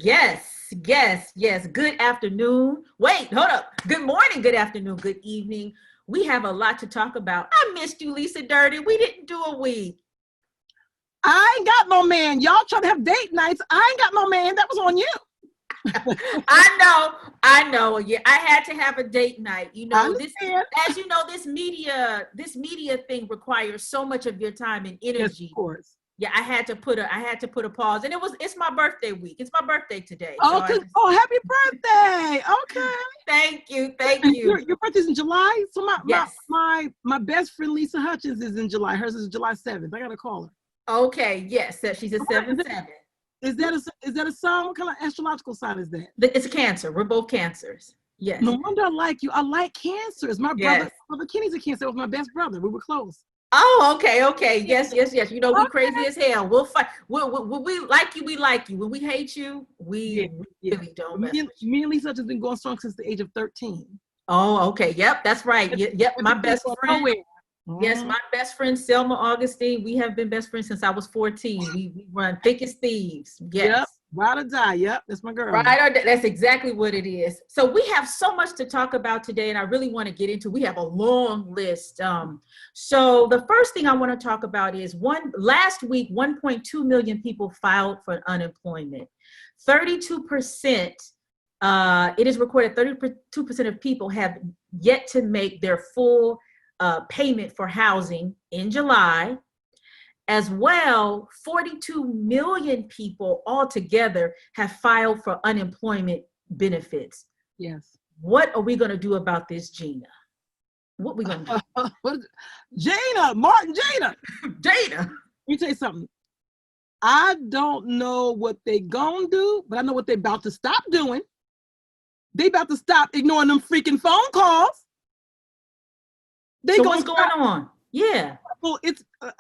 Yes. Good afternoon. Wait, hold up. Good morning, good afternoon, good evening. We have a lot to talk about. I missed you, Lisa Durden. We didn't do a week. I ain't got no man. Y'all trying to have date nights. I ain't got no man. That was on you. I know. Yeah, I had to have a date night. As you know, this media thing requires so much of your time and energy. Yes, of course. Yeah, I had to put a pause, and it's my birthday week. It's my birthday today. Oh, happy birthday! Okay. Thank you. Your birthday's in July, so yes. my best friend Lisa Hutchins is in July. Hers is July 7th. I gotta call her. Okay, yes, she's a 7/7. Is that a sign? What kind of astrological sign is that? It's a Cancer. We're both Cancers. Yes. No wonder I like you. I like Cancers. My brother Kenny's a Cancer. That was my best brother. We were close. Oh, okay. Yes. You know, we crazy as hell. We'll fight. When we like you, we like you. When we hate you, we really don't. Me and Lisa has been going strong since the age of 13. Oh, okay. Yep, that's right. Yep, my best friend. Yes, my best friend Selma Augustine. We have been best friends since I was 14. We run thick as thieves. Yes. Yep. Ride or die. Yep, that's my girl. That's exactly what it is. So we have so much to talk about today, and I really want to get into. We have a long list. So the first thing I want to talk about is last week, 1.2 million people filed for unemployment. 32%. It is recorded 32% of people have yet to make their full payment for housing in July. As well, 42 million people altogether have filed for unemployment benefits. Yes. What are we going to do about this, Gina? What are we going to do? Gina. Let me tell you something. I don't know what they gonna do, but I know what they about to stop doing. They about to stop ignoring them freaking phone calls. So what's going on? Yeah. Well,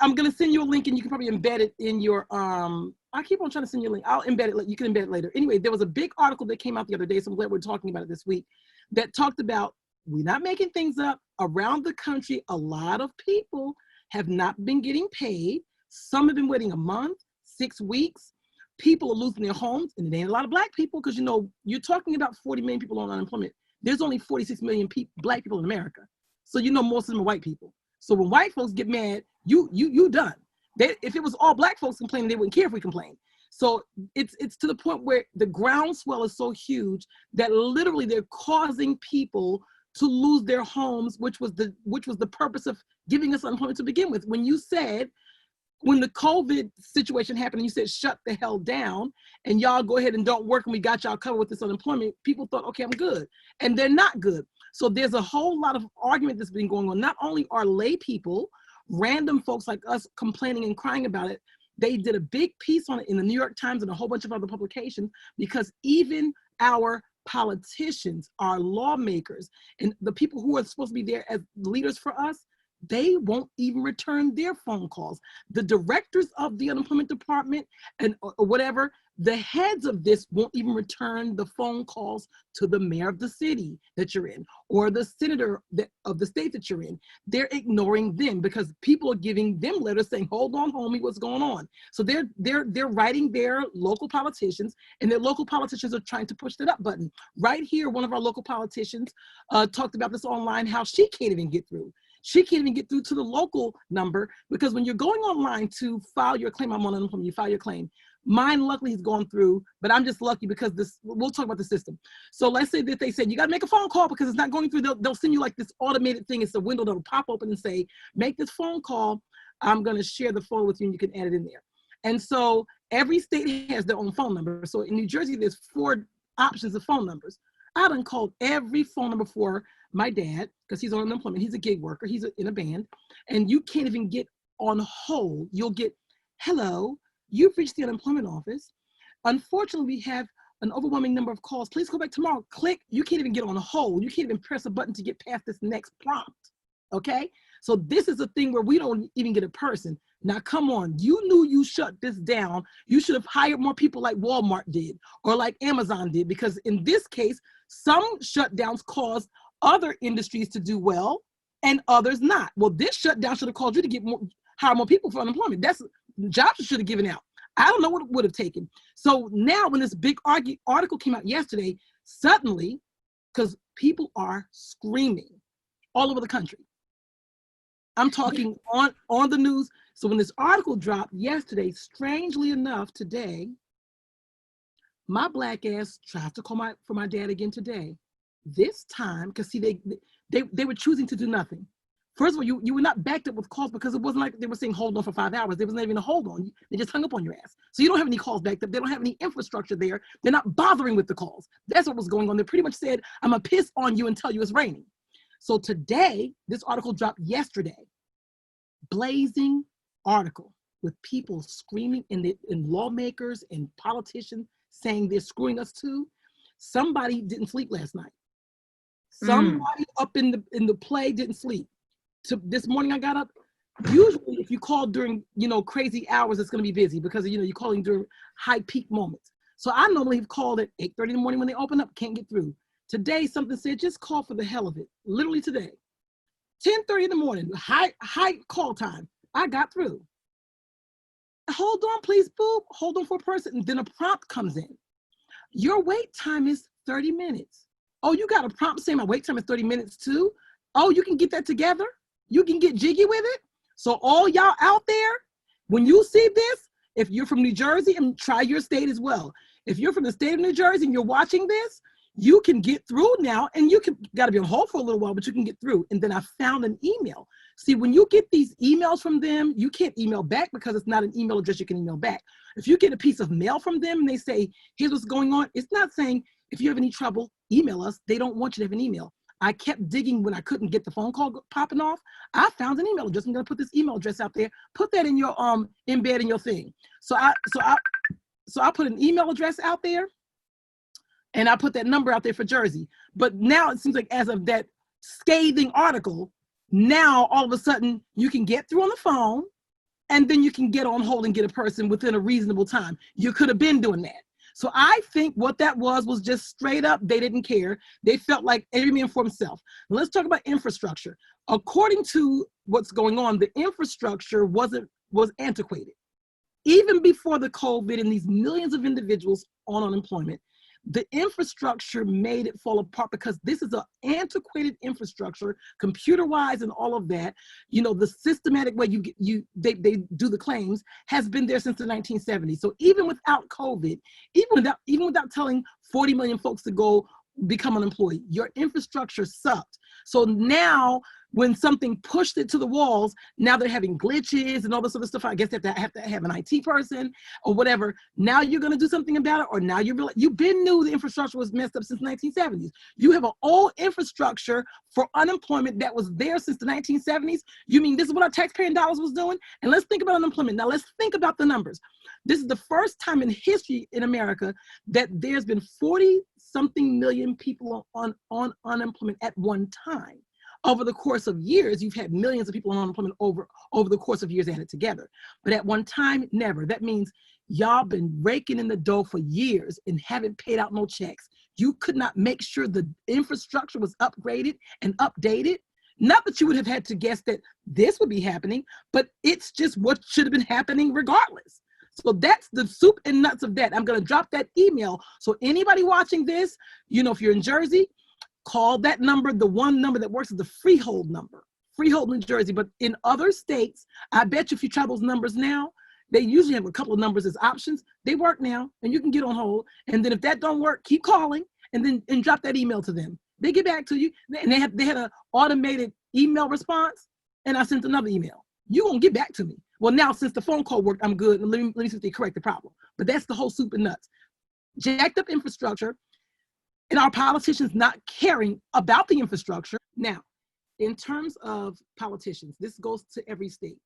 I'm going to send you a link and you can probably embed it in your, I keep on trying to send you a link. I'll embed it. You can embed it later. Anyway, there was a big article that came out the other day, so I'm glad we're talking about it this week, that talked about, we're not making things up. Around the country, a lot of people have not been getting paid. Some have been waiting a month, 6 weeks. People are losing their homes, and it ain't a lot of Black people, because you're talking about 40 million people on unemployment. There's only 46 million Black people in America. So most of them are white people. So when white folks get mad, you done. If it was all Black folks complaining, they wouldn't care if we complained. So it's to the point where the groundswell is so huge that literally they're causing people to lose their homes, which was the purpose of giving us unemployment to begin with. When the COVID situation happened and you said, shut the hell down and y'all go ahead and don't work and we got y'all covered with this unemployment, people thought, okay, I'm good. And they're not good. So there's a whole lot of argument that's been going on. Not only are lay people, random folks like us complaining and crying about it, they did a big piece on it in the New York Times and a whole bunch of other publications, because even our politicians, our lawmakers, and the people who are supposed to be there as leaders for us, they won't even return their phone calls. The directors of the unemployment department or whatever, the heads of this won't even return the phone calls to the mayor of the city that you're in or the senator of the state that you're in. They're ignoring them because people are giving them letters saying, hold on, homie, what's going on? So they're writing their local politicians, and their local politicians are trying to push that up button. Right here, one of our local politicians talked about this online, how she can't even get through. She can't even get through to the local number, because when you're going online to file your claim, I'm on unemployment, you file your claim. Mine, luckily, has gone through, but I'm just lucky because we'll talk about the system. So let's say that they said, you got to make a phone call because it's not going through. They'll send you like this automated thing. It's a window that'll pop open and say, make this phone call. I'm going to share the phone with you and you can add it in there. And so every state has their own phone number. So in New Jersey, there's 4 options of phone numbers. I done called every phone number for my dad, because he's on unemployment. He's a gig worker. He's in a band. And you can't even get on hold. You'll get, hello, you've reached the unemployment office. Unfortunately, we have an overwhelming number of calls. Please call back tomorrow. Click. You can't even get on hold. You can't even press a button to get past this next prompt. Okay? So this is a thing where we don't even get a person. Now, come on. You knew you shut this down. You should have hired more people like Walmart did or like Amazon did, because in this case, some shutdowns caused other industries to do well and others not. Well, this shutdown should have called you to hire more people for unemployment. That's jobs should have given out. I don't know what it would have taken. So now when this big article came out yesterday, suddenly, because people are screaming all over the country. I'm talking on the news. So when this article dropped yesterday, strangely enough, today, my black ass tries to call for my dad again today. This time, because see, they were choosing to do nothing. First of all, you were not backed up with calls because it wasn't like they were saying hold on for 5 hours. There was not even a hold on. They just hung up on your ass. So you don't have any calls backed up. They don't have any infrastructure there. They're not bothering with the calls. That's what was going on. They pretty much said, I'm going to piss on you and tell you it's raining. So today, this article dropped yesterday. Blazing article with people screaming and lawmakers and politicians saying they're screwing us too. Somebody didn't sleep last night. Somebody up in the play didn't sleep. This morning I got up. Usually if you call during, crazy hours, it's going to be busy because, you're calling during high peak moments. So I normally have called at 8:30 in the morning when they open up, can't get through. Today, something said, just call for the hell of it. Literally today, 10:30 in the morning, high call time. I got through. Hold on, please, boo. Hold on for a person. And then a prompt comes in. Your wait time is 30 minutes. Oh, you got a prompt saying my wait time is 30 minutes too? Oh, you can get that together? You can get jiggy with it? So all y'all out there, when you see this, if you're from New Jersey, and try your state as well. If you're from the state of New Jersey and you're watching this, you can get through now, and got to be on hold for a little while, but you can get through. And then I found an email. See, when you get these emails from them, you can't email back because it's not an email address you can email back. If you get a piece of mail from them and they say, here's what's going on, it's not saying, if you have any trouble, email us. They don't want you to have an email. I kept digging when I couldn't get the phone call popping off. I found an email address. I'm going to put this email address out there. Put that in your embed in your thing. So I put an email address out there, and I put that number out there for Jersey. But now it seems like as of that scathing article, now all of a sudden you can get through on the phone, and then you can get on hold and get a person within a reasonable time. You could have been doing that. So I think what that was just straight up, they didn't care. They felt like every man for himself. Let's talk about infrastructure. According to what's going on, the infrastructure was antiquated. Even before the COVID and these millions of individuals on unemployment, the infrastructure made it fall apart because this is an antiquated infrastructure, computer-wise and all of that. The systematic way they do the claims has been there since the 1970s. So even without COVID, even without telling 40 million folks to go become unemployed, your infrastructure sucked. So now when something pushed it to the walls, now they're having glitches and all this other stuff. I guess they have to have an IT person or whatever. Now you're going to do something about it, or now you've been knew the infrastructure was messed up since the 1970s. You have an old infrastructure for unemployment that was there since the 1970s. You mean this is what our taxpaying dollars was doing? And let's think about unemployment. Now let's think about the numbers. This is the first time in history in America that there's been 40-something million people on unemployment at one time. Over the course of years, you've had millions of people on unemployment over the course of years added together. But at one time, never. That means y'all been raking in the dough for years and haven't paid out no checks. You could not make sure the infrastructure was upgraded and updated. Not that you would have had to guess that this would be happening, but it's just what should have been happening regardless. So that's the soup and nuts of that. I'm going to drop that email. So anybody watching this, if you're in Jersey, call that number. The one number that works is the Freehold number, Freehold, New Jersey. But in other states, I bet you if you try those numbers now, they usually have a couple of numbers as options. They work now, and you can get on hold. And then if that don't work, keep calling and drop that email to them. They get back to you, and they had an automated email response, and I sent another email. You gonna get back to me. Well, now since the phone call worked, I'm good. Let me see if they correct the problem. But that's the whole soup and nuts. Jacked up infrastructure, and our politicians not caring about the infrastructure. Now, in terms of politicians, this goes to every state.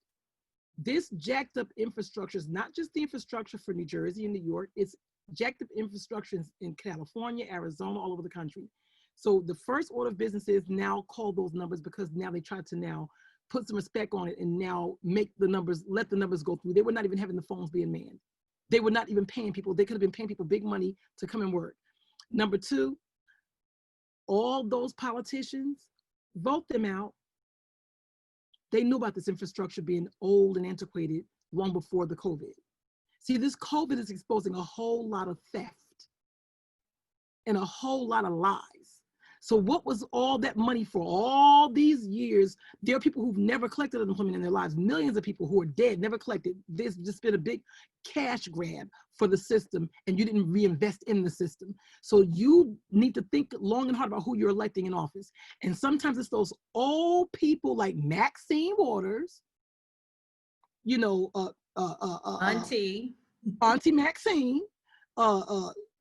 This jacked up infrastructure is not just the infrastructure for New Jersey and New York, it's jacked up infrastructure in California, Arizona, all over the country. So the first order of business is now call those numbers, because now they try to now put some respect on it and now let the numbers go through. They were not even having the phones being manned. They were not even paying people. They could have been paying people big money to come and work. Number two, all those politicians, vote them out. They knew about this infrastructure being old and antiquated long before the COVID. See, this COVID is exposing a whole lot of theft and a whole lot of lies. So what was all that money for all these years? There are people who've never collected unemployment in their lives. Millions of people who are dead, never collected. There's just been a big cash grab for the system, and you didn't reinvest in the system. So you need to think long and hard about who you're electing in office. And sometimes it's those old people like Maxine Waters, you know, Auntie Maxine,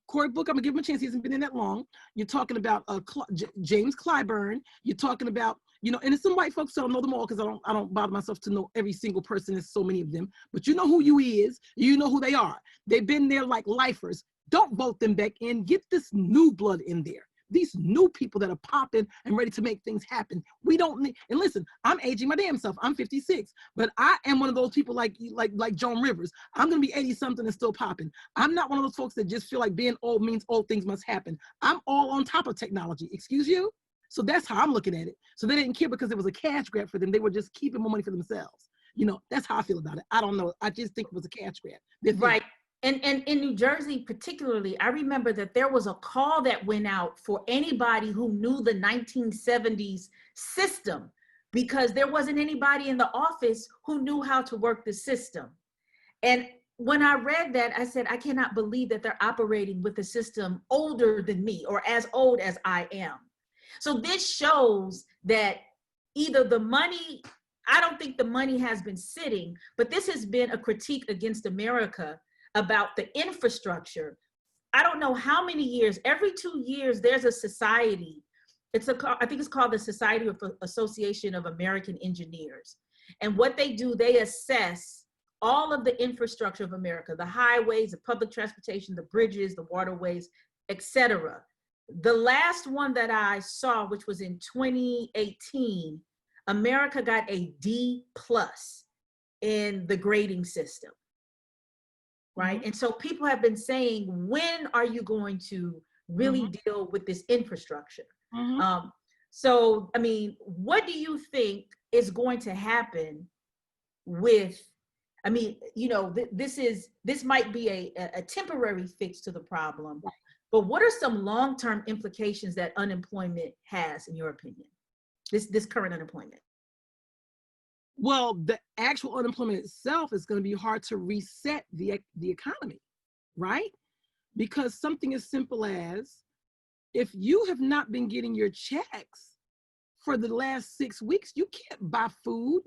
Cory Booker, I'm gonna give him a chance. He hasn't been in that long. You're talking about James Clyburn. You're talking about, you know, and it's some white folks, so I don't know them all because I don't bother myself to know every single person. There's so many of them, but you know who you is. You know who they are. They've been there like lifers. Don't vote them back in. Get this new blood in there. These new people that are popping and ready to make things happen. We don't need, and listen, I'm aging my damn self. I'm 56, but I am one of those people like Joan Rivers. I'm gonna be 80 something and still popping. I'm not one of those folks that just feel like being old means old things must happen. I'm all on top of technology, excuse you? So that's how I'm looking at it. So they didn't care because it was a cash grab for them. They were just keeping more money for themselves. You know, that's how I feel about it. I don't know. I just think it was a cash grab. right. And in New Jersey, particularly, I remember that there was a call that went out for anybody who knew the 1970s system, because there wasn't anybody in the office who knew how to work the system. And when I read that, I said, I cannot believe that they're operating with a system older than me or as old as I am. So this shows that either the money, I don't think the money has been sitting, but this has been a critique against America about the infrastructure. I don't know how many years, every 2 years, there's a society. I think it's called the Society of Association of American Engineers. And what they do, they assess all of the infrastructure of America, the highways, the public transportation, the bridges, the waterways, etc. The last one that I saw, which was in 2018, America got a D+ in the grading system. Right. And so people have been saying, when are you going to really deal with this infrastructure? So, I mean, what do you think is going to happen with, I mean, you know, this might be a temporary fix to the problem, but what are some long-term implications that unemployment has, in your opinion, this current unemployment? Well, the actual unemployment itself is going to be hard to reset the economy, right? Because something as simple as, if you have not been getting your checks for the last 6 weeks, you can't buy food.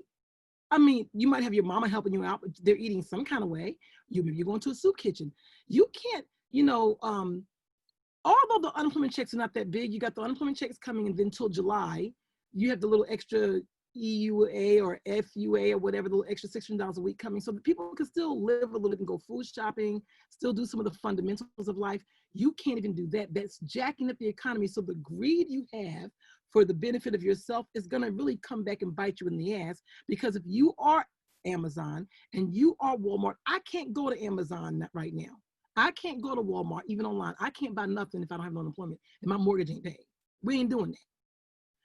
I mean, you might have your mama helping you out, but they're eating some kind of way. You're going to a soup kitchen. You can't, you know, although the unemployment checks are not that big, you got the unemployment checks coming, and then until July, you have the little extra EUA or FUA or whatever, the little extra $600 a week coming, so that people can still live a little bit and go food shopping, still do some of the fundamentals of life. You can't even do that. That's jacking up the economy. So the greed you have for the benefit of yourself is going to really come back and bite you in the ass, because if you are Amazon and you are Walmart, I can't go to Amazon right now. I can't go to Walmart, even online. I can't buy nothing if I don't have no unemployment and my mortgage ain't paid. We ain't doing that.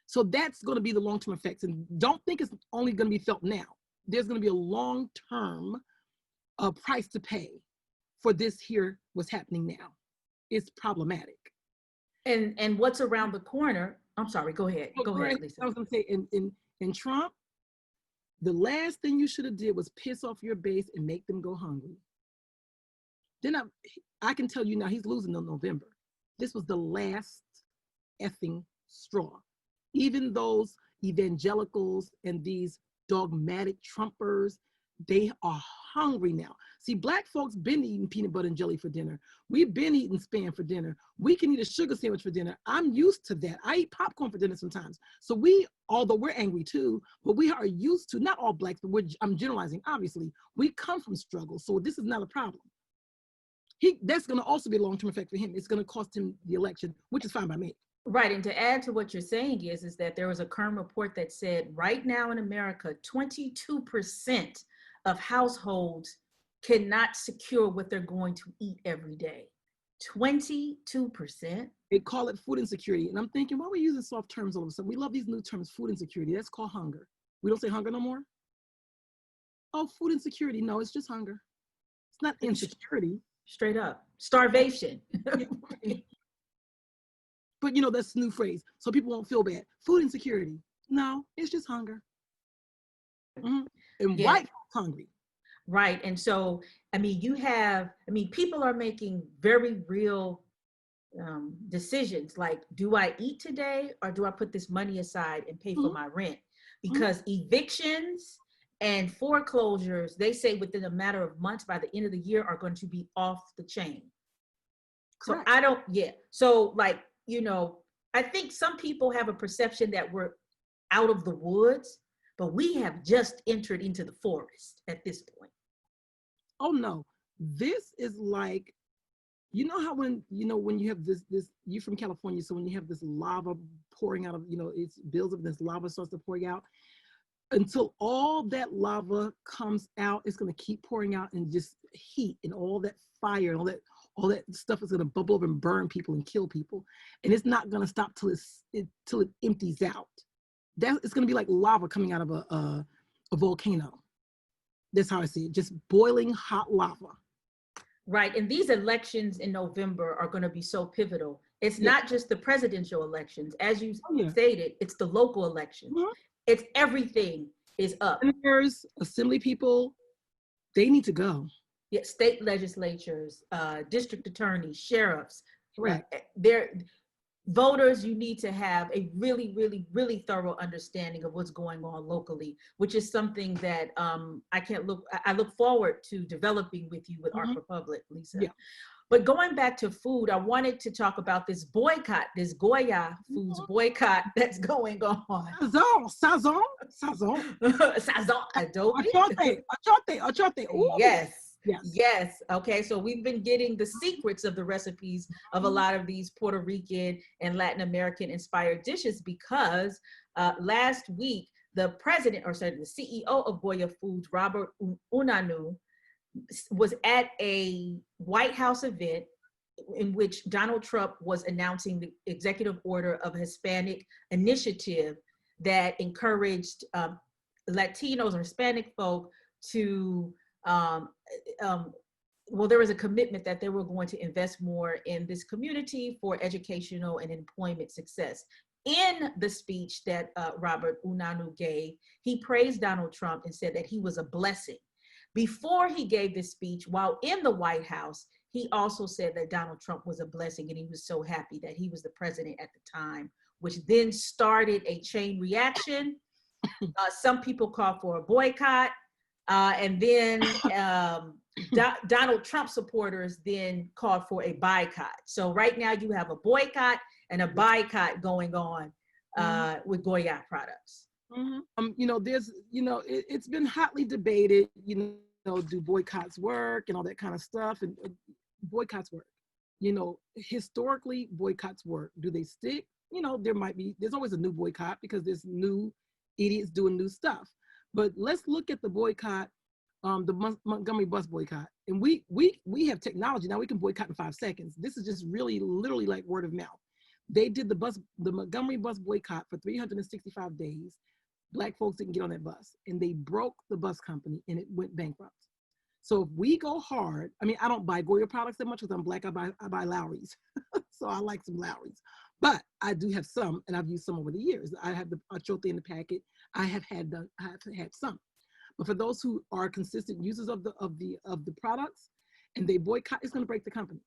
So that's going to be the long-term effects. And don't think it's only going to be felt now. There's going to be a long-term price to pay for this here, what's happening now. It's problematic. And what's around the corner? I'm sorry, go ahead. Go ahead, Lisa. I was going to say, in Trump, the last thing you should have did was piss off your base and make them go hungry. Then I can tell you now, he's losing in November. This was the last effing straw. Even those evangelicals and these dogmatic Trumpers, they are hungry now. See, Black folks been eating peanut butter and jelly for dinner. We've been eating Spam for dinner. We can eat a sugar sandwich for dinner. I'm used to that. I eat popcorn for dinner sometimes. So although we're angry too, but we are used to, not all Blacks, but I'm generalizing, obviously. We come from struggle, so this is not a problem. That's going to also be a long-term effect for him. It's going to cost him the election, which is fine by me. Right, and to add to what you're saying is that there was a current report that said right now in America, 22% of households cannot secure what they're going to eat every day. 22%. They call it food insecurity. And I'm thinking, why are we using soft terms all of a sudden? We love these new terms, food insecurity. That's called hunger. We don't say hunger no more? Oh, food insecurity. No, it's just hunger. It's not insecurity. Straight up. Starvation. But that's the new phrase. So people won't feel bad. Food insecurity. No, it's just hunger. Mm-hmm. And white folks hungry. Right. And so, people are making very real decisions like, do I eat today or do I put this money aside and pay for my rent? Because evictions and foreclosures, they say within a matter of months by the end of the year are going to be off the chain. Correct. So I think some people have a perception that we're out of the woods, but we have just entered into the forest at this point. Oh no, this is like, how when you have this, you're from California, so when you have this lava pouring out of, it's builds up, this lava starts to pour out, until all that lava comes out, it's going to keep pouring out, and just heat and all that fire and all that stuff is going to bubble over and burn people and kill people, and it's not going to stop till it empties out. It's going to be like lava coming out of a volcano. That's how I see it, just boiling hot lava. Right, and these elections in November are going to be so pivotal. It's not just the presidential elections, as you stated. It's the local elections. It's everything is up. Senators, assembly people, they need to go. Yeah, state legislatures, district attorneys, sheriffs. Correct. Voters, you need to have a really, really, really thorough understanding of what's going on locally, which is something that I look forward to developing with you with Art Republic, Lisa. Yeah. But going back to food, I wanted to talk about this boycott, this Goya foods boycott that's going on. Sazon. Adobe. Achote. Yes. Okay. So we've been getting the secrets of the recipes of a lot of these Puerto Rican and Latin American inspired dishes because last week, the CEO of Goya Foods, Robert Unanu, was at a White House event in which Donald Trump was announcing the executive order of a Hispanic initiative that encouraged Latinos or Hispanic folk to there was a commitment that they were going to invest more in this community for educational and employment success. In the speech that Robert Unanu gave, he praised Donald Trump and said that he was a blessing. Before he gave this speech, while in the White House, he also said that Donald Trump was a blessing and he was so happy that he was the president at the time, which then started a chain reaction. Some people called for a boycott. And then Donald Trump supporters then called for a boycott. So right now you have a boycott and a boycott going on with Goya products. It's been hotly debated, do boycotts work and all that kind of stuff, and boycotts work. Historically boycotts work. Do they stick? There's always a new boycott because there's new idiots doing new stuff. But let's look at the boycott, the Montgomery bus boycott. And we have technology now. We can boycott in 5 seconds. This is just really literally like word of mouth. They did the Montgomery bus boycott for 365 days. Black folks didn't get on that bus, and they broke the bus company, and it went bankrupt. So if we go hard, I don't buy Goya products that much because I'm Black. I buy Lowry's, so I like some Lowry's. But I do have some, and I've used some over the years. I have the achote in the packet. I have had some. But for those who are consistent users of the products, and they boycott, it's going to break the company.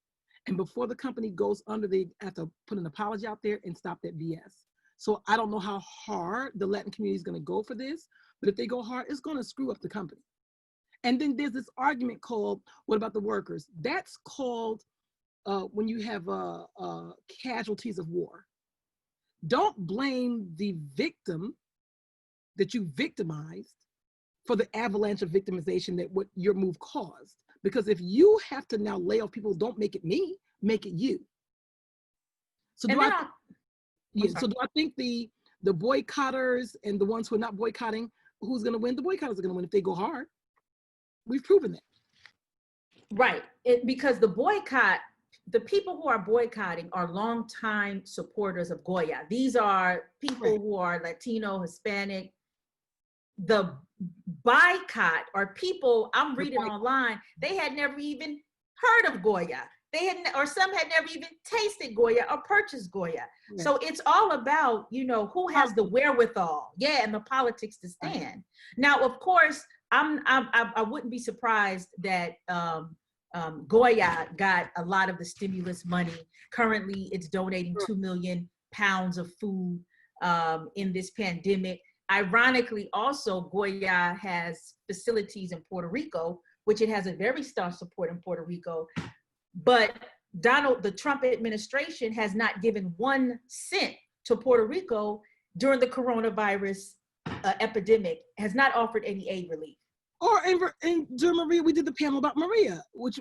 And before the company goes under, they have to put an apology out there and stop that BS. So I don't know how hard the Latin community is going to go for this, but if they go hard, it's going to screw up the company. And then there's this argument called, what about the workers? That's called when you have casualties of war. Don't blame the victim that you victimized for the avalanche of victimization that what your move caused. Because if you have to now lay off people, don't make it me, make it you. So do I think the boycotters and the ones who are not boycotting, who's going to win? The boycotters are going to win if they go hard. We've proven that. Right. Because the people who are boycotting are longtime supporters of Goya. These are people who are Latino, Hispanic, the boycott, or people I'm reading online, they had never even heard of Goya. They had, or some had never even tasted Goya or purchased Goya. Yeah. So it's all about, you know, who has the wherewithal, and the politics to stand. Right. Now, of course, I wouldn't be surprised that Goya got a lot of the stimulus money. Currently, it's donating 2 million pounds of food in this pandemic. Ironically, also, Goya has facilities in Puerto Rico, which it has a very staunch support in Puerto Rico. But the Trump administration has not given 1 cent to Puerto Rico during the coronavirus epidemic, has not offered any aid relief. Or and during Maria, we did the panel about Maria, which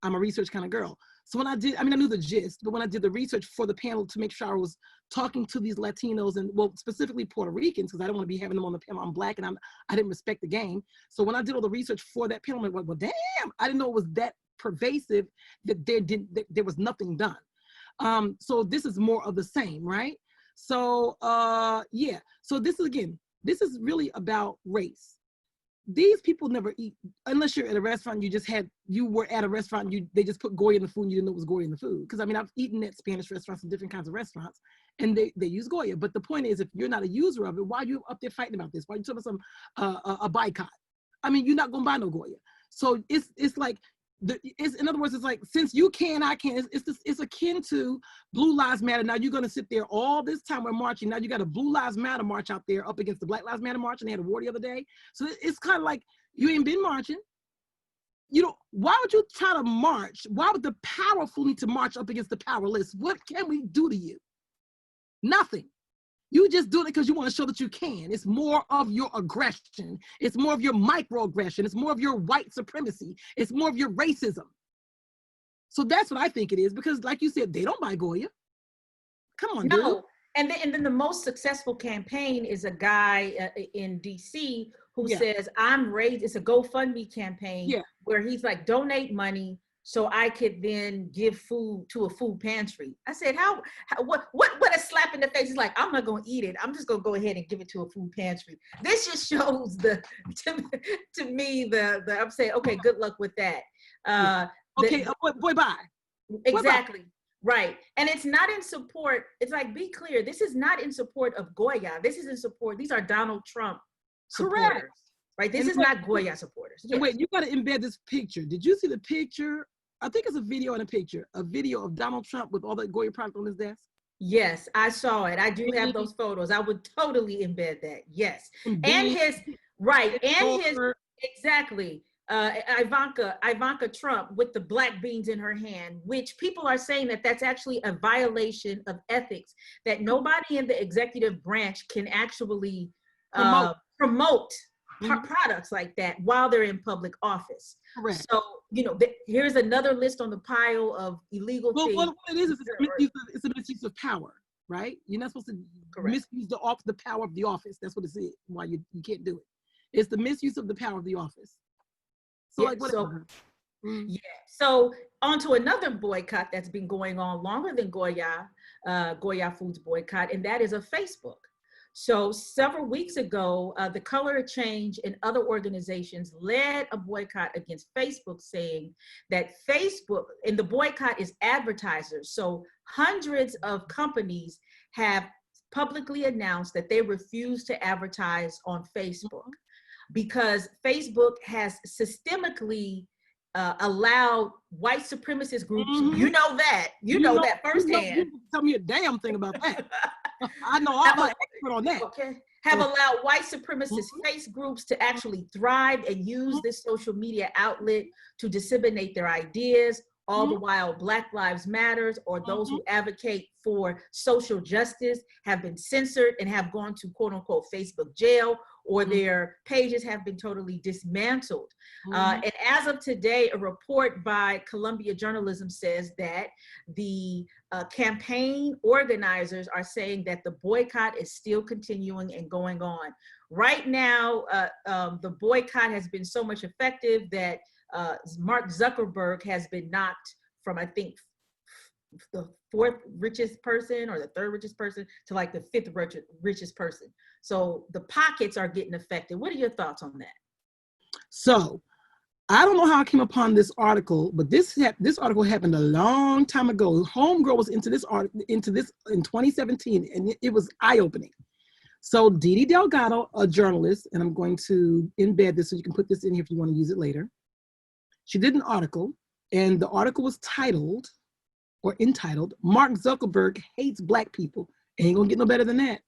I'm a research kind of girl. So when I knew the gist, but when I did the research for the panel to make sure I was talking to these Latinos and, well, specifically Puerto Ricans, because I don't want to be having them on the panel. I'm Black and I didn't respect the game. So when I did all the research for that panel, I went, well, damn, I didn't know it was that pervasive that there was nothing done. So this is more of the same, right? So yeah. So this is really about race. These people never eat, unless you're at a restaurant, you were at a restaurant, they just put Goya in the food and you didn't know it was Goya in the food. Because I mean, I've eaten at Spanish restaurants and different kinds of restaurants and they use Goya. But the point is, if you're not a user of it, why are you up there fighting about this? Why are you talking about a boycott? I mean, you're not gonna buy no Goya. So it's like, in other words, it's like, since you can, I can. It's akin to Blue Lives Matter. Now you're gonna sit there all this time we're marching. Now you got a Blue Lives Matter march out there up against the Black Lives Matter march, and they had a war the other day. So it's kind of like, you ain't been marching. You know, why would you try to march? Why would the powerful need to march up against the powerless? What can we do to you? Nothing. You just doing it because you want to show that you can. It's more of your aggression. It's more of your microaggression. It's more of your white supremacy. It's more of your racism. So that's what I think it is, because like you said, they don't buy Goya. Come on, no. Dude. And then the most successful campaign is a guy in DC who says, I'm raised, it's a GoFundMe campaign where he's like, donate money so I could then give food to a food pantry. I said, what a slap in the face. He's like, I'm not gonna eat it. I'm just gonna go ahead and give it to a food pantry. This just shows to me, I'm saying, okay, good luck with that. Boy, bye. Exactly. Boy, bye. Right. And it's not in support. It's like, be clear, this is not in support of Goya. This is in support. These are Donald Trump supporters. Correct. Right. This is not Goya supporters. Yes. Wait, you got to embed this picture. Did you see the picture? I think it's a video and a picture. A video of Donald Trump with all the Goya product on his desk. Yes, I saw it. I do have those photos. I would totally embed that. Yes. And his, right. And his, exactly. Ivanka Trump with the black beans in her hand, which people are saying that that's actually a violation of ethics, that nobody in the executive branch can actually promote products like that while they're in public office. Correct. So, you know, here's another list on the pile of illegal things. Well, what it is, it's a misuse of power, right? You're not supposed to misuse the power of the office. That's what it is, why you can't do it. It's the misuse of the power of the office. So like whatever. So on to another boycott that's been going on longer than Goya Foods boycott, and that is of Facebook. So several weeks ago, the Color Change and other organizations led a boycott against Facebook, saying that Facebook, and the boycott is advertisers. So hundreds of companies have publicly announced that they refuse to advertise on Facebook because Facebook has systemically allowed white supremacist groups, you know that firsthand. You tell me a damn thing about that. I know I'm an expert on that. Okay. Have allowed white supremacist face groups to actually thrive and use this social media outlet to disseminate their ideas, all the while Black Lives Matters or those who advocate for social justice have been censored and have gone to quote unquote Facebook jail, or their pages have been totally dismantled. And as of today, a report by Columbia Journalism says that the campaign organizers are saying that the boycott is still continuing and going on. Right now, the boycott has been so much effective that Mark Zuckerberg has been knocked from, I think, the fourth richest person or the third richest person to like the fifth richest person. So the pockets are getting affected. What are your thoughts on that? So I don't know how I came upon this article, but this article happened a long time ago. Homegirl was into this in 2017, and it was eye-opening. So Didi Delgado, a journalist, and I'm going to embed this so you can put this in here if you want to use it later. She did an article, and the article was entitled, "Mark Zuckerberg Hates Black People." Ain't gonna get no better than that.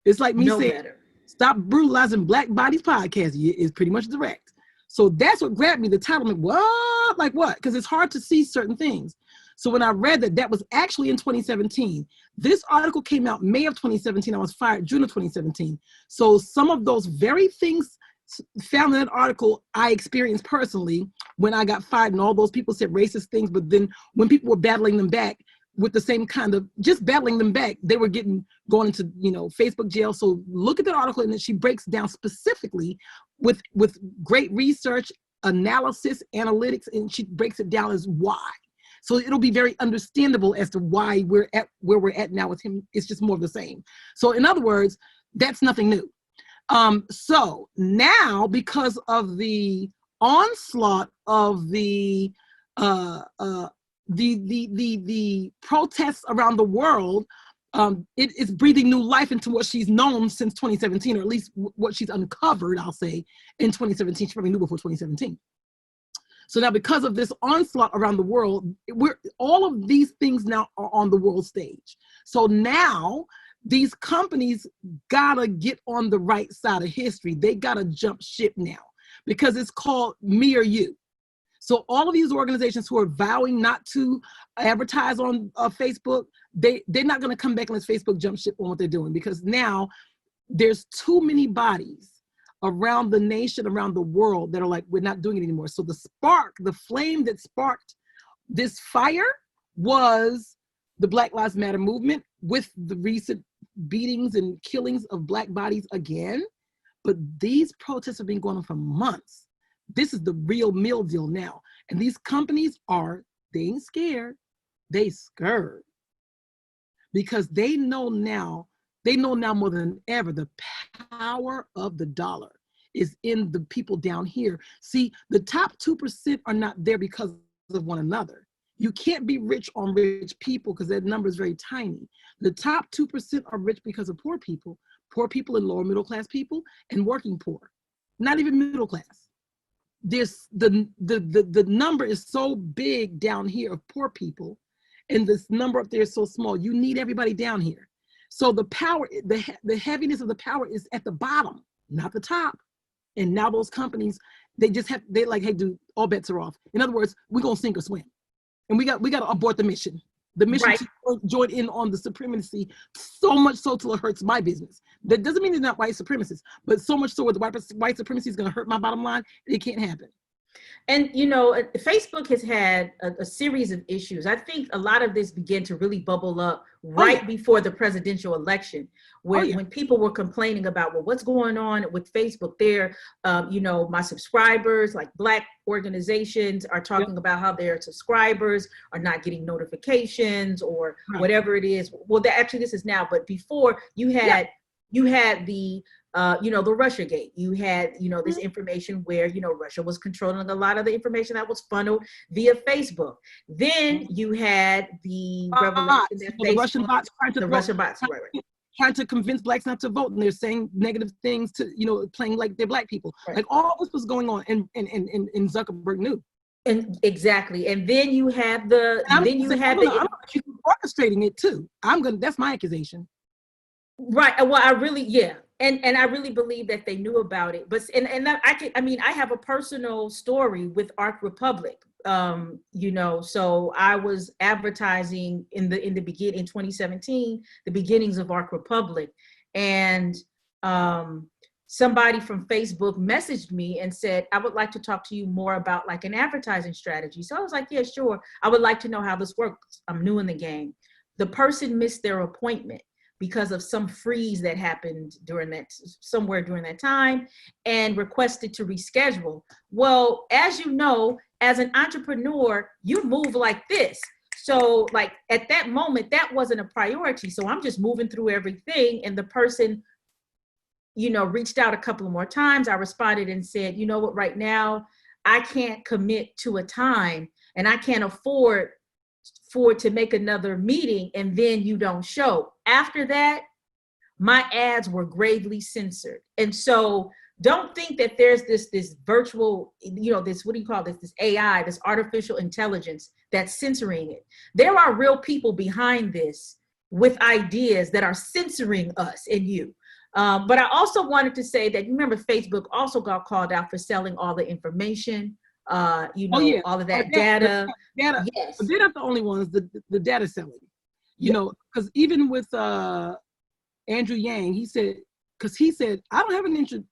It's like me saying, "Stop brutalizing Black bodies" podcast is pretty much direct. So that's what grabbed me, the title. I'm like, what? Like what? Because it's hard to see certain things. So when I read that was actually in 2017. This article came out May of 2017. I was fired June of 2017. So some of those very things found in that article I experienced personally when I got fired, and all those people said racist things, but then when people were battling them back with the same kind of, just battling them back, they were going into, Facebook jail. So look at that article, and then she breaks down specifically with great research, analysis, analytics, and she breaks it down as why. So it'll be very understandable as to why we're at where we're at now with him. It's just more of the same. So in other words, that's nothing new. So now, because of the onslaught of the protests around the world, it is breathing new life into what she's known since 2017, or at least what she's uncovered, I'll say, in 2017. She probably knew before 2017. So now, because of this onslaught around the world, all of these things now are on the world stage. So now these companies gotta get on the right side of history. They gotta jump ship now, because it's called me or you. So all of these organizations who are vowing not to advertise on Facebook, they're not going to come back unless Facebook jump ship on what they're doing, because now there's too many bodies around the nation, around the world, that are like, we're not doing it anymore. So the flame that sparked this fire was the Black Lives Matter movement, with the recent beatings and killings of Black bodies again. But these protests have been going on for months. This is the real meal deal now. And these companies they ain't scared, they scared. Because they know now more than ever, the power of the dollar is in the people down here. See, the top 2% are not there because of one another. You can't be rich on rich people because that number is very tiny. The top 2% are rich because of poor people and lower middle class people, and working poor, not even middle class. There's the number is so big down here of poor people, and this number up there is so small. You need everybody down here. So the power, the heaviness of the power is at the bottom, not the top. And now those companies, they like, hey, dude, all bets are off. In other words, we're gonna sink or swim, and we got to abort the mission. The mission right. To join in on the supremacy, so much so till it hurts my business. That doesn't mean they're not white supremacists, but so much so where the white supremacy is going to hurt my bottom line, it can't happen. And, Facebook has had a series of issues. I think a lot of this began to really bubble up right before the presidential election, where when people were complaining about, well, what's going on with Facebook there? My subscribers, like Black organizations, are talking about how their subscribers are not getting notifications or whatever it is. Well, this is now, but before you had the the Russiagate. You had, this information where, Russia was controlling a lot of the information that was funneled via Facebook. Then you had the revelation that the Russian bots trying to convince Blacks not to vote, and they're saying negative things to, playing like they're Black people. Right. Like all this was going on, and Zuckerberg knew. And exactly. And then you have I'm orchestrating it too. That's my accusation. Right. Well, I really, and I really believe that they knew about it. But I have a personal story with Arc Republic. So I was advertising in 2017, the beginnings of Arc Republic, and somebody from Facebook messaged me and said, I would like to talk to you more about like an advertising strategy. So I was like, yeah, sure. I would like to know how this works. I'm new in the game. The person missed their appointment because of some freeze that happened somewhere during that time, and requested to reschedule. Well, as you know, as an entrepreneur, you move like this. So like at that moment, that wasn't a priority. So I'm just moving through everything. And the person, reached out a couple of more times. I responded and said, you know what, right now, I can't commit to a time and I can't afford to make another meeting and then you don't show. After that, my ads were gravely censored. And so don't think that there's this virtual, this, what do you call this AI, this artificial intelligence that's censoring it. There are real people behind this with ideas that are censoring us and you. But I also wanted to say that, remember, Facebook also got called out for selling all the information, all of that data. Data. Yes. But they're not the only ones, the data selling, because even with Andrew Yang, he said, I don't have an interest.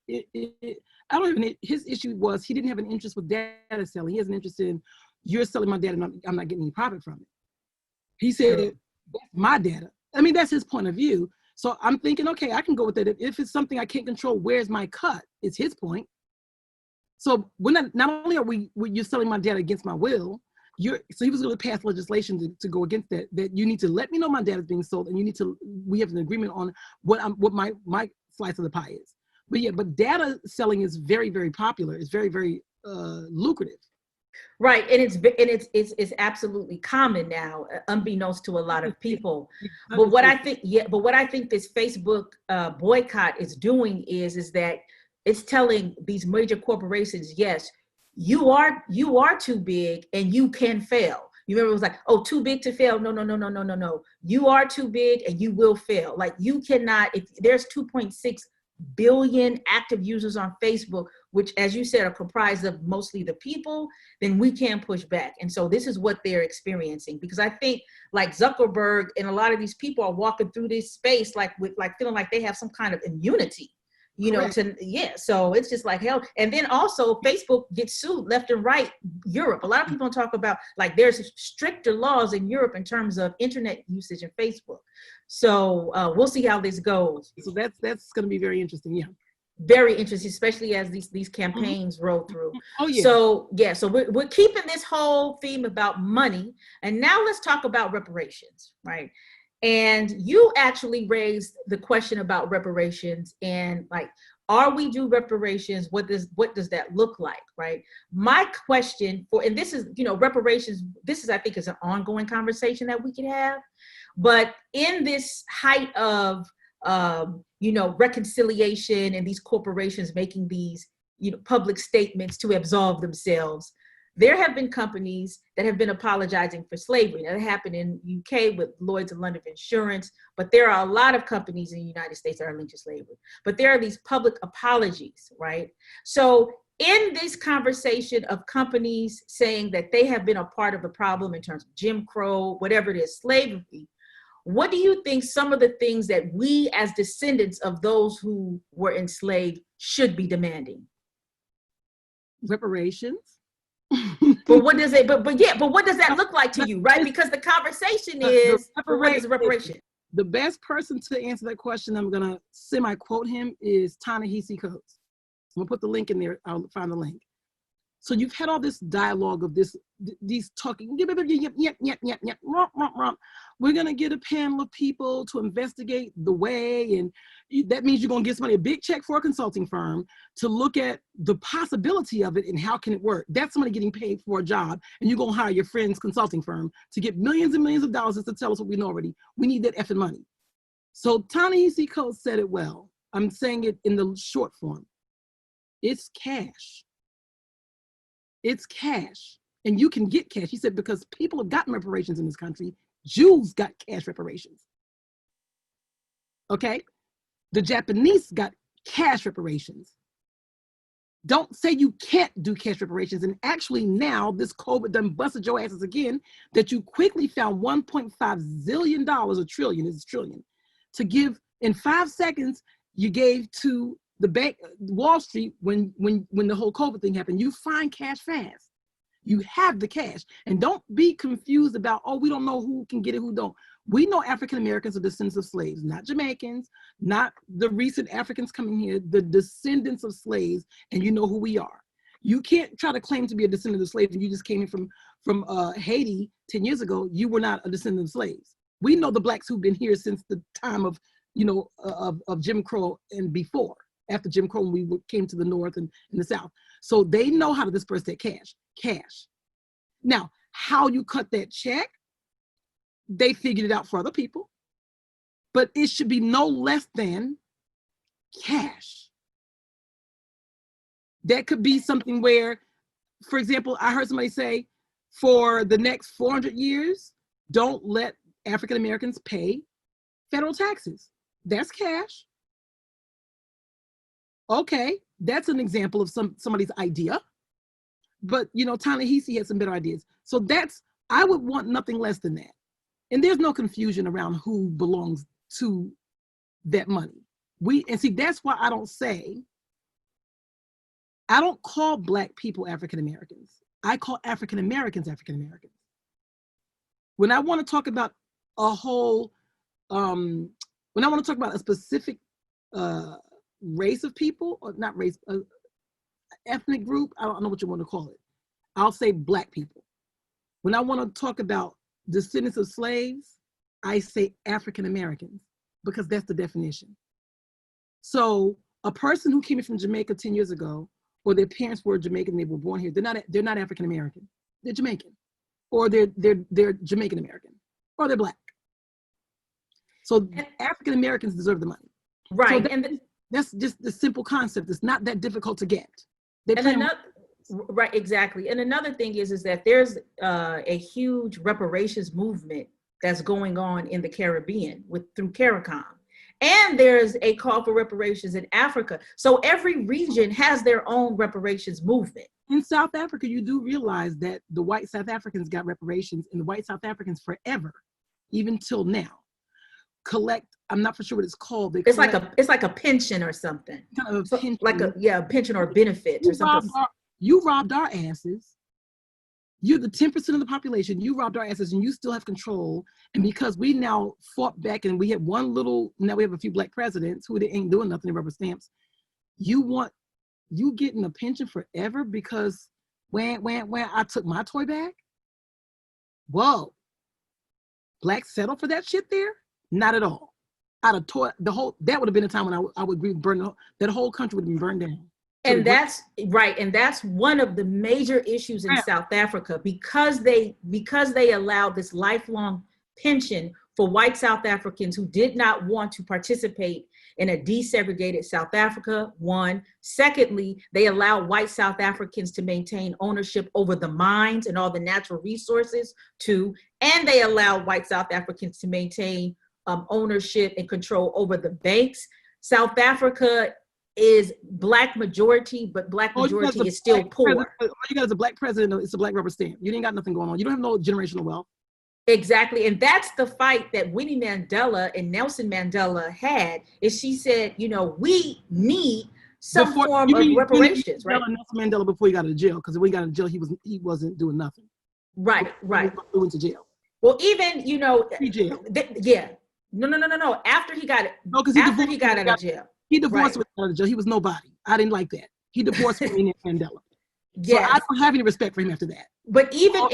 His issue was he didn't have an interest with data selling. He has an interest in you're selling my data and I'm not getting any profit from it. He said, that's my data. I mean, that's his point of view. So I'm thinking, okay, I can go with that. If it's something I can't control, where's my cut? It's his point. So when not only are you're selling my data against my will, so he was going to pass legislation to go against that you need to let me know my data is being sold, and we have an agreement on what my slice of the pie is. But data selling is very, very popular. It's very, very lucrative. Right, and it's absolutely common now, unbeknownst to a lot of people. But what I think this Facebook boycott is doing is that it's telling these major corporations, yes, you are too big and you can fail. You remember it was like, oh, too big to fail. No. You are too big and you will fail. Like you cannot, if there's 2.6 billion active users on Facebook, which as you said are comprised of mostly the people, then we can push back. And so this is what they're experiencing, because I think like Zuckerberg and a lot of these people are walking through this space feeling like they have some kind of immunity. So it's just like hell. And then also Facebook gets sued left and right. Europe, a lot of people don't talk about, like, there's stricter laws in Europe in terms of internet usage and Facebook. So we'll see how this goes. So that's going to be very interesting. Yeah. Very interesting, especially as these campaigns roll through. Oh yeah. So we're keeping this whole theme about money, and now let's talk about reparations, right? And you actually raised the question about reparations and like, are we due reparations? What does that look like, right? My question and this is, reparations, I think is an ongoing conversation that we can have, but in this height of, reconciliation and these corporations making these, public statements to absolve themselves, there have been companies that have been apologizing for slavery. That happened in UK with Lloyd's of London Insurance, but there are a lot of companies in the United States that are linked to slavery. But there are these public apologies, right? So in this conversation of companies saying that they have been a part of the problem in terms of Jim Crow, whatever it is, slavery, what do you think some of the things that we as descendants of those who were enslaved should be demanding? Reparations. But what does it? But what does that look like to you, right? Because the conversation is what is reparation? The best person to answer that question, I'm gonna semi-quote him, is Ta-Nehisi Coates. I'm gonna put the link in there. I'll find the link. So you've had all this dialogue of these talking. We're gonna get a panel of people to investigate the way, and that means you're gonna give somebody a big check for a consulting firm to look at the possibility of it and how can it work. That's somebody getting paid for a job, and you're gonna hire your friend's consulting firm to get millions and millions of dollars just to tell us what we know already. We need that effing money. So Ta-Nehisi Coates said it well. I'm saying it in the short form. It's cash. It's cash, and you can get cash. He said, because people have gotten reparations in this country. Jews got cash reparations. Okay? The Japanese got cash reparations. Don't say you can't do cash reparations. And actually now this COVID done busted your asses again, that you quickly found $1.5 zillion, a trillion, is a trillion, to give in 5 seconds. You gave to the bank, Wall Street, when the whole COVID thing happened. You find cash fast. You have the cash. And don't be confused about, oh, we don't know who can get it, who don't. We know African Americans are descendants of slaves, not Jamaicans, not the recent Africans coming here, the descendants of slaves, and you know who we are. You can't try to claim to be a descendant of slaves and you just came in from Haiti 10 years ago. You were not a descendant of slaves. We know the blacks who've been here since the time of, of Jim Crow and before. After Jim Crow, we came to the North and the South. So they know how to disperse that cash. Now, how you cut that check, they figured it out for other people, but it should be no less than cash. That could be something where, for example, I heard somebody say, for the next 400 years, don't let African Americans pay federal taxes. That's cash. Okay, that's an example of somebody's idea. But Ta-Nehisi had some better ideas. So I would want nothing less than that. And there's no confusion around who belongs to that money. That's why I don't call Black people African Americans. I call African Americans African Americans. When I want to talk about when I want to talk about a specific race of people, or not race, ethnic group, I don't know what you want to call it. I'll say Black people. When I want to talk about descendants of slaves, I say African Americans, because that's the definition. So a person who came in from Jamaica 10 years ago, or their parents were Jamaican, they were born here, they're not African American. They're Jamaican, or they're Jamaican American, or they're Black. So African Americans deserve the money. Right. So that's just the simple concept. It's not that difficult to get. Right, exactly. And another thing is that there's a huge reparations movement that's going on in the Caribbean through CARICOM. And there's a call for reparations in Africa. So every region has their own reparations movement. In South Africa, you do realize that the white South Africans got reparations, and the white South Africans forever, even till now, collect, I'm not for sure what it's called. It's like a pension or something. Kind of a pension. Like a pension or benefits or something. You robbed our asses. You're the 10% of the population. You robbed our asses and you still have control. And because we now fought back and we had now we have a few Black presidents who ain't doing nothing, rubber stamps. You getting a pension forever because when I took my toy back? Whoa. Blacks settle for that shit there? Not at all. That would have been a time when I would agree with that whole country would have been burned down. And that's right. And that's one of the major issues in South Africa, because they allowed this lifelong pension for white South Africans who did not want to participate in a desegregated South Africa, one. Secondly, they allowed white South Africans to maintain ownership over the mines and all the natural resources, two. And they allowed white South Africans to maintain ownership and control over the banks. South Africa is Black majority, but Black majority is still poor. All you got is a Black president, it's a Black rubber stamp. You ain't got nothing going on. You don't have no generational wealth. Exactly. And that's the fight that Winnie Mandela and Nelson Mandela had, is she said, we need some form of reparations, right? Nelson Mandela before he got out of jail, because when he got out of jail, he wasn't doing nothing. Right. He went to jail. Well, even, jail. Yeah. No. After he got out of jail. He divorced with out of jail. He was nobody. I didn't like that. He divorced with Mandela. Yes. So I don't have any respect for him after that. But even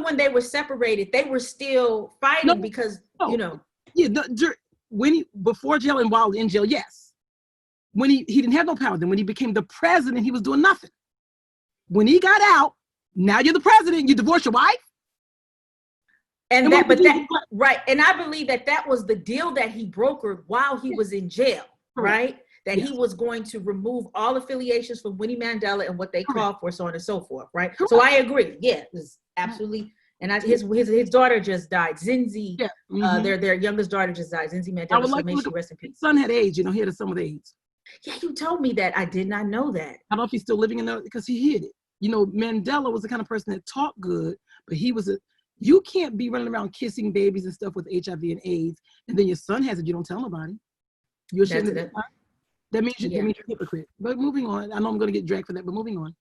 when they were separated, they were still fighting because. Yeah, before jail and while in jail, yes. When he didn't have no power, then when he became the president, he was doing nothing. When he got out, now you're the president, you divorce your wife. And right. And I believe that was the deal that he brokered while he was in jail. Right? That he was going to remove all affiliations from Winnie Mandela and what they called for, so on and so forth, right? Correct. So I agree. Yeah, it was absolutely. And his daughter just died, Zinzi. Yeah. Mm-hmm. Their youngest daughter just died, Zinzi Mandela. So may she rest in peace. His son had AIDS. He had a son with AIDS. Yeah, you told me that. I did not know that. I don't know if he's still living in there because he hid it. Mandela was the kind of person that talked good, but you can't be running around kissing babies and stuff with HIV and AIDS, and then your son has it. You don't tell nobody. You're ashamed of that means you're a hypocrite. But moving on, I know I'm going to get dragged for that, but moving on.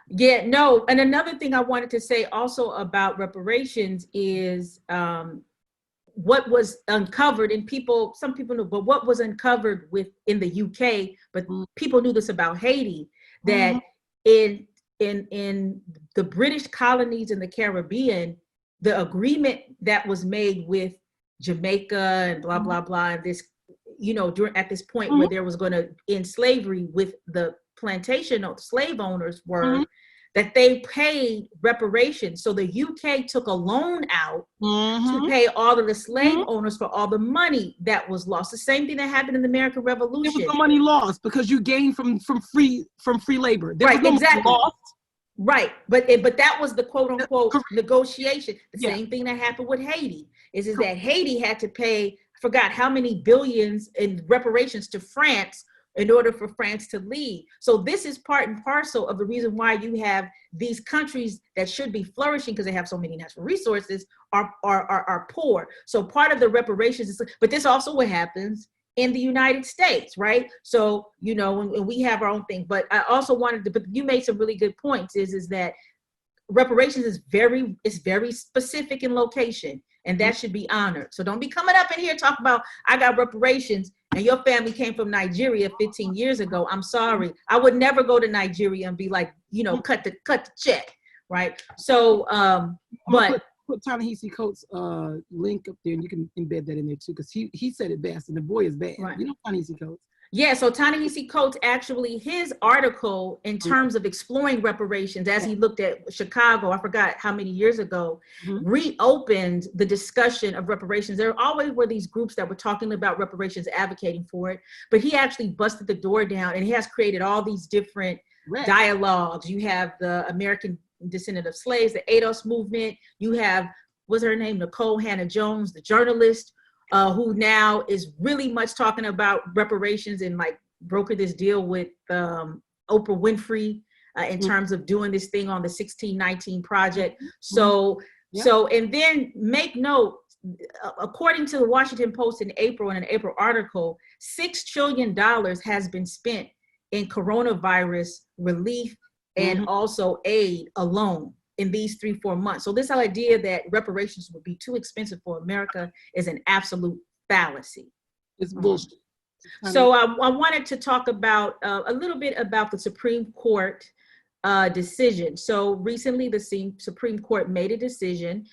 Yeah, no. And another thing I wanted to say also about reparations is what was uncovered, and some people know, but what was uncovered in the UK, but people knew this about Haiti, that in the British colonies in the Caribbean, the agreement that was made with Jamaica and blah, blah, blah, and this, at this point where there was going to end slavery with the plantation slave owners were that they paid reparations. So the UK took a loan out to pay all of the slave owners for all the money that was lost. The same thing that happened in the American Revolution. There was no money lost because you gained from free labor. There right, was no exactly. money lost. Right, but that was the quote unquote negotiation. The same thing that happened with Haiti is that Haiti had to pay, I forgot how many billions in reparations to France in order for France to leave. So this is part and parcel of the reason why you have these countries that should be flourishing because they have so many natural resources are poor. So part of the reparations is, but this also what happens in the United States, right? So, when we have our own thing, but I also wanted to, but you made some really good points is that reparations is very specific in location, and that should be honored. So don't be coming up in here talking about, I got reparations and your family came from Nigeria 15 years ago. I'm sorry. I would never go to Nigeria and be like, cut the check, right? So, but put Ta-Nehisi Coates' link up there, and you can embed that in there too, because he said it best, and the boy is bad. Right. Ta-Nehisi Coates. Yeah, so Ta-Nehisi Coates, actually, his article in terms of exploring reparations, as he looked at Chicago, I forgot how many years ago, reopened the discussion of reparations. There always were these groups that were talking about reparations, advocating for it, but he actually busted the door down, and he has created all these different dialogues. You have the American descendant of slaves, the ADOS movement. You have, what's her name, Nicole Hannah-Jones, the journalist, who now is really much talking about reparations and like brokered this deal with Oprah Winfrey in terms of doing this thing on the 1619 Project. So, and then make note, according to the Washington Post in an April article, $6 trillion has been spent in coronavirus relief and also aid alone in these 3-4 months. So this idea that reparations would be too expensive for America is an absolute fallacy. It's bullshit. So I wanted to talk about a little bit about the Supreme Court decision. So recently the Supreme Court made a decision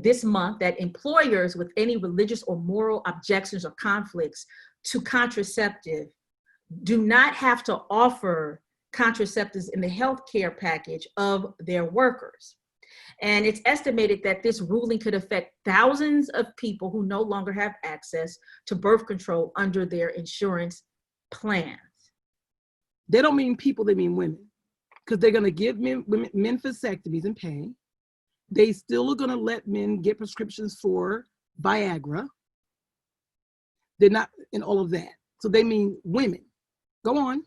this month that employers with any religious or moral objections or conflicts to contraceptive do not have to offer contraceptives in the healthcare package of their workers. And it's estimated that this ruling could affect thousands of people who no longer have access to birth control under their insurance plans. They don't mean people, they mean women, because they're going to give men vasectomies and pay. They still are going to let men get prescriptions for Viagra. They're not in all of that. So they mean women. Go on.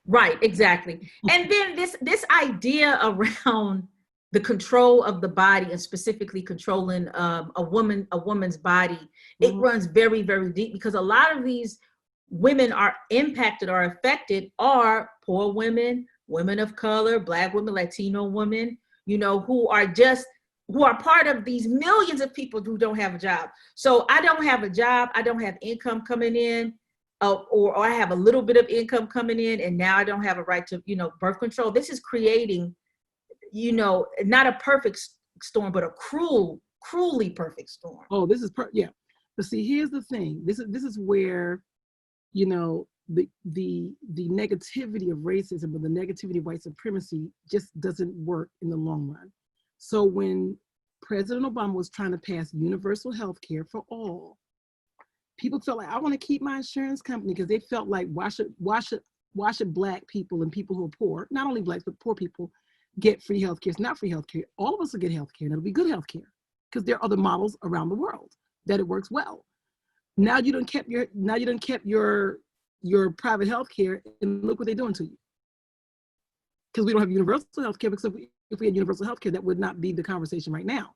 Right, exactly. And then this idea around the control of the body and specifically controlling a woman's body, it runs very, very deep, because a lot of these women are impacted or affected are poor women, women of color, Black women, Latino women, who are part of these millions of people who don't have a job. So I don't have a job, I don't have income coming in. Or I have a little bit of income coming in, and now I don't have a right to, birth control. This is creating, not a perfect storm, but a cruelly perfect storm. Oh, this is But see, here's the thing. This is where, the negativity of racism or the negativity of white supremacy just doesn't work in the long run. So when President Obama was trying to pass universal health care for all, people felt like, I want to keep my insurance company, because they felt like, why should Black people and people who are poor, not only Blacks, but poor people, get free healthcare? It's not free healthcare. All of us will get healthcare, and it'll be good healthcare, because there are other models around the world that it works well. Now you done kept your private healthcare, and look what they're doing to you. Because we don't have universal healthcare, because if we had universal healthcare, that would not be the conversation right now.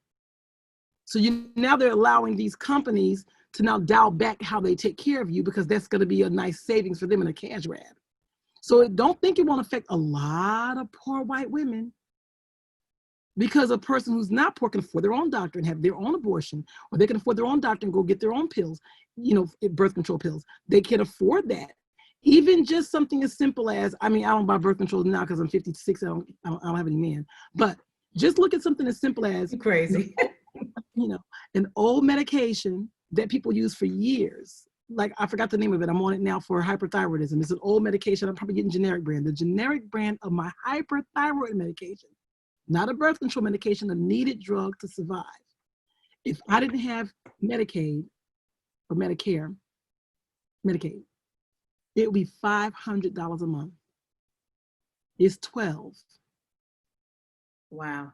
So now they're allowing these companies to now dial back how they take care of you, because that's going to be a nice savings for them in a cash grab. So don't think it won't affect a lot of poor white women, because a person who's not poor can afford their own doctor and have their own abortion, or they can afford their own doctor and go get their own pills, birth control pills. They can afford that. Even just something as simple as, I mean, I don't buy birth control now because I'm 56. I don't have any men. But just look at something as simple as Crazy. An old medication that people use for years. Like, I forgot the name of it. I'm on it now for hyperthyroidism. It's an old medication. I'm probably getting generic brand. The generic brand of my hyperthyroid medication, not a birth control medication, a needed drug to survive. If I didn't have Medicaid or Medicaid, it would be $500 a month. It's 12. Wow.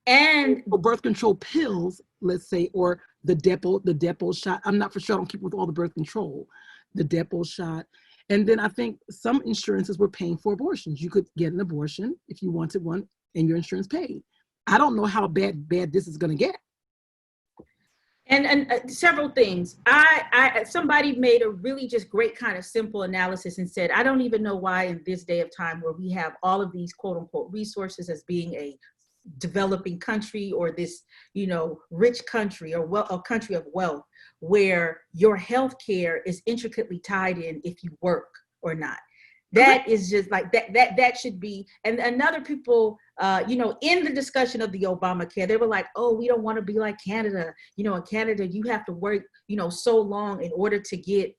And for birth control pills, let's say, or the depot shot. I'm not for sure. I don't keep with all the birth control, the depot shot. And then I think some insurances were paying for abortions. You could get an abortion if you wanted one and your insurance paid. I don't know how bad this is going to get. And several things. Somebody made a really just great kind of simple analysis and said, I don't even know why in this day of time where we have all of these quote unquote resources as being a developing country or this, rich country or a country of wealth, where your health care is intricately tied in if you work or not. That is just like that should be. And another people, in the discussion of the Obamacare, they were like, oh, we don't want to be like Canada. In Canada, you have to work, so long in order to get,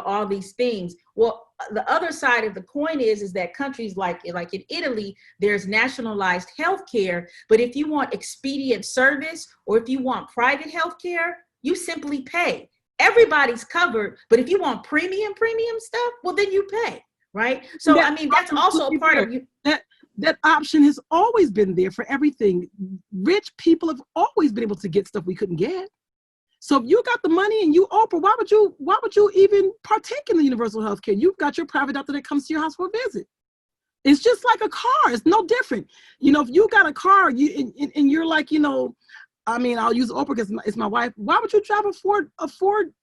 all these things. Well, the other side of the coin is that countries like in Italy, there's nationalized healthcare. But if you want expedient service or if you want private healthcare, you simply pay. Everybody's covered. But if you want premium stuff, well, then you pay. Right. So, that's also a part of you. That option has always been there for everything. Rich people have always been able to get stuff we couldn't get. So if you got the money and you Oprah, why would you even partake in the universal health care? You've got your private doctor that comes to your house for a visit. It's just like a car. It's no different. If you got a car, and you're like, I'll use Oprah because it's my wife. Why would you drive a Ford,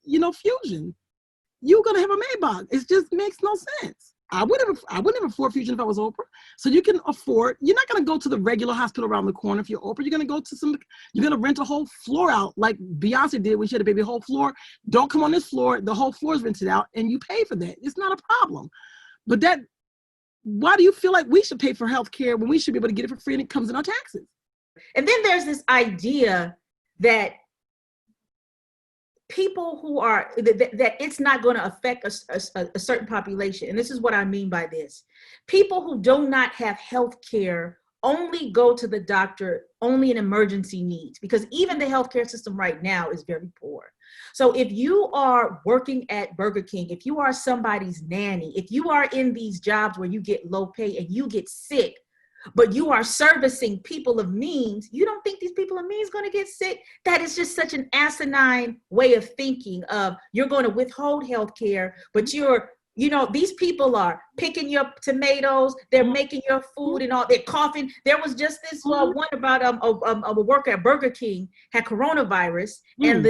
Fusion? You're gonna have a Maybach. It just makes no sense. I wouldn't have a Ford Fusion if I was Oprah. So you can afford, you're not going to go to the regular hospital around the corner if you're Oprah. You're going to go to you're going to rent a whole floor out like Beyonce did when she had a baby, whole floor. Don't come on this floor. The whole floor is rented out and you pay for that. It's not a problem. But why do you feel like we should pay for health care when we should be able to get it for free and it comes in our taxes? And then there's this idea that people who are, that it's not going to affect a certain population. And this is what I mean by this. People who do not have health care only go to the doctor only in emergency needs, because even the healthcare system right now is very poor. So if you are working at Burger King, if you are somebody's nanny, if you are in these jobs where you get low pay and you get sick, but you are servicing people of means, you don't think these people of means going to get sick? That is just such an asinine way of thinking of you're going to withhold health care, but these people are picking your tomatoes, they're making your food and all, they're coughing. There was just this one about a worker at Burger King had coronavirus and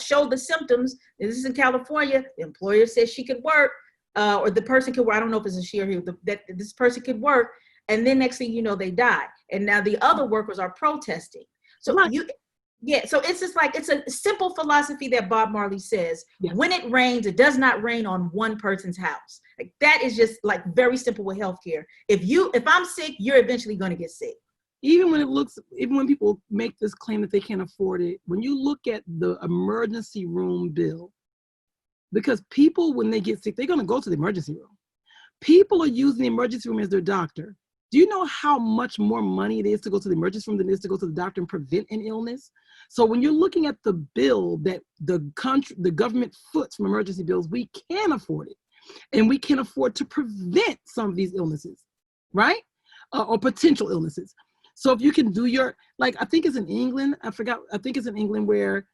showed the symptoms. This is in California. The employer said she could work, or the person could work. I don't know if it's a she or he, that this person could work. And then next thing you know, they die. And now the other workers are protesting. So so it's just like, it's a simple philosophy that Bob Marley says, when it rains, it does not rain on one person's house. Like that is just like very simple with healthcare. If I'm sick, you're eventually going to get sick. Even when people make this claim that they can't afford it, when you look at the emergency room bill, because people, when they get sick, they're going to go to the emergency room. People are using the emergency room as their doctor. Do you know how much more money it is to go to the emergency room than it is to go to the doctor and prevent an illness? So when you're looking at the bill that the government foots from emergency bills, we can afford it. And we can afford to prevent some of these illnesses, right? Or potential illnesses. So if you can do I think it's in England, I think it's in England where,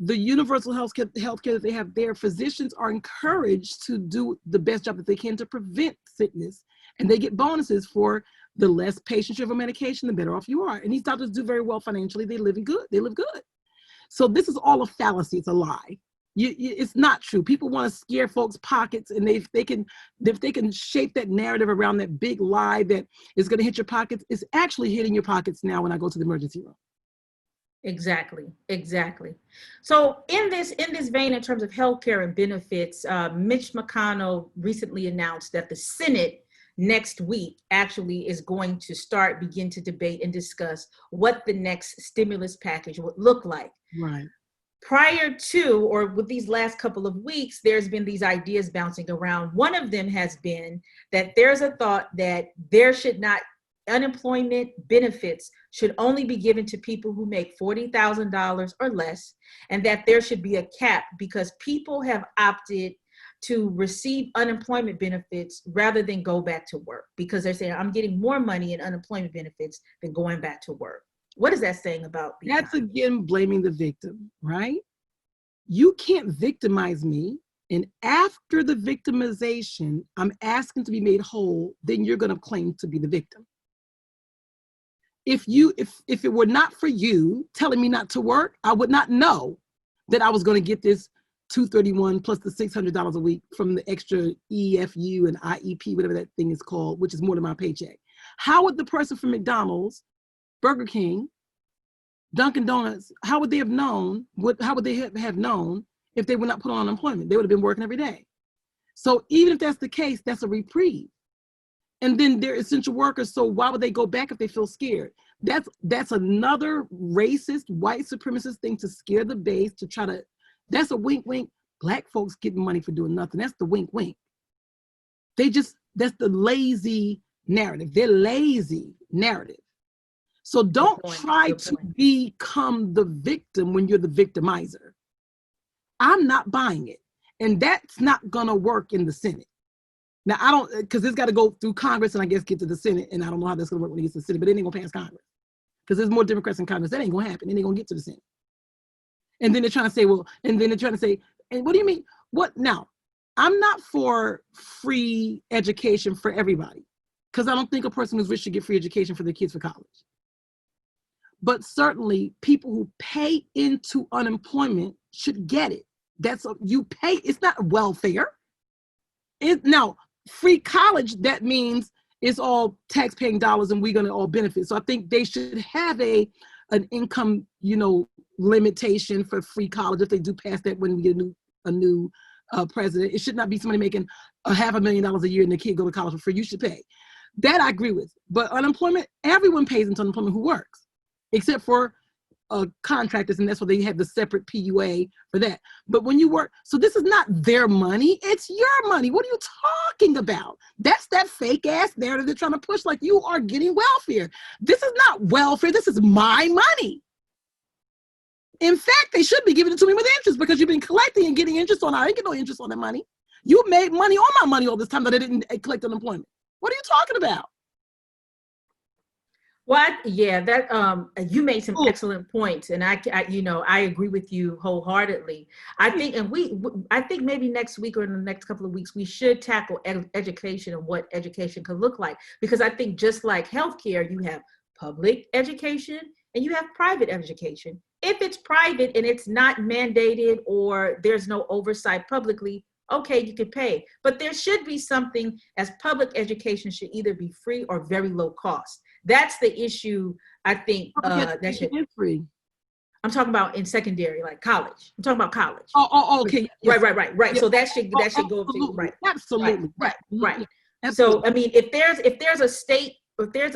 the universal healthcare that they have there, physicians are encouraged to do the best job that they can to prevent sickness. And they get bonuses for the less patients you have on medication, the better off you are. And these doctors do very well financially. They live good. So this is all a fallacy. It's a lie. It's not true. People want to scare folks' pockets, and if they can shape that narrative around that big lie that is going to hit your pockets, it's actually hitting your pockets now when I go to the emergency room. Exactly, exactly. So in this vein, in terms of healthcare and benefits, Mitch McConnell recently announced that the Senate next week actually is going to begin to debate and discuss what the next stimulus package would look like. Right. Prior to, or with these last couple of weeks, there's been these ideas bouncing around. One of them has been that there's a thought that there should not unemployment benefits should only be given to people who make $40,000 or less, and that there should be a cap because people have opted to receive unemployment benefits rather than go back to work because they're saying, I'm getting more money in unemployment benefits than going back to work. What is that saying about the That's again blaming the victim, right? You can't victimize me. And after the victimization, I'm asking to be made whole, then you're going to claim to be the victim. If it were not for you telling me not to work, I would not know that I was going to get this $231 plus the $600 a week from the extra EFU and IEP, whatever that thing is called, which is more than my paycheck. How would the person from McDonald's, Burger King, Dunkin' Donuts, how would they have known? How would they have known if they were not put on unemployment? They would have been working every day. So even if that's the case, that's a reprieve. And then they're essential workers, so why would they go back if they feel scared? That's another racist, white supremacist thing to scare the base, to try to, that's a wink, wink. Black folks getting money for doing nothing. That's the wink, wink. That's the lazy narrative. They're lazy narrative. So don't try to become the victim when you're the victimizer. I'm not buying it. And that's not gonna work in the Senate. Now, I don't, because it's got to go through Congress and I guess get to the Senate, and I don't know how that's going to work when it gets to the Senate, but it ain't going to pass Congress. Because there's more Democrats in Congress. That ain't going to happen. It ain't going to get to the Senate. And then they're trying to say, and what do you mean? What now? I'm not for free education for everybody, because I don't think a person who's rich should get free education for their kids for college. But certainly people who pay into unemployment should get it. You pay, it's not welfare. Now, free college, that means it's all tax-paying dollars and we're going to all benefit. So I think they should have an income, limitation for free college if they do pass that when we get a new president. It should not be somebody making $500,000 a year and the kid go to college for free. You should pay. That I agree with. But unemployment, everyone pays into unemployment who works, except for contractors, and that's why they have the separate PUA for that. But when you work, so this is not their money, it's your money. What are you talking about? That's that fake ass narrative they're trying to push, like you are getting welfare. This is not welfare, this is my money. In fact, they should be giving it to me with interest because you've been collecting and getting interest on it. I didn't get no interest on that money. You made money on my money all this time that I didn't collect unemployment. What are you talking about? You made some excellent points, and I agree with you wholeheartedly. I think maybe next week or in the next couple of weeks we should tackle education and what education could look like, because I think just like healthcare, you have public education and you have private education. If it's private and it's not mandated or there's no oversight publicly, okay, you could pay, but there should be something, as public education should either be free or very low cost. That's the issue. I think that should be free. I'm talking about in secondary, like college. I'm talking about college. Oh, okay. Yes. Right. Yes. So that should go to, right. Absolutely. Right. Absolutely. So I mean, if there's a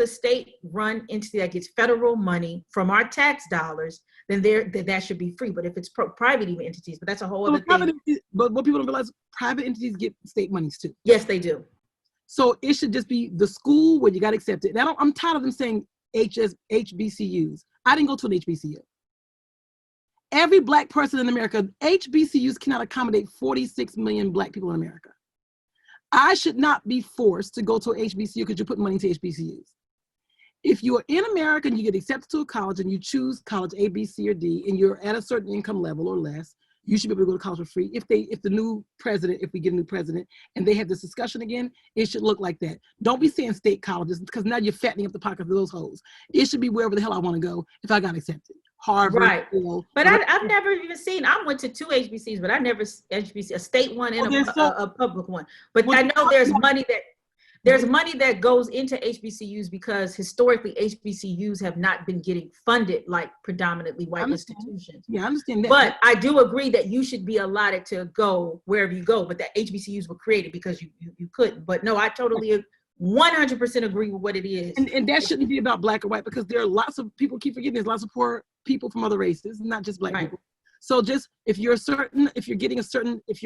state run entity that gets federal money from our tax dollars, then that should be free. But if it's private even entities, but that's a whole other thing. But what people don't realize, private entities get state monies too. Yes, they do. So it should just be the school where you got to accept it. And I'm tired of them saying HBCUs. I didn't go to an HBCU. Every Black person in America, HBCUs cannot accommodate 46 million Black people in America. I should not be forced to go to an HBCU because you put money into HBCUs. If you're in America and you get accepted to a college and you choose college A, B, C, or D, and you're at a certain income level or less, you should be able to go to college for free. If we get a new president and they have this discussion again, it should look like that. Don't be saying state colleges, because now you're fattening up the pockets of those hoes. It should be wherever the hell I want to go if I got accepted. Harvard. Right. But I've never even seen, I went to 2 HBCs, but I never HBC, a state one and a public one. But I know there's money that, There's money that goes into HBCUs because historically HBCUs have not been getting funded like predominantly white institutions. Yeah, I understand that. But I do agree that you should be allotted to go wherever you go, but that HBCUs were created because you couldn't. But no, I totally 100% agree with what it is. And that shouldn't be about black or white, because there are lots of people, keep forgetting, there's lots of poor people from other races, not just black people. So just if your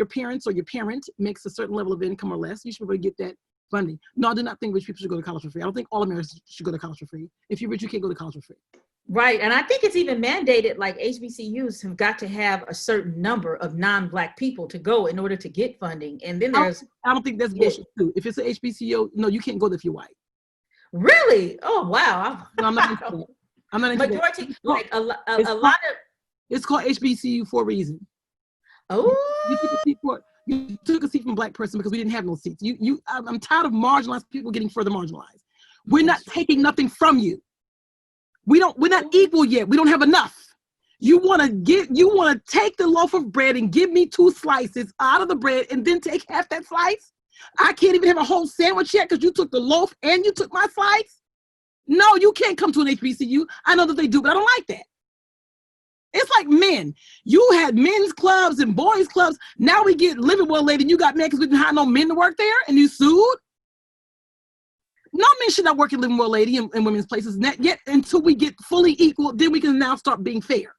parents or your parent makes a certain level of income or less, you should be able to get that funding. No, I do not think rich people should go to college for free. I don't think all Americans should go to college for free. If you're rich, you can't go to college for free. Right. And I think it's even mandated, like HBCUs have got to have a certain number of non-black people to go in order to get funding. And then there's... I don't think that's bullshit too. If it's an HBCU, no, you can't go there if you're white. Really? Oh, wow. No, I'm not into that. I'm not into majority, that. Like a lot of... It's called HBCU for a reason. Oh. You took a seat from a black person because we didn't have no seats. I'm tired of marginalized people getting further marginalized. We're not taking nothing from you. We're not equal yet. We don't have enough. You want to take the loaf of bread and give me 2 slices out of the bread and then take half that slice? I can't even have a whole sandwich yet because you took the loaf and you took my slice? No, you can't come to an HBCU. I know that they do, but I don't like that. It's like men. You had men's clubs and boys clubs. Now we get living well lady and you got mad because we didn't have no men to work there and you sued? No men should not work at Living Well Lady in women's places. Yet until we get fully equal, then we can now start being fair.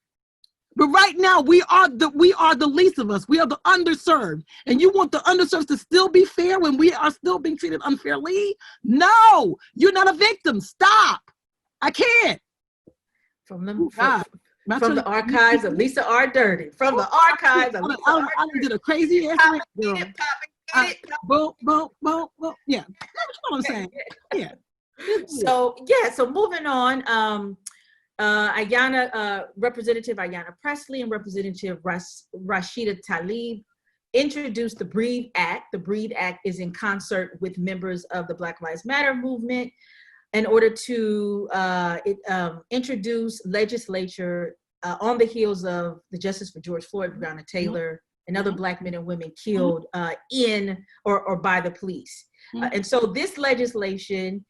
But right now, we are the least of us. We are the underserved. And you want the underserved to still be fair when we are still being treated unfairly? No, you're not a victim. Stop. I can't. From the archives of Lisa Durden. From the archives of Lisa Durden. I did a crazy ass. Boom. Yeah. You know what I'm saying? Yeah. So moving on, Ayanna, Representative Ayanna Presley and Representative Rashida Tlaib introduced the Breathe Act. The Breathe Act is in concert with members of the Black Lives Matter movement in order to introduce legislature on the heels of the justice for George Floyd, Breonna Taylor, and other Black men and women killed in or by the police. And so this legislation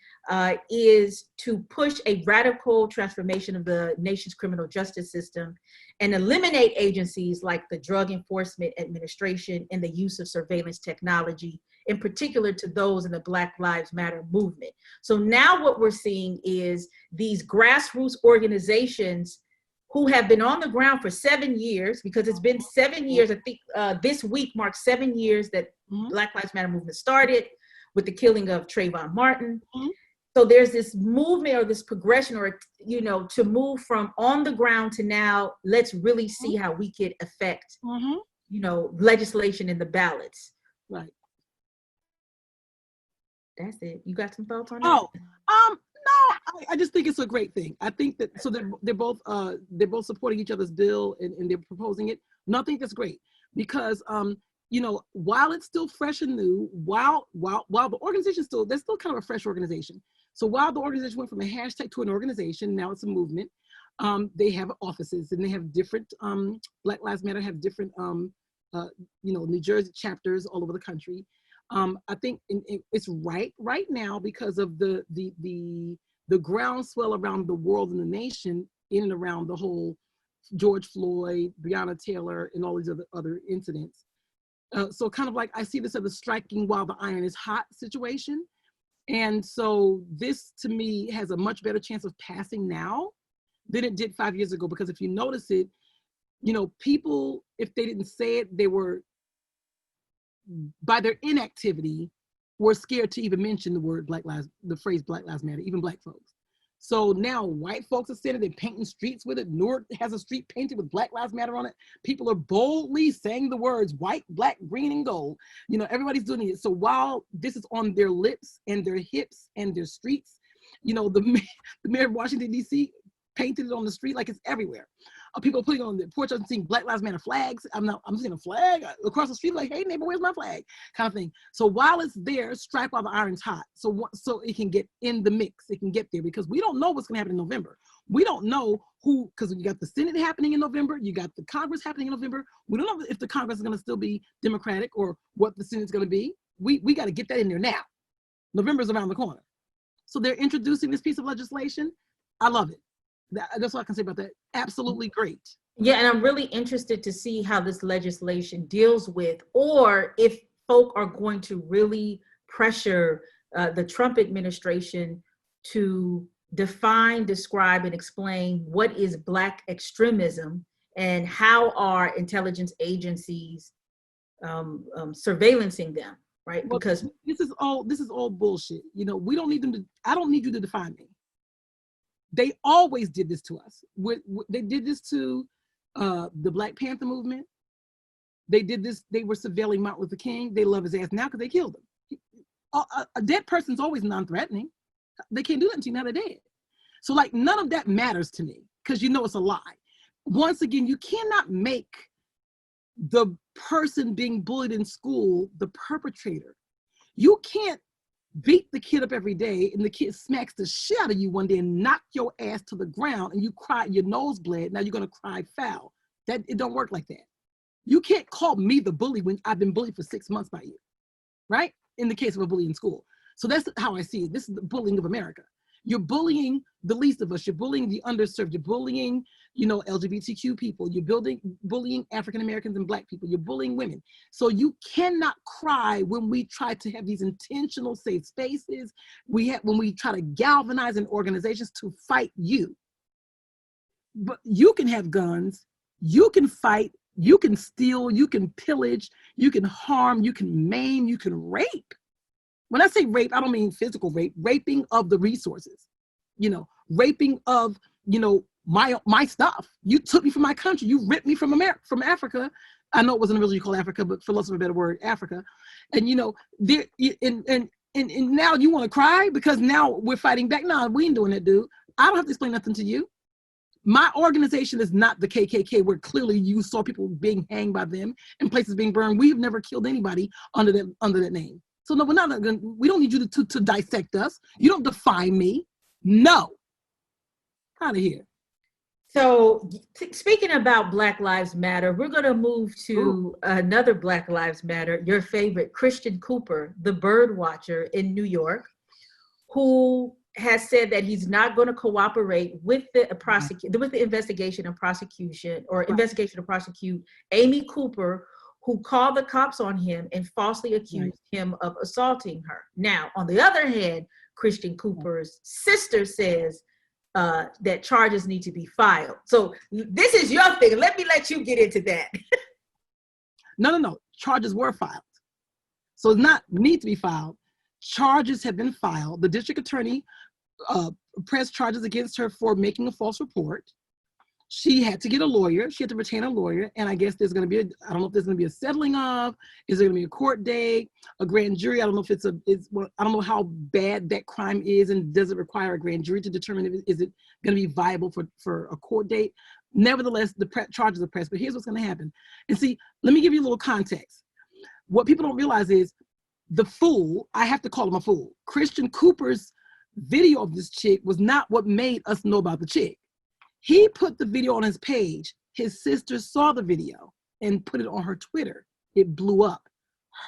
is to push a radical transformation of the nation's criminal justice system and eliminate agencies like the Drug Enforcement Administration and the use of surveillance technology, in particular to those in the Black Lives Matter movement. So now what we're seeing is these grassroots organizations who have been on the ground for 7 years, because it's been 7 years, I think this week marks 7 years that Black Lives Matter movement started with the killing of Trayvon Martin. So there's this movement or this progression or, to move from on the ground to now, let's really see how we could affect, legislation in the ballots. Right. That's it. You got some thoughts on that? No, I just think it's a great thing. I think that, so they're both supporting each other's bill and they're proposing it. No, I think that's great because, while it's still fresh and new, while the organization they're still kind of a fresh organization. So while the organization went from a hashtag to an organization, now it's a movement. They have offices and they have different, Black Lives Matter have different, New Jersey chapters all over the country. I think it's right now because of the groundswell around the world and the nation in and around the whole George Floyd, Breonna Taylor, and all these other incidents. So kind of like I see this as a striking while the iron is hot situation. And so this to me has a much better chance of passing now than it did 5 years ago, because if you notice it, people, if they didn't say it, they were, by their inactivity, were scared to even mention the phrase Black Lives Matter, even Black folks. So now white folks are sitting there painting streets with it. Newark has a street painted with Black Lives Matter on it. People are boldly saying the words white, black, green, and gold. Everybody's doing it. So while this is on their lips and their hips and their streets, the mayor of Washington, D.C. painted it on the street like it's everywhere. People are putting it on the porch and seeing Black Lives Matter flags. I'm seeing a flag across the street like, hey neighbor, where's my flag? Kind of thing. So while it's there, strike while the iron's hot. So it can get in the mix. It can get there because we don't know what's going to happen in November. We don't know because you got the Senate happening in November. You got the Congress happening in November. We don't know if the Congress is going to still be Democratic or what the Senate's going to be. We got to get that in there now. November's around the corner. So they're introducing this piece of legislation. I love it. That's what I can say about that. Absolutely great. Yeah, and I'm really interested to see how this legislation deals with, or if folk are going to really pressure the Trump administration to define, describe, and explain what is Black extremism and how are intelligence agencies surveillancing them, right? Well, Because this is all bullshit. You know, we don't need them to. I don't need you to define me. They always did this to us. They did this to the Black Panther movement. They did this. They were surveilling Martin Luther King. They love his ass now because they killed him. A dead person's always non-threatening. They can't do that until you know they're dead. So like none of that matters to me because you know it's a lie. Once again, you cannot make the person being bullied in school the perpetrator. You can't beat the kid up every day and the kid smacks the shit out of you one day and knock your ass to the ground and you cry, your nose bled, now you're gonna cry foul. That it don't work like that. You can't call me the bully when I've been bullied for 6 months by you, right? In the case of a bully in school. So that's how I see it. This is the bullying of America. You're bullying the least of us. You're bullying the underserved. You're bullying, you know, LGBTQ people. You're bullying African Americans and Black people. You're bullying women. So you cannot cry when we try to have these intentional safe spaces. When we try to galvanize in organizations to fight you. But you can have guns. You can fight. You can steal. You can pillage. You can harm. You can maim. You can rape. When I say rape, I don't mean physical rape, raping of the resources, you know, raping of, you know, my stuff. You took me from my country. You ripped me from Africa. I know it wasn't originally called Africa, but for less of a better word, Africa. And, you know, and now you want to cry because now we're fighting back. No, we ain't doing that, dude. I don't have to explain nothing to you. My organization is not the KKK, where clearly you saw people being hanged by them and places being burned. We've never killed anybody under that name. So no, we don't need you to dissect us. You don't define me. No. Out of here. so speaking about Black Lives Matter, we're going to move to another Black Lives Matter, your favorite, Christian Cooper, the bird watcher in New York, who has said that he's not going to cooperate with the investigation and prosecution, or investigation to prosecute Amy Cooper, who called the cops on him and falsely accused him of assaulting her. Now, on the other hand, Christian Cooper's sister says that charges need to be filed. So this is your thing. Let me let you get into that. No. Charges were filed. So it's not need to be filed. Charges have been filed. The district attorney pressed charges against her for making a false report. She had to get a lawyer. She had to retain a lawyer. And I guess there's going to be I don't know if there's going to be a settling of, is there going to be a court date, a grand jury? I don't know if I don't know how bad that crime is, and does it require a grand jury to determine if is it going to be viable for a court date? Nevertheless, the charges are pressed. But here's what's going to happen. And see, let me give you a little context. What people don't realize is the fool, I have to call him a fool. Christian Cooper's video of this chick was not what made us know about the chick. He put the video on his page. His sister saw the video and put it on her Twitter. It blew up.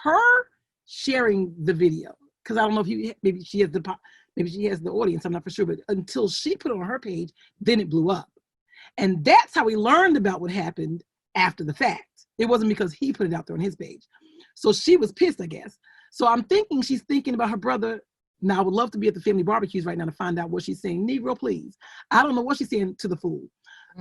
Her sharing the video, because I don't know if maybe she has the audience, I'm not for sure, but until she put it on her page, then it blew up. And that's how we learned about what happened after the fact. It wasn't because he put it out there on his page. So she was pissed, I guess. So I'm thinking she's thinking about her brother. Now, I would love to be at the family barbecues right now to find out what she's saying. Negro, please. I don't know what she's saying to the fool.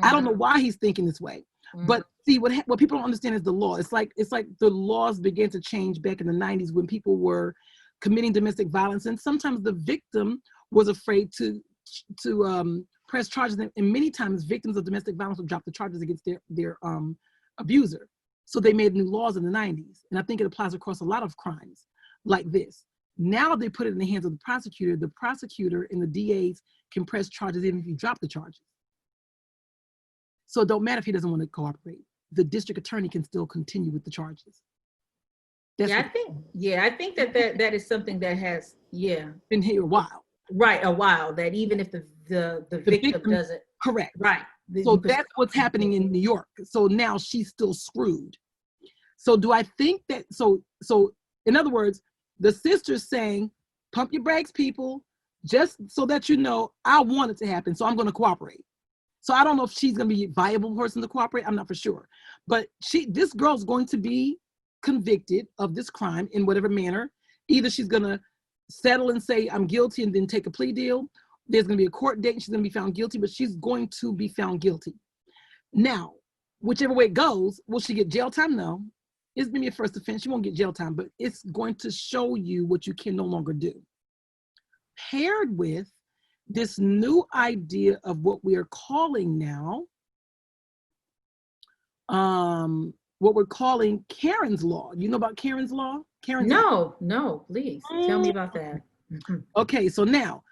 I don't know why he's thinking this way. But see, what people don't understand is the law. It's like the laws began to change back in the 90s when people were committing domestic violence, and sometimes the victim was afraid to press charges, and many times victims of domestic violence would drop the charges against their abuser. So they made new laws in the 90s, and I think it applies across a lot of crimes like this. Now they put it in the hands of the prosecutor. The prosecutor and the DAs can press charges even if you drop the charges. So it don't matter if he doesn't want to cooperate. The district attorney can still continue with the charges. I think that is something that has been here a while. Right, a while. That even if the victim doesn't. Correct. Right. So that's what's happening in New York. So now she's still screwed. So do I think that, so in other words, the sister's saying, pump your brakes, people, just so that you know, I want it to happen, so I'm going to cooperate. So I don't know if she's going to be a viable person to cooperate. I'm not for sure. But this girl's going to be convicted of this crime in whatever manner. Either she's going to settle and say, I'm guilty, and then take a plea deal. There's going to be a court date and she's going to be found guilty, but she's going to be found guilty. Now, whichever way it goes, will she get jail time? No. It's going to be a first offense. She won't get jail time, but it's going to show you what you can no longer do. Paired with this new idea of what we are calling now, what we're calling Karen's Law. You know about Karen's Law? No, please tell me about that. Okay, so now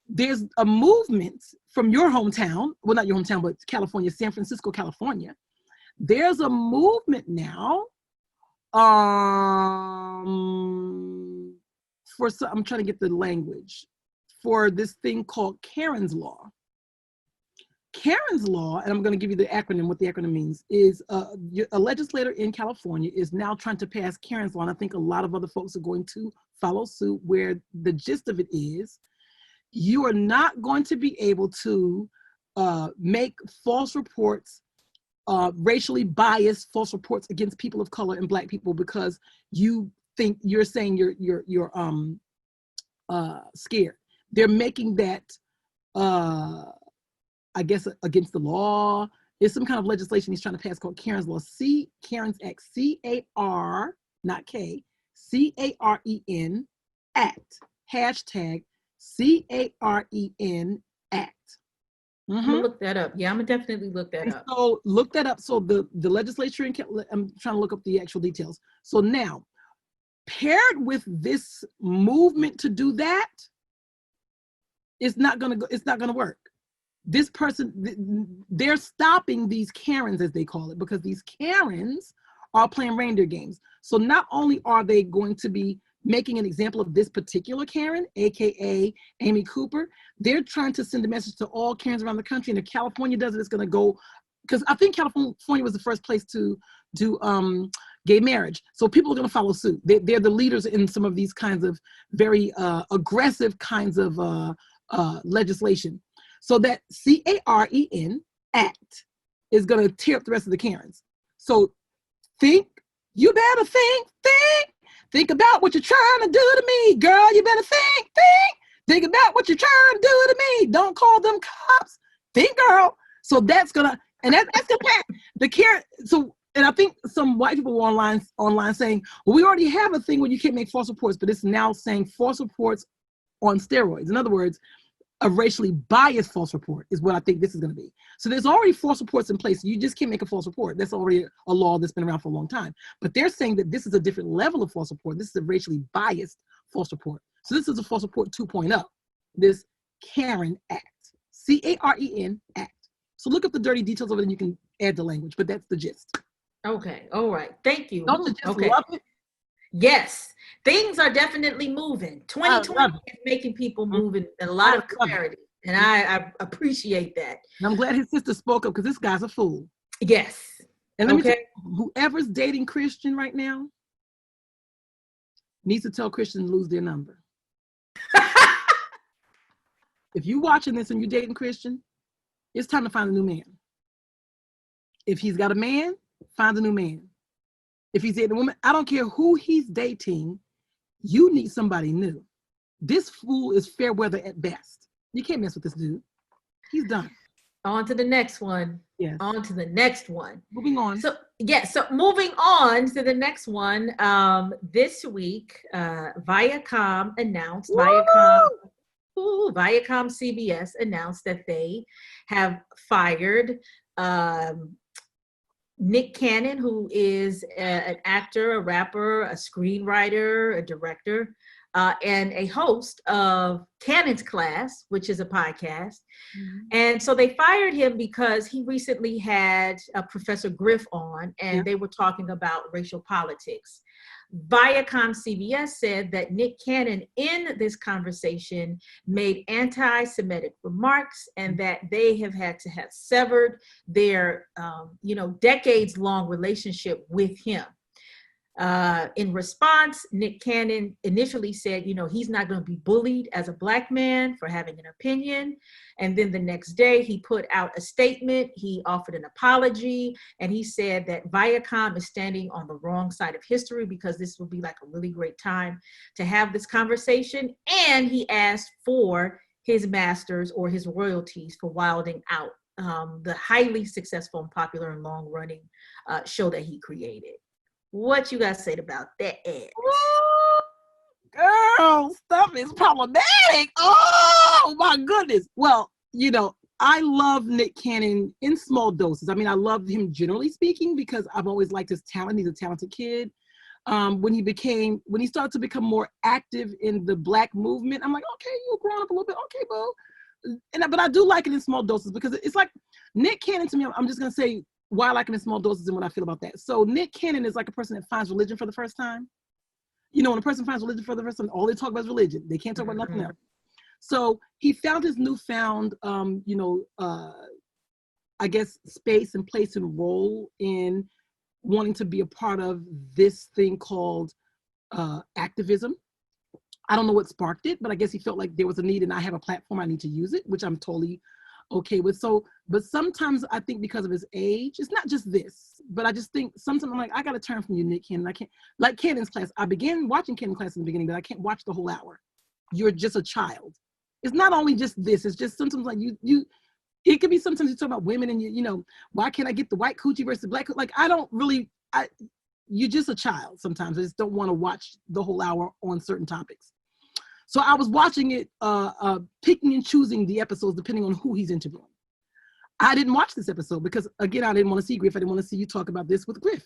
there's a movement from your hometown, well, not your hometown, but California, San Francisco, California. There's a movement now I'm trying to get the language for this thing called Karen's Law. Karen's Law, and I'm going to give you the acronym, what the acronym means, is a legislator in California is now trying to pass Karen's Law, and I think a lot of other folks are going to follow suit, where the gist of it is you are not going to be able to make false reports, racially biased false reports against people of color and Black people because you think you're saying you're scared. They're making that I guess against the law. It's some kind of legislation he's trying to pass called Karen's Law. Karen's Act, C-A-R, not K, C-A-R-E-N Act, hashtag C-A-R-E-N Act. I'm gonna look that up. Yeah, I'm gonna definitely look that up. So look that up. So the legislature, I'm trying to look up the actual details. So now, paired with this movement to do that, it's not gonna work. This person, they're stopping these Karens, as they call it, because these Karens are playing reindeer games. So not only are they going to be making an example of this particular Karen, AKA Amy Cooper, they're trying to send a message to all Karens around the country. And if California does it, it's going to go, because I think California was the first place to do gay marriage. So people are going to follow suit. They're the leaders in some of these kinds of very aggressive kinds of legislation. So that C-A-R-E-N Act is going to tear up the rest of the Karens. So you better think about what you're trying to do to me, girl. You better think about what you're trying to do to me. Don't call them cops. Think, girl. So that's gonna, and that's the Karen. So, and I think some white people were online saying, well, we already have a thing where you can't make false reports, but it's now saying false reports on steroids. In other words, a racially biased false report is what I think this is going to be. So there's already false reports in place. You just can't make a false report. That's already a law that's been around for a long time. But they're saying that this is a different level of false report. This is a racially biased false report. So this is a false report 2.0, this Karen Act, C-A-R-E-N Act. So look up the dirty details of it and you can add the language, but that's the gist. Okay, all right, thank you. Don't you just love it? Yes, things are definitely moving. 2020 is making people move in a lot of clarity, and I appreciate that. And I'm glad his sister spoke up because this guy's a fool. Yes. And let me tell you, whoever's dating Christian right now needs to tell Christian to lose their number. If you're watching this and you're dating Christian, it's time to find a new man. If he's got a man, find a new man. If he's dating a woman, I don't care who he's dating, you need somebody new. This fool is fair weather at best. You can't mess with this dude. He's done. On to the next one. Yes. On to the next one. Moving on. So moving on to the next one. This week, Viacom announced, Viacom CBS announced that they have fired Nick Cannon, who is an actor, a rapper, a screenwriter, a director, and a host of Cannon's Class, which is a podcast. Mm-hmm. And so they fired him because he recently had Professor Griff on, and they were talking about racial politics. Viacom CBS said that Nick Cannon in this conversation made anti-Semitic remarks and that they have had to have severed their, decades-long relationship with him. In response, Nick Cannon initially said, he's not going to be bullied as a Black man for having an opinion. And then the next day he put out a statement. He offered an apology, and he said that Viacom is standing on the wrong side of history because this will be like a really great time to have this conversation. And he asked for his masters or his royalties for Wilding Out, the highly successful and popular and long-running show that he created. What you guys say about that? Ooh, girl, stuff is problematic. Oh my goodness. Well, I love Nick Cannon in small doses. I mean, I love him generally speaking because I've always liked his talent. He's a talented kid. When he started to become more active in the Black movement, I'm like, okay, you're growing up a little bit. Okay, bro. But I do like it in small doses because it's like Nick Cannon to me, I'm just going to say why I like it in small doses and what I feel about that. So Nick Cannon is like a person that finds religion for the first time. When a person finds religion for the first time, all they talk about is religion. They can't talk about nothing else. So he found his newfound, I guess, space and place and role in wanting to be a part of this thing called activism. I don't know what sparked it, but I guess he felt like there was a need and I have a platform, I need to use it, which I'm totally okay with. So, but sometimes I think because of his age, it's not just this, but I just think sometimes I'm like, I got to turn from you, Nick Cannon. I can't, like Cannon's class. I began watching Cannon's class in the beginning, but I can't watch the whole hour. You're just a child. It's not only just this, it's just sometimes like it could be sometimes you talk about women and why can't I get the white coochie versus the black coochie? Like, you're just a child sometimes. I just don't want to watch the whole hour on certain topics. So I was watching it, picking and choosing the episodes depending on who he's interviewing. I didn't watch this episode because, again, I didn't want to see Griff. I didn't want to see you talk about this with Griff.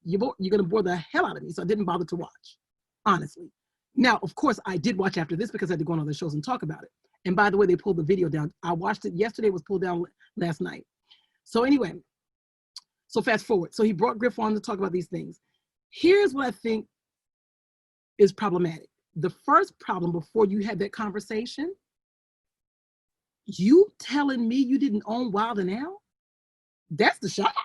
You're going to bore the hell out of me, so I didn't bother to watch, honestly. Now, of course, I did watch after this because I had to go on other shows and talk about it. And by the way, they pulled the video down. I watched it yesterday. It was pulled down last night. So anyway, so fast forward. So he brought Griff on to talk about these things. Here's what I think is problematic. The first problem before you had that conversation, you telling me you didn't own Wild and Out? That's the shock.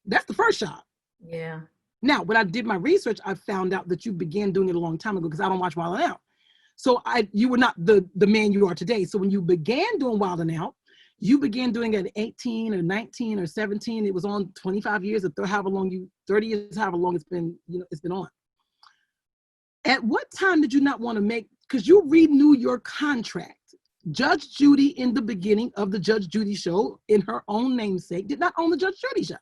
That's the first shock. Yeah. Now, when I did my research, I found out that you began doing it a long time ago because I don't watch Wild and Out. So you were not the man you are today. So when you began doing Wild and Out, you began doing it at 18 or 19 or 17. It was on 25 years or however long 30 years, however long it's been, it's been on. At what time did you not want to make, because you renew your contract. Judge Judy in the beginning of the Judge Judy show, in her own namesake, did not own the Judge Judy show.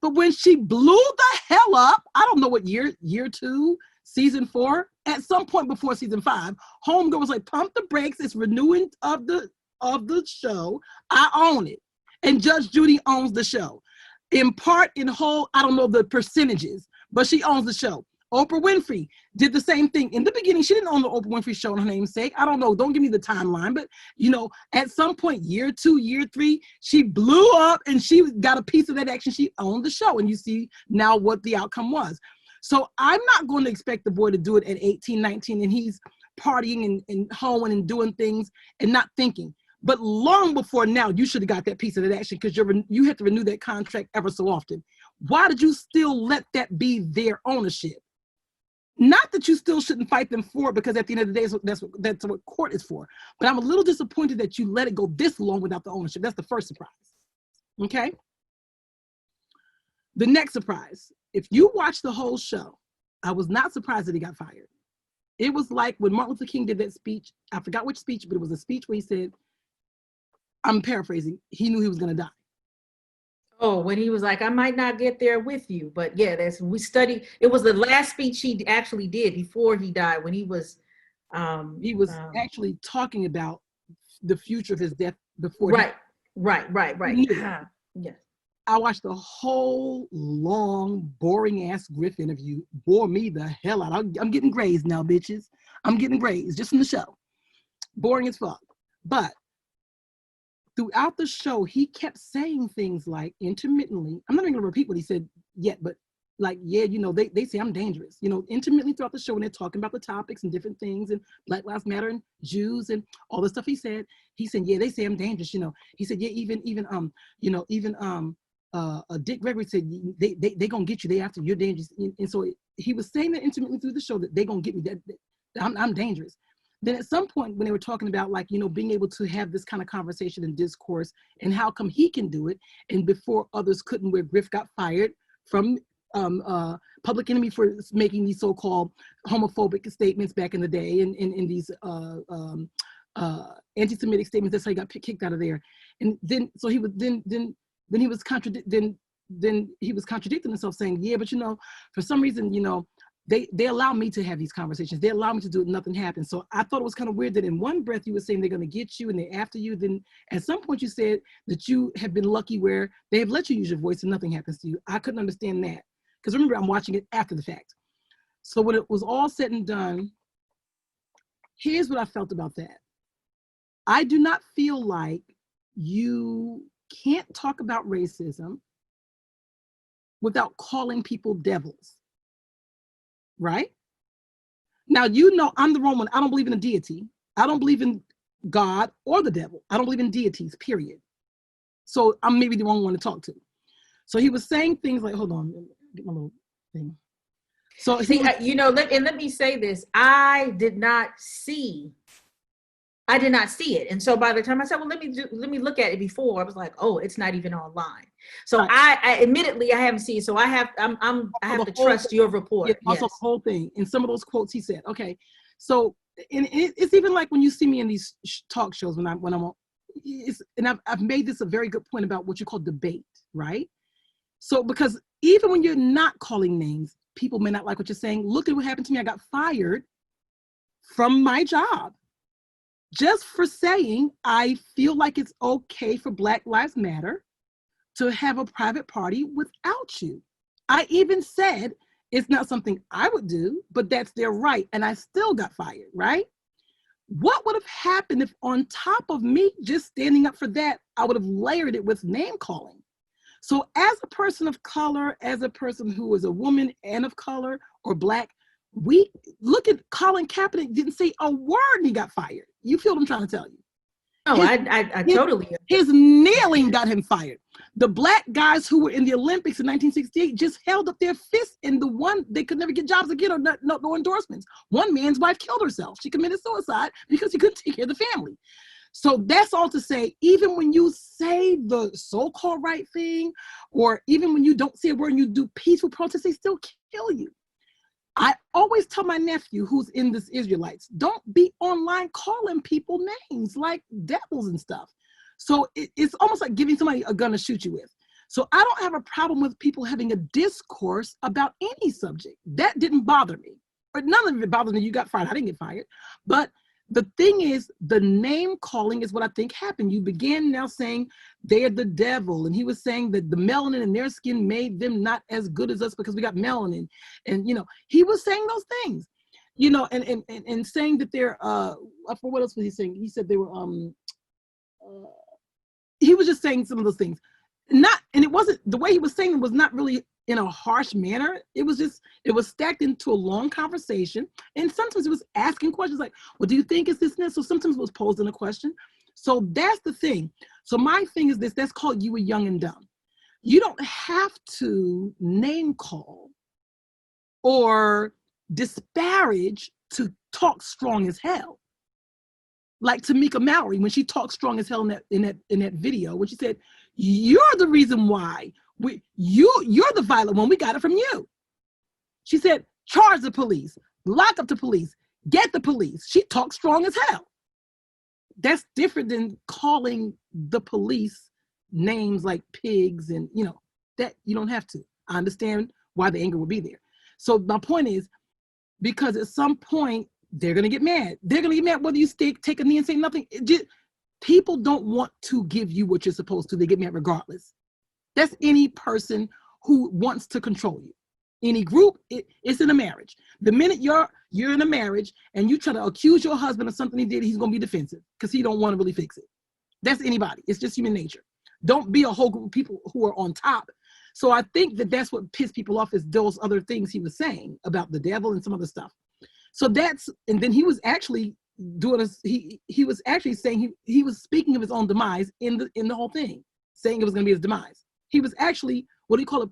But when she blew the hell up, I don't know what year 2, season 4, at some point before season 5, Homegirl was like, pump the brakes, it's renewing of the show, I own it. And Judge Judy owns the show. In part, in whole, I don't know the percentages, but she owns the show. Oprah Winfrey did the same thing. In the beginning, she didn't own the Oprah Winfrey show in her namesake. I don't know. Don't give me the timeline. But, at some point, year 2, year 3, she blew up and she got a piece of that action. She owned the show. And you see now what the outcome was. So I'm not going to expect the boy to do it at 18, 19, and he's partying and hoeing and doing things and not thinking. But long before now, you should have got that piece of that action because you have to renew that contract ever so often. Why did you still let that be their ownership? Not that you still shouldn't fight them for it, because at the end of the day, that's what court is for. But I'm a little disappointed that you let it go this long without the ownership. That's the first surprise. Okay? The next surprise, if you watch the whole show, I was not surprised that he got fired. It was like when Martin Luther King did that speech. I forgot which speech, but it was a speech where he said, I'm paraphrasing, he knew he was going to die. Oh, when he was like, I might not get there with you. But yeah, it was the last speech he actually did before he died, when he was actually talking about the future of his death before. Right. Yeah. Yes. I watched the whole long, boring ass Griff interview. Bore me the hell out. I'm getting grazed now, bitches. I'm getting grazed just from the show. Boring as fuck. But throughout the show, he kept saying things like intermittently. I'm not even going to repeat what he said yet, but like, yeah, they say I'm dangerous. Intermittently throughout the show when they're talking about the topics and different things and Black Lives Matter and Jews and all the stuff he said, yeah, they say I'm dangerous. He said, yeah, even Dick Gregory said, they gonna get you. They after you're dangerous. And so he was saying that intimately through the show that they gonna get me. That I'm dangerous. Then at some point when they were talking about like, being able to have this kind of conversation and discourse and how come he can do it and before others couldn't, where Griff got fired from Public Enemy for making these so-called homophobic statements back in the day and in these anti-Semitic statements. That's how he got kicked out of there. And then so he was then he was contradicting himself, saying, yeah, but for some reason, they allow me to have these conversations. They allow me to do it, nothing happens. So I thought it was kind of weird that in one breath you were saying they're going to get you and they're after you. Then at some point you said that you have been lucky where they have let you use your voice and nothing happens to you. I couldn't understand that. Because remember, I'm watching it after the fact. So when it was all said and done, here's what I felt about that. I do not feel like you can't talk about racism without calling people devils. Right? Now, I'm the wrong one. I don't believe in a deity. I don't believe in God or the devil. I don't believe in deities, period. So I'm maybe the wrong one to talk to. So he was saying things like, hold on, get my little thing. So see, let me say this. I did not see it. And so by the time I said, well, let me look at it before, I was like, oh, it's not even online. So right. I admittedly, I haven't seen it. So I have to trust your report. Yeah, also the whole thing. And some of those quotes he said, okay. So, and it's even like when you see me in these talk shows when I'm on, and I've made this a very good point about what you call debate, right? So, because even when you're not calling names, people may not like what you're saying. Look at what happened to me. I got fired from my job just for saying I feel like it's okay for Black Lives Matter to have a private party without you. I even said it's not something I would do, but that's their right. And I still got fired, right? What would have happened if on top of me just standing up for that, I would have layered it with name calling? So as a person of color, as a person who is a woman and of color or Black, we look at Colin Kaepernick, didn't say a word and he got fired. You feel what I'm trying to tell you? Oh, I totally. His kneeling got him fired. The Black guys who were in the Olympics in 1968 just held up their fists, and the one they could never get jobs again or no endorsements. One man's wife killed herself. She committed suicide because he couldn't take care of the family. So that's all to say, even when you say the so-called right thing, or even when you don't say a word and you do peaceful protests, they still kill you. I always tell my nephew who's in this Israelites, don't be online calling people names like devils and stuff. So it's almost like giving somebody a gun to shoot you with. So I don't have a problem with people having a discourse about any subject. That didn't bother me. Or none of it bothered me. You got fired. I didn't get fired. But the thing is, the name calling is what I think happened. You began now saying they're the devil. And he was saying that the melanin in their skin made them not as good as us because we got melanin. And, he was saying those things, and saying that they're, for what else was he saying? He said they were, he was just saying some of those things. And it wasn't, the way he was saying it was not really in a harsh manner. It was stacked into a long conversation. And sometimes it was asking questions like, well, do you think it's this and that? So sometimes it was posing a question. So that's the thing. So my thing is this, that's called you were young and dumb. You don't have to name call or disparage to talk strong as hell. Like Tamika Mallory, when she talked strong as hell in that video, when she said, you're the reason why you're the violent one. We got it from you. She said, charge the police, lock up the police, get the police. She talked strong as hell. That's different than calling the police names like pigs and, that you don't have to. I understand why the anger would be there. So my point is, because at some point, they're going to get mad. They're going to get mad whether you take a knee and say nothing. People don't want to give you what you're supposed to. They get mad regardless. That's any person who wants to control you. Any group, it's in a marriage. The minute you're in a marriage and you try to accuse your husband of something he did, he's going to be defensive because he don't want to really fix it. That's anybody. It's just human nature. Don't be a whole group of people who are on top. So I think that's what pissed people off is those other things he was saying about the devil and some other stuff. So and then he was actually doing he was actually saying he was speaking of his own demise in the whole thing, saying it was going to be his demise. He was actually, what do you call it?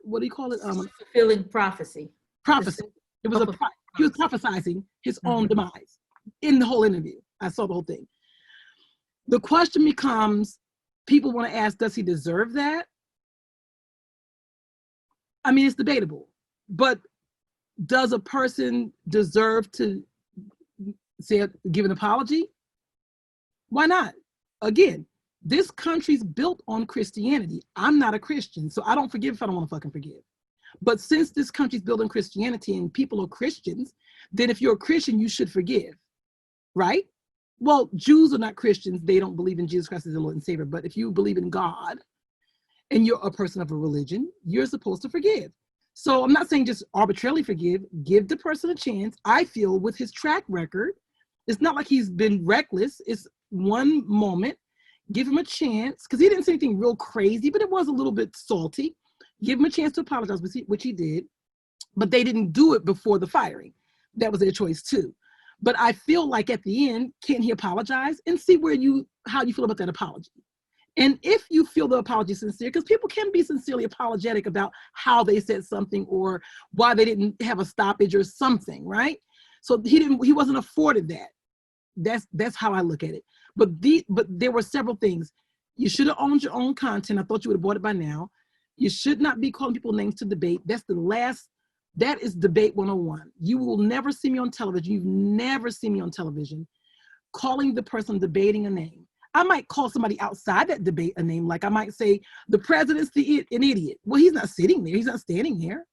What do you call it? Fulfilling prophecy. Prophecy. It was he was prophesizing his own demise in the whole interview. I saw the whole thing. The question becomes, people want to ask, does he deserve that? I mean, it's debatable, but does a person deserve to give an apology? Why not? Again, this country's built on Christianity. I'm not a Christian, so I don't forgive if I don't want to fucking forgive. But since this country's built on Christianity and people are Christians, then if you're a Christian, you should forgive, right? Well, Jews are not Christians. They don't believe in Jesus Christ as their Lord and Savior. But if you believe in God and you're a person of a religion, you're supposed to forgive. So I'm not saying just arbitrarily forgive. Give the person a chance. I feel with his track record, it's not like he's been reckless. It's one moment. Give him a chance, because he didn't say anything real crazy, but it was a little bit salty. Give him a chance to apologize, which he did, but they didn't do it before the firing. That was their choice too. But I feel like at the end, can't he apologize and see how you feel about that apology? And if you feel the apology sincere, because people can be sincerely apologetic about how they said something or why they didn't have a stoppage or something, right? So he wasn't afforded that. That's how I look at it. But there were several things. You should have owned your own content. I thought you would have bought it by now. You should not be calling people names to debate. That is debate 101. You will never see me on television. You've never seen me on television calling the person debating a name. I might call somebody outside that debate a name. Like I might say, the president's an idiot. Well, he's not sitting there. He's not standing there.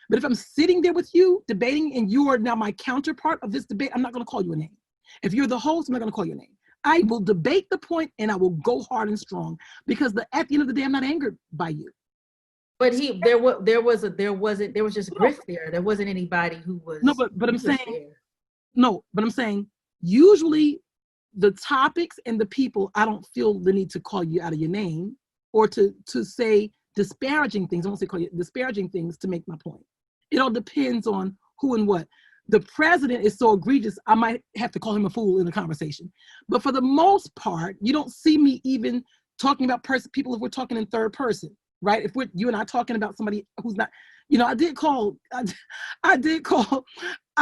But if I'm sitting there with you debating and you are now my counterpart of this debate, I'm not going to call you a name. If you're the host, I'm not going to call you a name. I will debate the point and I will go hard and strong because at the end of the day, I'm not angered by you. But there was just grift there. There wasn't anybody who was. No, but I'm saying usually the topics and the people, I don't feel the need to call you out of your name or to say disparaging things. I won't say call you disparaging things to make my point. It all depends on who and what. The president is so egregious, I might have to call him a fool in the conversation. But for the most part, you don't see me even talking about people if we're talking in third person, right? If you and I talking about somebody who's not, I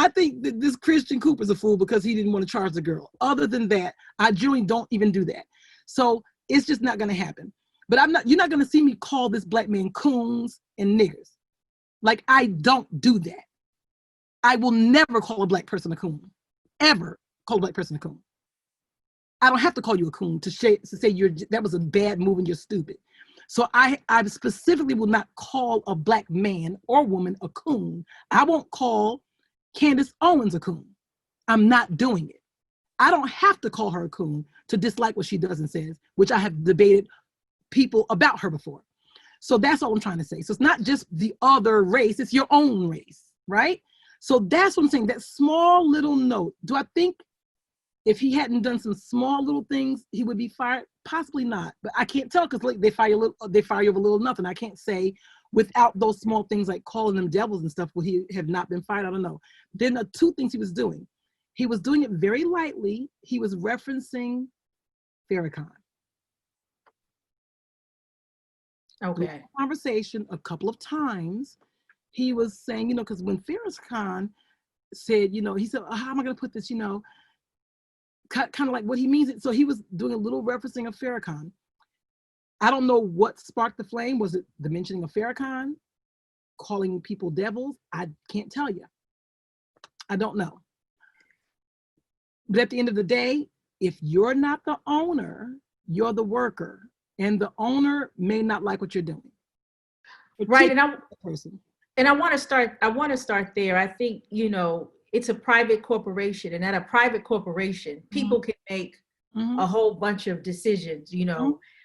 think that this Christian Cooper's a fool because he didn't want to charge the girl. Other than that, I generally don't even do that. So it's just not going to happen. But you're not going to see me call this black man coons and niggers. Like, I don't do that. I will never call a black person a coon, ever call a black person a coon. I don't have to call you a coon to say that was a bad move and you're stupid. So I specifically will not call a black man or woman a coon. I won't call Candace Owens a coon. I'm not doing it. I don't have to call her a coon to dislike what she does and says, which I have debated people about her before. So that's all I'm trying to say. So it's not just the other race, it's your own race, right? So that's what I'm saying, that small little note. Do I think if he hadn't done some small little things, he would be fired? Possibly not, but I can't tell because they fire you over little nothing. I can't say without those small things like calling them devils and stuff, will he have not been fired? I don't know. Then the two things he was doing it very lightly. He was referencing Farrakhan. Okay. Conversation a couple of times. He was saying, because when Farrakhan said, he said, how am I going to put this, kind of like what he means it. So he was doing a little referencing of Farrakhan. I don't know what sparked the flame. Was it the mentioning of Farrakhan, calling people devils? I can't tell you. I don't know. But at the end of the day, if you're not the owner, you're the worker, and the owner may not like what you're doing. Right, and I want to start there. I think, it's a private corporation, and at a private corporation, people can make a whole bunch of decisions,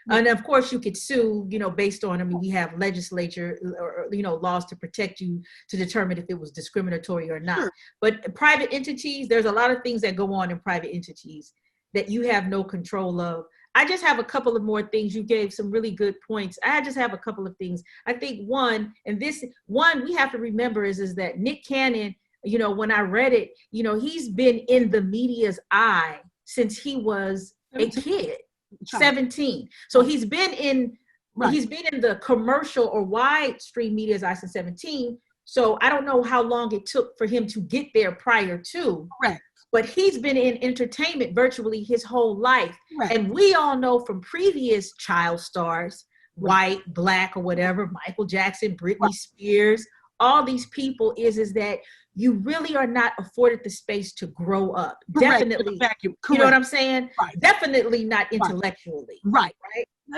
and of course you could sue, based on, we have legislature or, laws to protect you to determine if it was discriminatory or not. Sure. But private entities, there's a lot of things that go on in private entities that you have no control of. I just have a couple of more things. You gave some really good points. I just have a couple of things. I think one we have to remember is that Nick Cannon, when I read it, he's been in the media's eye since he was a kid, 17. So he's been in Right. He's been in the commercial or wide stream media since 17. So I don't know how long it took for him to get there prior to. Correct. But he's been in entertainment virtually his whole life. Right. And we all know from previous child stars, white, black, or whatever, Michael Jackson, Britney Spears, all these people is that you really are not afforded the space to grow up. Correct. Definitely. Vacuum. You know what I'm saying? Right. Definitely not intellectually. Right.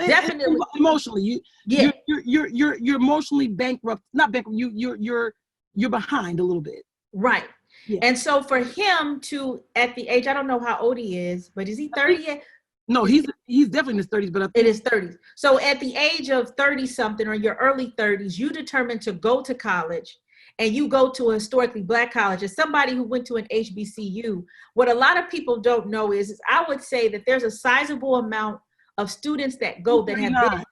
Definitely. Emotionally, you're emotionally bankrupt. Not bankrupt. You're behind a little bit. Right. Yeah. And so for him to, at the age, I don't know how old he is, but is he 30 yet? No, he's definitely in his 30s, but in his 30s. So at the age of 30 something or your early 30s, you determine to go to college, and you go to a historically black college. As somebody who went to an HBCU, what a lot of people don't know is I would say that there's a sizable amount of students that go that have been.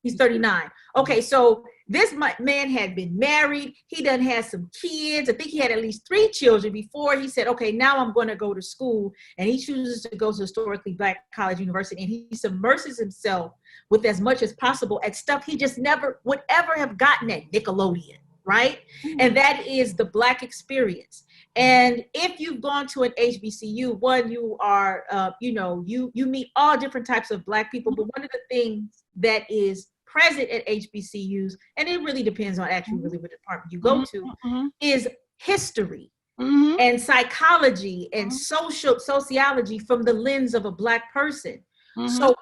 He's 39. Okay, so this man had been married. He done had some kids. I think he had at least 3 children before he said, okay, now I'm going to go to school. And he chooses to go to historically black college university. And he submerses himself with as much as possible at stuff he just never would ever have gotten at Nickelodeon, right? And that is the black experience. And if you've gone to an HBCU, one, you are, you meet all different types of black people. But one of the things that is present at HBCUs, and it really depends on actually really what department you go to, is history and psychology and sociology from the lens of a black person. So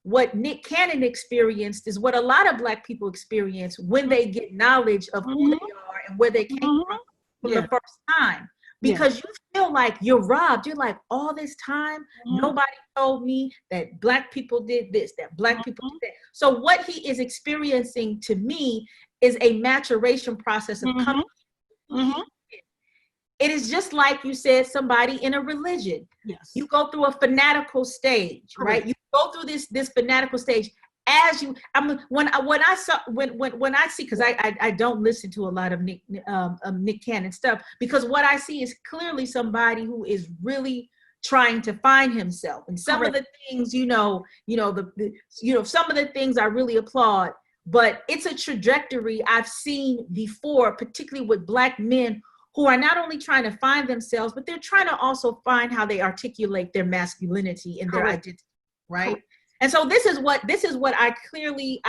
what Nick Cannon experienced is what a lot of black people experience when they get knowledge of who they are and where they came from the first time. Because you feel like you're robbed. You're like, all this time, nobody told me that black people did this, that black people did that. So what he is experiencing to me is a maturation process of coming. It is just like you said, somebody in a religion. Yes. You go through a fanatical stage, right? You go through this fanatical stage. As you, when I see, because I don't listen to a lot of Nick Cannon stuff, because what I see is clearly somebody who is really trying to find himself, and some of the things, some of the things I really applaud, but it's a trajectory I've seen before, particularly with black men who are not only trying to find themselves, but they're trying to also find how they articulate their masculinity and their identity, right? And so this is what I clearly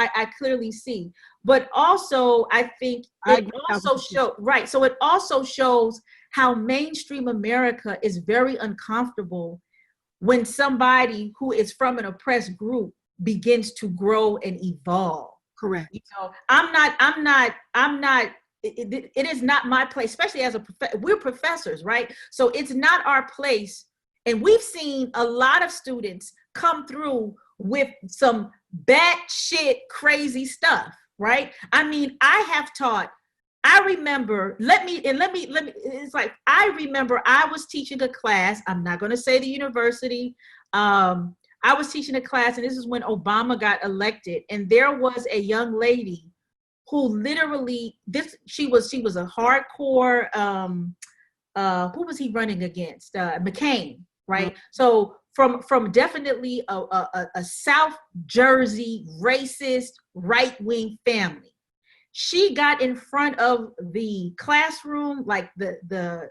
see. But also I think it also shows, right. So it also shows how mainstream America is very uncomfortable when somebody who is from an oppressed group begins to grow and evolve. Correct. It is not my place, especially as we're professors, right? So it's not our place. And we've seen a lot of students come through with some batshit crazy stuff, right? I mean, I remember I was teaching a class. I'm not going to say the university. I was teaching a class, and this is when Obama got elected. And there was a young lady who literally, she was a hardcore, who was he running against? McCain, right? So from definitely a South Jersey racist right-wing family. She got in front of the classroom, like the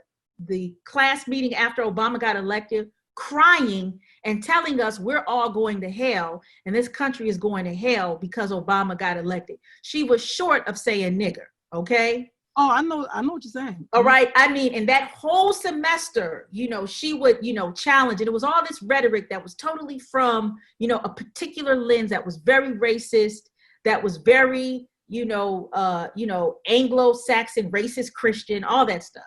class meeting after Obama got elected, crying and telling us we're all going to hell and this country is going to hell because Obama got elected. She was short of saying nigger, okay? Oh, I know what you're saying. All right. I mean, in that whole semester, she would, challenge. And it was all this rhetoric that was totally from, a particular lens that was very racist, that was very, Anglo-Saxon, racist, Christian, all that stuff.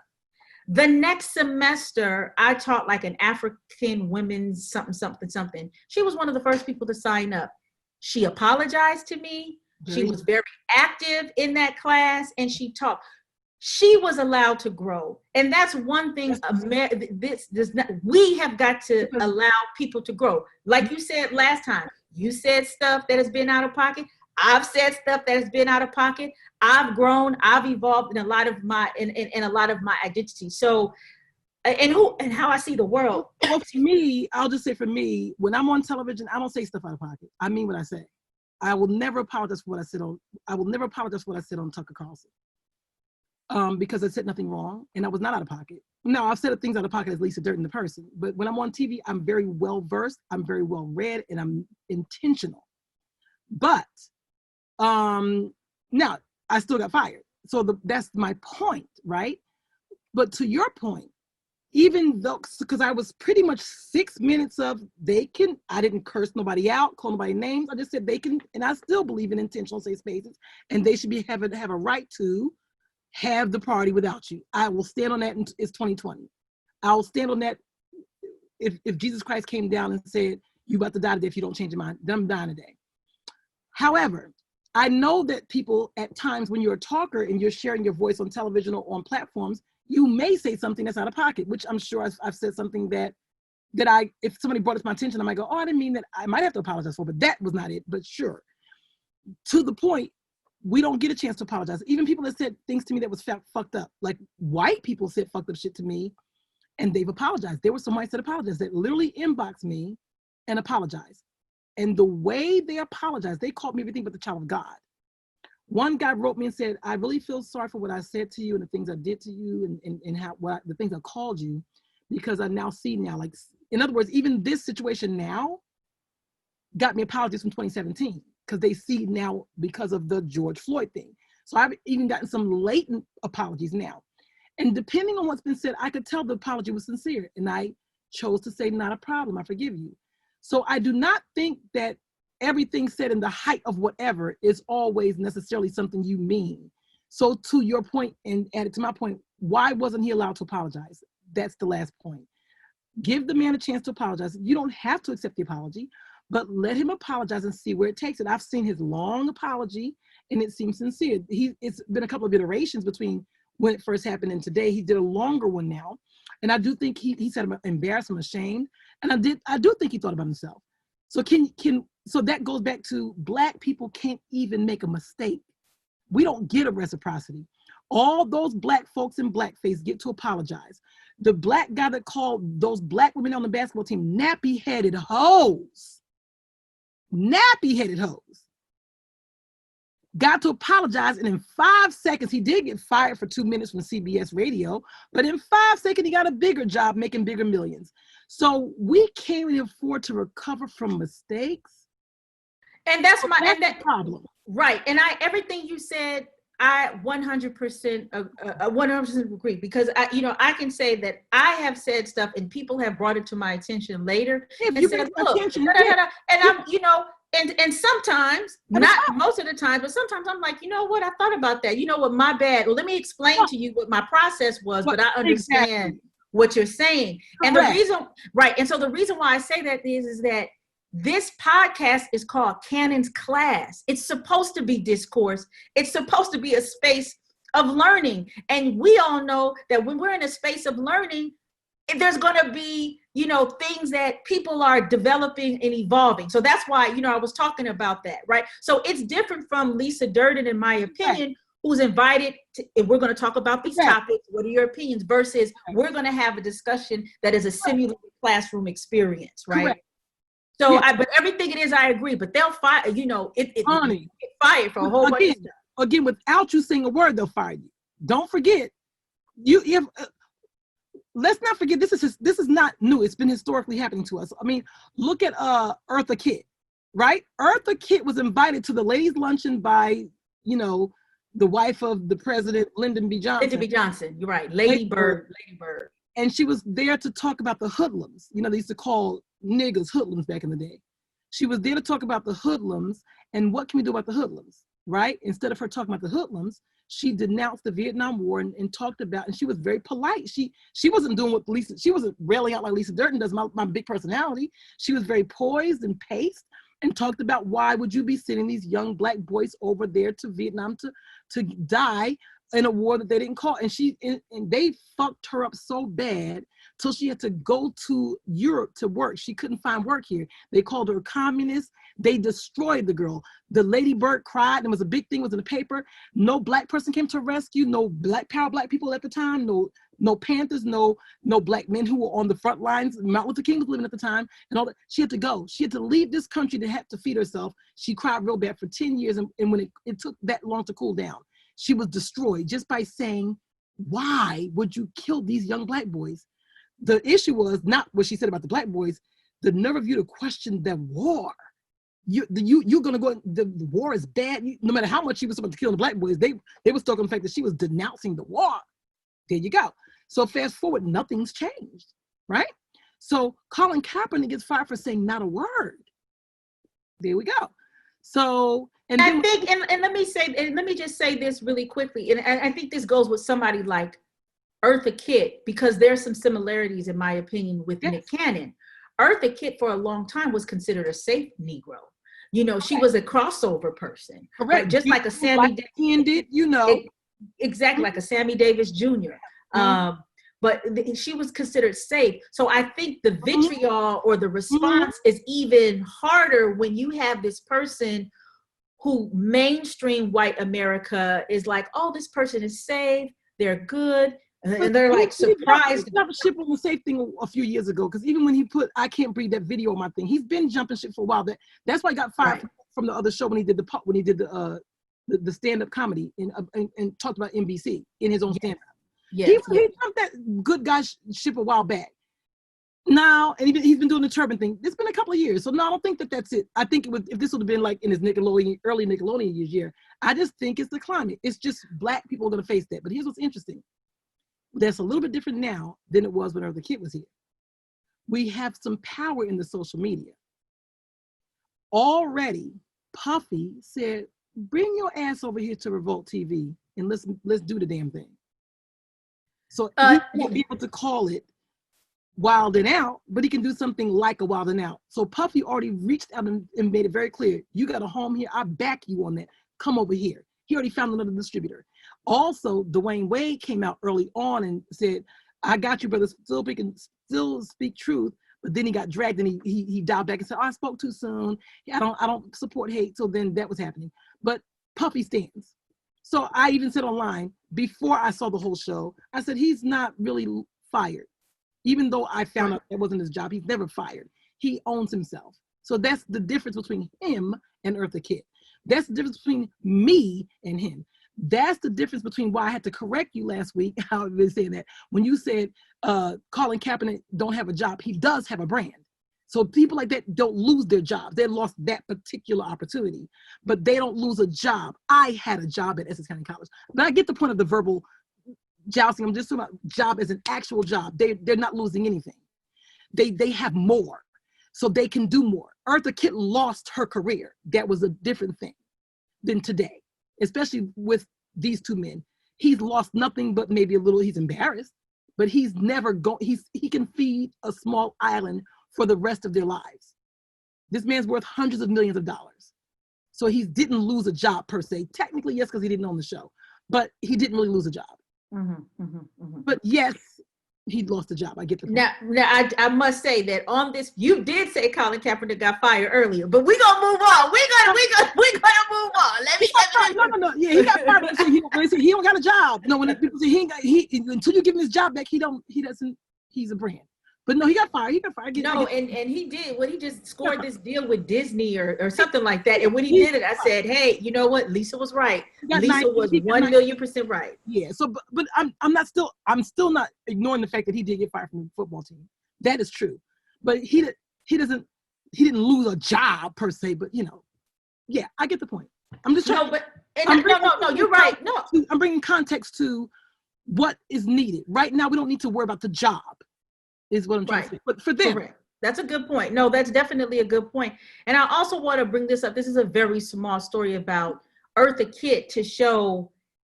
The next semester, I taught like an African women's something. She was one of the first people to sign up. She apologized to me. She was very active in that class, and she taught. She was allowed to grow, and that's one thing. We have got to allow people to grow. Like you said last time, you said stuff that has been out of pocket. I've said stuff that has been out of pocket. I've grown. I've evolved in a lot of my identity. So, and how I see the world. Well, for me, I'll just say for me, when I'm on television, I don't say stuff out of pocket. I mean what I say. I will never apologize for what I said on. I will never apologize for what I said on Tucker Carlson, because I said nothing wrong and I was not out of pocket. No, I've said things out of pocket as Lisa Durden, the person. But when I'm on TV, I'm very well versed, I'm very well read, and I'm intentional. But now I still got fired. So that's my point, right? But to your point, even though, because I was pretty much 6 minutes of I didn't curse nobody out, call nobody names. I just said they can, and I still believe in intentional safe spaces, and they should have a right to have the party without you. I will stand on that. It's 2020. I will stand on that. If Jesus Christ came down and said, "You about to die today if you don't change your mind," then I'm dying today. However, I know that people at times when you're a talker and you're sharing your voice on television or on platforms, you may say something that's out of pocket, which I'm sure I've said something that if somebody brought it to my attention, I might go, "Oh, I didn't mean that." I might have to apologize for, but that was not it. But sure, to the point, we don't get a chance to apologize. Even people that said things to me that was fucked up, like white people said fucked up shit to me, and they've apologized. There were some whites that apologized, that literally inboxed me and apologized. And the way they apologized, they called me everything but the child of God. One guy wrote me and said, "I really feel sorry for what I said to you and the things I did to you and the things I called you, because I now see now." Like, in other words, even this situation now got me apologies from 2017, because they see now because of the George Floyd thing. So I've even gotten some latent apologies now. And depending on what's been said, I could tell the apology was sincere. And I chose to say, "Not a problem, I forgive you." So I do not think that everything said in the height of whatever is always necessarily something you mean. So to your point, and added to my point, why wasn't he allowed to apologize? That's the last point. Give the man a chance to apologize. You don't have to accept the apology, but let him apologize and see where it takes it. I've seen his long apology and it seems sincere. It's been a couple of iterations between when it first happened and today. He did a longer one now. And I do think he said I'm embarrassed, I'm ashamed. And I do think he thought about himself. So so that goes back to Black people can't even make a mistake. We don't get a reciprocity. All those Black folks in blackface get to apologize. The Black guy that called those Black women on the basketball team nappy-headed hoes, got to apologize, and in 5 seconds, he did get fired for 2 minutes from CBS radio, but in 5 seconds, he got a bigger job making bigger millions. So we can't even afford to recover from mistakes. And that's the problem. Right, and everything you said, I 100% agree, because I can say that I have said stuff and people have brought it to my attention later and said, "Look," and I'm, and sometimes, not most of the time, but sometimes I'm like, "You know what? I thought about that. You know what? My bad. Well, let me explain to you what my process was, but I understand what you're saying." And the reason, right? And so the reason why I say that is that this podcast is called Cannon's Class. It's supposed to be discourse. It's supposed to be a space of learning. And we all know that when we're in a space of learning, there's going to be, things that people are developing and evolving. So that's why, I was talking about that, right? So it's different from Lisa Durden, in my opinion, who's invited to, if we're going to talk about these topics, what are your opinions, versus we're going to have a discussion that is a simulated classroom experience, right? Correct. So, but everything it is, I agree. But they'll fire, it get fired for a whole bunch of stuff. Again, without you saying a word, they'll fire you. Don't forget, let's not forget, this is not new. It's been historically happening to us. I mean, look at Eartha Kitt, right? Eartha Kitt was invited to the ladies' luncheon by, the wife of the president, Lyndon B. Johnson. Lyndon B. Johnson, you're right. Lady Bird. And she was there to talk about the hoodlums. They used to call niggas hoodlums back in the day. She was there to talk about the hoodlums and what can we do about the hoodlums, right? Instead of her talking about the hoodlums, she denounced the Vietnam War and talked about, and she was very polite. She wasn't doing what she wasn't railing out like Lisa Durden does, my big personality. She was very poised and paced and talked about why would you be sending these young Black boys over there to Vietnam to die in a war that they didn't call. And they fucked her up so bad till she had to go to Europe to work. She couldn't find work here. They called her a communist. They destroyed the girl. The Lady Bird cried. There was a big thing, was in the paper. No Black person came to her rescue. No Black people at the time. No no Panthers, no black men who were on the front lines. Martin Luther King was living at the time, and all that. She had to go. She had to leave this country to have to feed herself. She cried real bad for 10 years, and when it took that long to cool down, she was destroyed just by saying, why would you kill these young black boys? The issue was not what she said about the black boys, the nerve of you to question the war. You're gonna go, the war is bad. No matter how much she was supposed to kill the black boys, they were stuck on the fact that she was denouncing the war. There you go. So fast forward, nothing's changed, right? So Colin Kaepernick gets fired for saying not a word. There we go. So, and I think, and let me just say this really quickly, and I think this goes with somebody like Eartha Kitt, because there's some similarities, in my opinion, with Nick Cannon. Eartha Kitt for a long time was considered a safe Negro. You know, she was a crossover person, right? Just like a Sammy Davis, you know. Exactly, like a Sammy Davis Jr. But she was considered safe. So I think the vitriol or the response is even harder when you have this person who mainstream white America is like, oh, this person is safe, they're good. And they're like surprised. He jumped ship on the safe thing a few years ago, because even when he put "I Can't Breathe" that video on my thing, he's been jumping ship for a while. That's why he got fired from the other show when he did the stand-up comedy and talked about NBC in his own stand-up. He jumped that good guy ship a while back. Now, and he's been doing the turban thing. It's been a couple of years, so no, I don't think that's it. I think if this would have been like in his early Nickelodeon year, I just think it's the climate. It's just black people are going to face that. But here's what's interesting. That's a little bit different now than it was when Eartha Kitt was here. We have some power in the social media. Already, Puffy said, bring your ass over here to Revolt TV and let's do the damn thing. So he won't be able to call it Wild and Out, but he can do something like a Wild and Out. So Puffy already reached out and made it very clear, you got a home here, I back you on that. Come over here. He already found another distributor. Also, Dwayne Wade came out early on and said, I got you, brother, still speak truth. But then he got dragged and he dialed back and said, oh, I spoke too soon. I don't support hate. So then that was happening. But Puffy stands. So I even said online, before I saw the whole show, I said, he's not really fired. Even though I found out that wasn't his job, he's never fired. He owns himself. So that's the difference between him and Eartha Kitt. That's the difference between me and him. That's the difference between why I had to correct you last week, how I've been saying that. When you said Colin Kaepernick don't have a job, he does have a brand. So people like that don't lose their job. They lost that particular opportunity, but they don't lose a job. I had a job at Essex County College. But I get the point of the verbal jousting. I'm just talking about job as an actual job. They're not losing anything. They have more, so they can do more. Eartha Kitt lost her career. That was a different thing than today, especially with these two men. He's lost nothing but maybe a little, he's embarrassed, but he's never he can feed a small island for the rest of their lives. This man's worth hundreds of millions of dollars. So he didn't lose a job per se. Technically, yes, because he didn't own the show, but he didn't really lose a job. But yes, he lost a job. I get the point. Now I must say that on this, you did say Colin Kaepernick got fired earlier, but we're gonna move on. We're gonna move on. No. Yeah, he got fired. He don't got a job. No, when people say until you give him his job back, he's a brand. But no, he got fired. And he did. When he just scored this deal with Disney or something like that. And when he did it, I said, hey, you know what? Lisa was right. Lisa was 1,000,000% right. Yeah. So, but I'm still not ignoring the fact that he did get fired from the football team. That is true. But he didn't lose a job per se. But yeah, I get the point. I'm just trying. No, you're right. No, I'm bringing context to what is needed right now. We don't need to worry about the job. Is what I'm trying to say. But for them. Correct. That's a good point. No, that's definitely a good point. And I also want to bring this up. This is a very small story about Eartha Kitt to show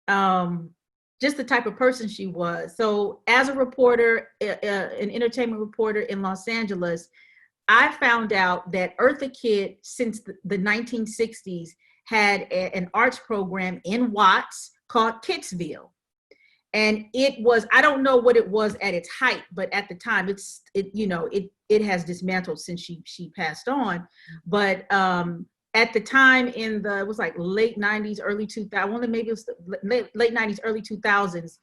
just the type of person she was. So as a reporter, an entertainment reporter in Los Angeles, I found out that Eartha Kitt, since the 1960s, had an arts program in Watts called Kittsville. And it was, I don't know what it was at its height, but at the time it has dismantled since she passed on. But at the time it was like late 90s, early 2000s, maybe it was late 90s, early 2000s,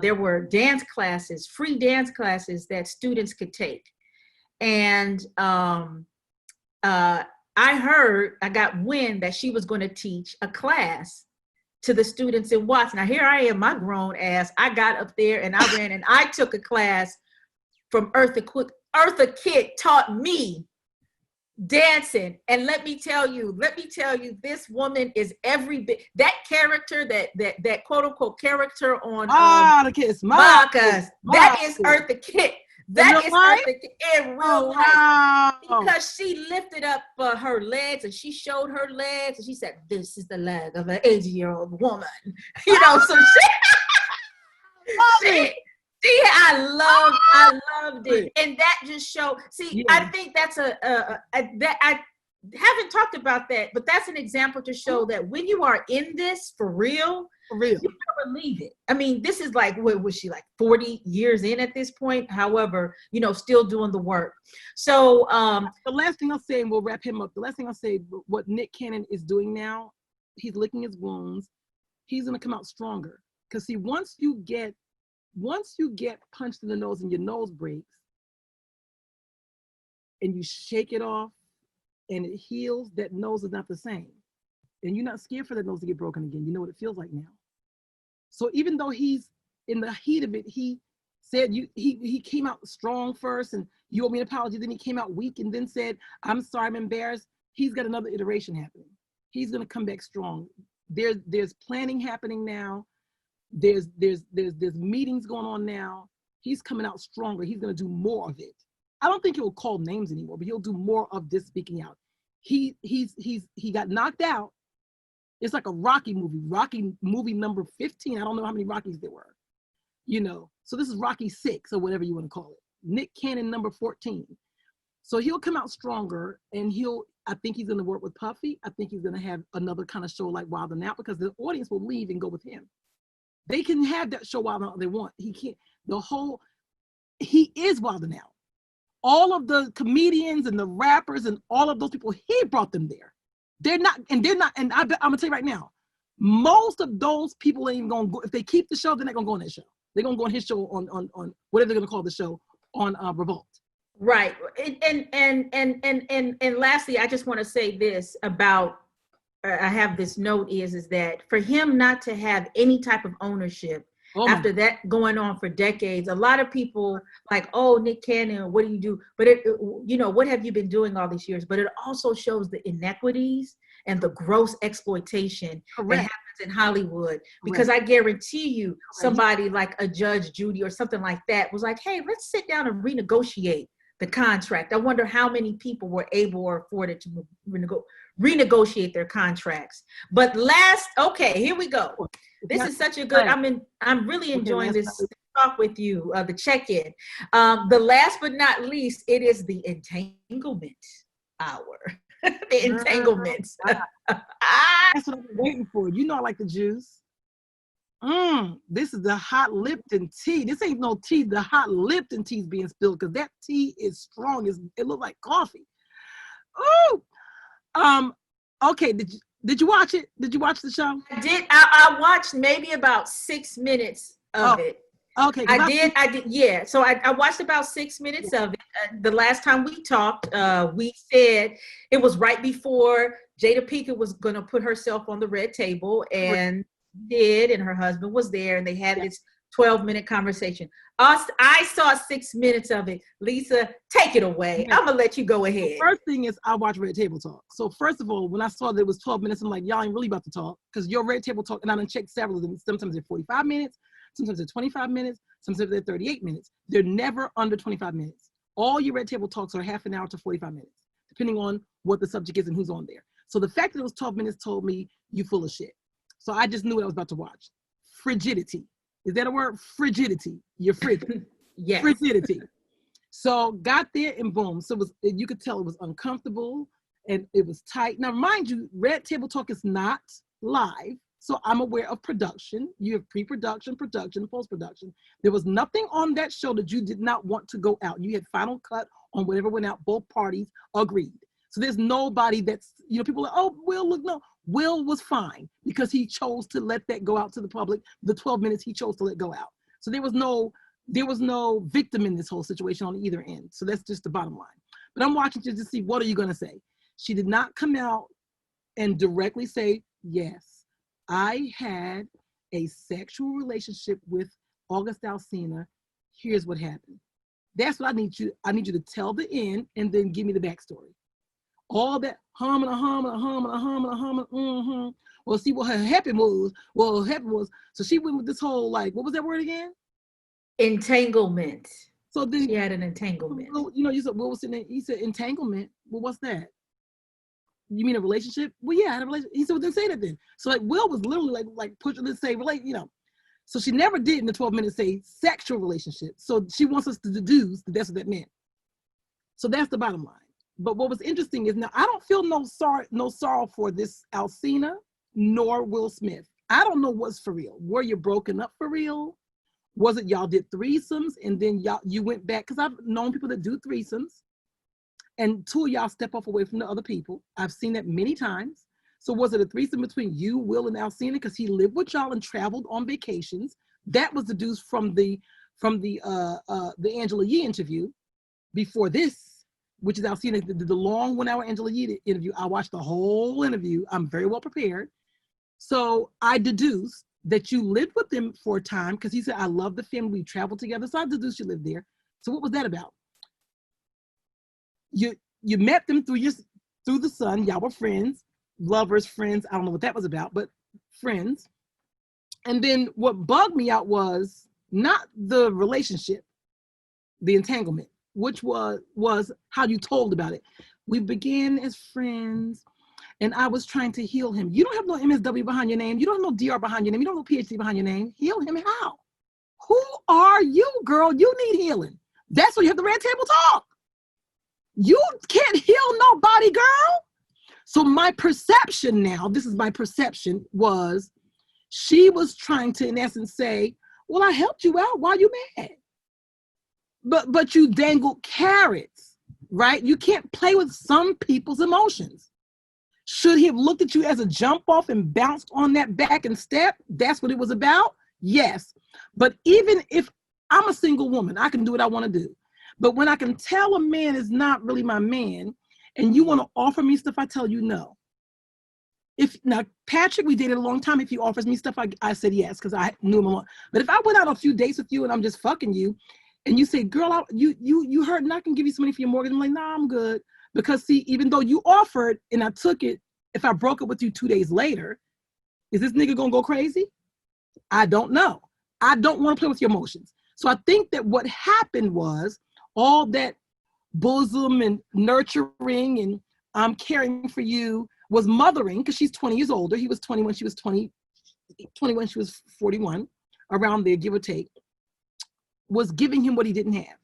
there were dance classes, free dance classes that students could take. And I got wind that she was going to teach a class to the students in Watts. Now here I am, my grown ass. I got up there and I ran and I took a class from Eartha Kitt taught me dancing. And let me tell you, this woman is every bit that character, that quote unquote character on Marcus. That is Eartha Kitt. That is Eartha Kitt in real life. Wow. Because she lifted up her legs and she showed her legs and she said, "This is the leg of an 80-year-old woman." You know, so I loved it. And that just showed, I think that's that I haven't talked about that, but that's an example to show that when you are in this for real, you never leave it. I mean, this is like, what was she, like 40 years in at this point? However, you know, still doing the work. So the last thing I'll say, and we'll wrap him up. The last thing I'll say, what Nick Cannon is doing now, he's licking his wounds. He's going to come out stronger. Because see, once you get punched in the nose and your nose breaks and you shake it off and it heals, that nose is not the same. And you're not scared for that nose to get broken again. You know what it feels like now. So even though he's in the heat of it, he said he came out strong first and you owe me an apology. Then he came out weak and then said, "I'm sorry, I'm embarrassed." He's got another iteration happening. He's going to come back strong. There's planning happening now. There's meetings going on now. He's coming out stronger. He's going to do more of it. I don't think he'll call names anymore, but he'll do more of this speaking out. He got knocked out. It's like a Rocky movie number 15. I don't know how many Rockies there were, you know. So this is Rocky 6 or whatever you want to call it. Nick Cannon number 14. So he'll come out stronger, and I think he's going to work with Puffy. I think he's going to have another kind of show like Wild 'N Out, because the audience will leave and go with him. They can have that show Wild 'N Out they want. He can't. He is Wild 'N Out. All of the comedians and the rappers and all of those people, he brought them there. They're not, and I'm gonna tell you right now, most of those people ain't even gonna go. If they keep the show, they're not gonna go on that show. They're gonna go on his show on whatever they're gonna call the show on Revolt. Right. And lastly, I just want to say this about, I have this note is that for him not to have any type of ownership after that going on for decades, a lot of people like, "Oh, Nick Cannon, what do you do?" But you know, what have you been doing all these years? But it also shows the inequities and the gross exploitation that happens in Hollywood. Because I guarantee you, somebody like a Judge Judy or something like that was like, "Hey, let's sit down and renegotiate the contract." I wonder how many people were able or afforded to renegotiate their contracts. But okay, here we go. This is such a good, I'm really enjoying this talk with you, the check-in. The last but not least, it is the entanglement hour. The entanglements. That's what I've been waiting for. You know I like the juice. This is the hot Lipton tea. This ain't no tea. The hot Lipton tea is being spilled because that tea is strong. It looks like coffee. Ooh. Okay, did you watch it? Did you watch the show? I did. I watched maybe about 6 minutes of it. Okay. I did. Yeah. So I watched about 6 minutes of it. The last time we talked, we said it was right before Jada Pinkett was going to put herself on the red table, and and her husband was there, and they had this 12-minute conversation. I saw 6 minutes of it. Lisa, take it away. I'm gonna let you go ahead. First thing is, I watch Red Table Talk. So first of all, when I saw that it was 12 minutes, I'm like, y'all ain't really about to talk, because your Red Table Talk, and I done checked several of them. Sometimes they're 45 minutes, sometimes they're 25 minutes, sometimes they're 38 minutes. They're never under 25 minutes. All your Red Table Talks are half an hour to 45 minutes, depending on what the subject is and who's on there. So the fact that it was 12 minutes told me you full of shit. So I just knew what I was about to watch. Frigidity. Is that a word? Frigidity. You're frigid. Yes. Frigidity. So got there and boom. So you could tell it was uncomfortable and it was tight. Now, mind you, Red Table Talk is not live. So I'm aware of production. You have pre-production, production, post-production. There was nothing on that show that you did not want to go out. You had final cut on whatever went out. Both parties agreed. So there's nobody that's, people are like, oh, well, look, no. Will was fine because he chose to let that go out to the public. The 12 minutes he chose to let go out. So there was no victim in this whole situation on either end. So that's just the bottom line. But I'm watching just to see, what are you going to say? She did not come out and directly say, yes, I had a sexual relationship with August Alsina. Here's what happened. That's what I need you to tell the end and then give me the backstory. All that hum and a hum and a hum and a hum and a hum and mm-hmm. Well, see what happened was, so she went with this whole, like, what was that word again? Entanglement. So then she had an entanglement. You know, you said, what was it? He said entanglement. Well, what's that? You mean a relationship? Well, yeah, I had a relationship. He said, well, then say that then. So like Will was literally like pushing to say relate, you know. So she never did in the 12 minutes say sexual relationship. So she wants us to deduce that that's what that meant. So that's the bottom line. But what was interesting is, now I don't feel no sorrow for this Alsina nor Will Smith. I don't know what's for real. Were you broken up for real? Was it y'all did threesomes and then you went back? Because I've known people that do threesomes and two of y'all step off away from the other people. I've seen that many times. So was it a threesome between you, Will, and Alsina? Because he lived with y'all and traveled on vacations. That was deduced from the Angela Yee interview before this, which is Alsina, the long 1 hour Angela Yee interview. I watched the whole interview. I'm very well prepared. So I deduced that you lived with them for a time, because he said, I love the family, we traveled together. So I deduced you lived there. So what was that about? You met them through the son, y'all were friends, lovers, friends. I don't know what that was about, but friends. And then what bugged me out was not the relationship, the entanglement, which was how you told about it. We began as friends and I was trying to heal him. You don't have no MSW behind your name. You don't have no DR behind your name. You don't have no PhD behind your name. Heal him how? Who are you, girl? You need healing. That's why you have the red table talk. You can't heal nobody, girl. So my perception now, this is my perception, was she was trying to, in essence, say, well, I helped you out. Why are you mad? But you dangled carrots, right? You can't play with some people's emotions. Should he have looked at you as a jump off and bounced on that back and step? That's what it was about? Yes. But even if I'm a single woman, I can do what I want to do. But when I can tell a man is not really my man, and you want to offer me stuff, I tell you no. Now, Patrick, we dated a long time. If he offers me stuff, I said yes, because I knew him a lot. But if I went out a few dates with you and I'm just fucking you, and you say, girl, you hurt and I can give you some money for your mortgage, I'm like, nah, I'm good. Because see, even though you offered and I took it, if I broke up with you 2 days later, is this nigga gonna go crazy? I don't know. I don't want to play with your emotions. So I think that what happened was all that bosom and nurturing and I'm caring for you was mothering, because she's 20 years older. He was 20 when she was 20, 21, she was 41, around there, give or take, was giving him what he didn't have.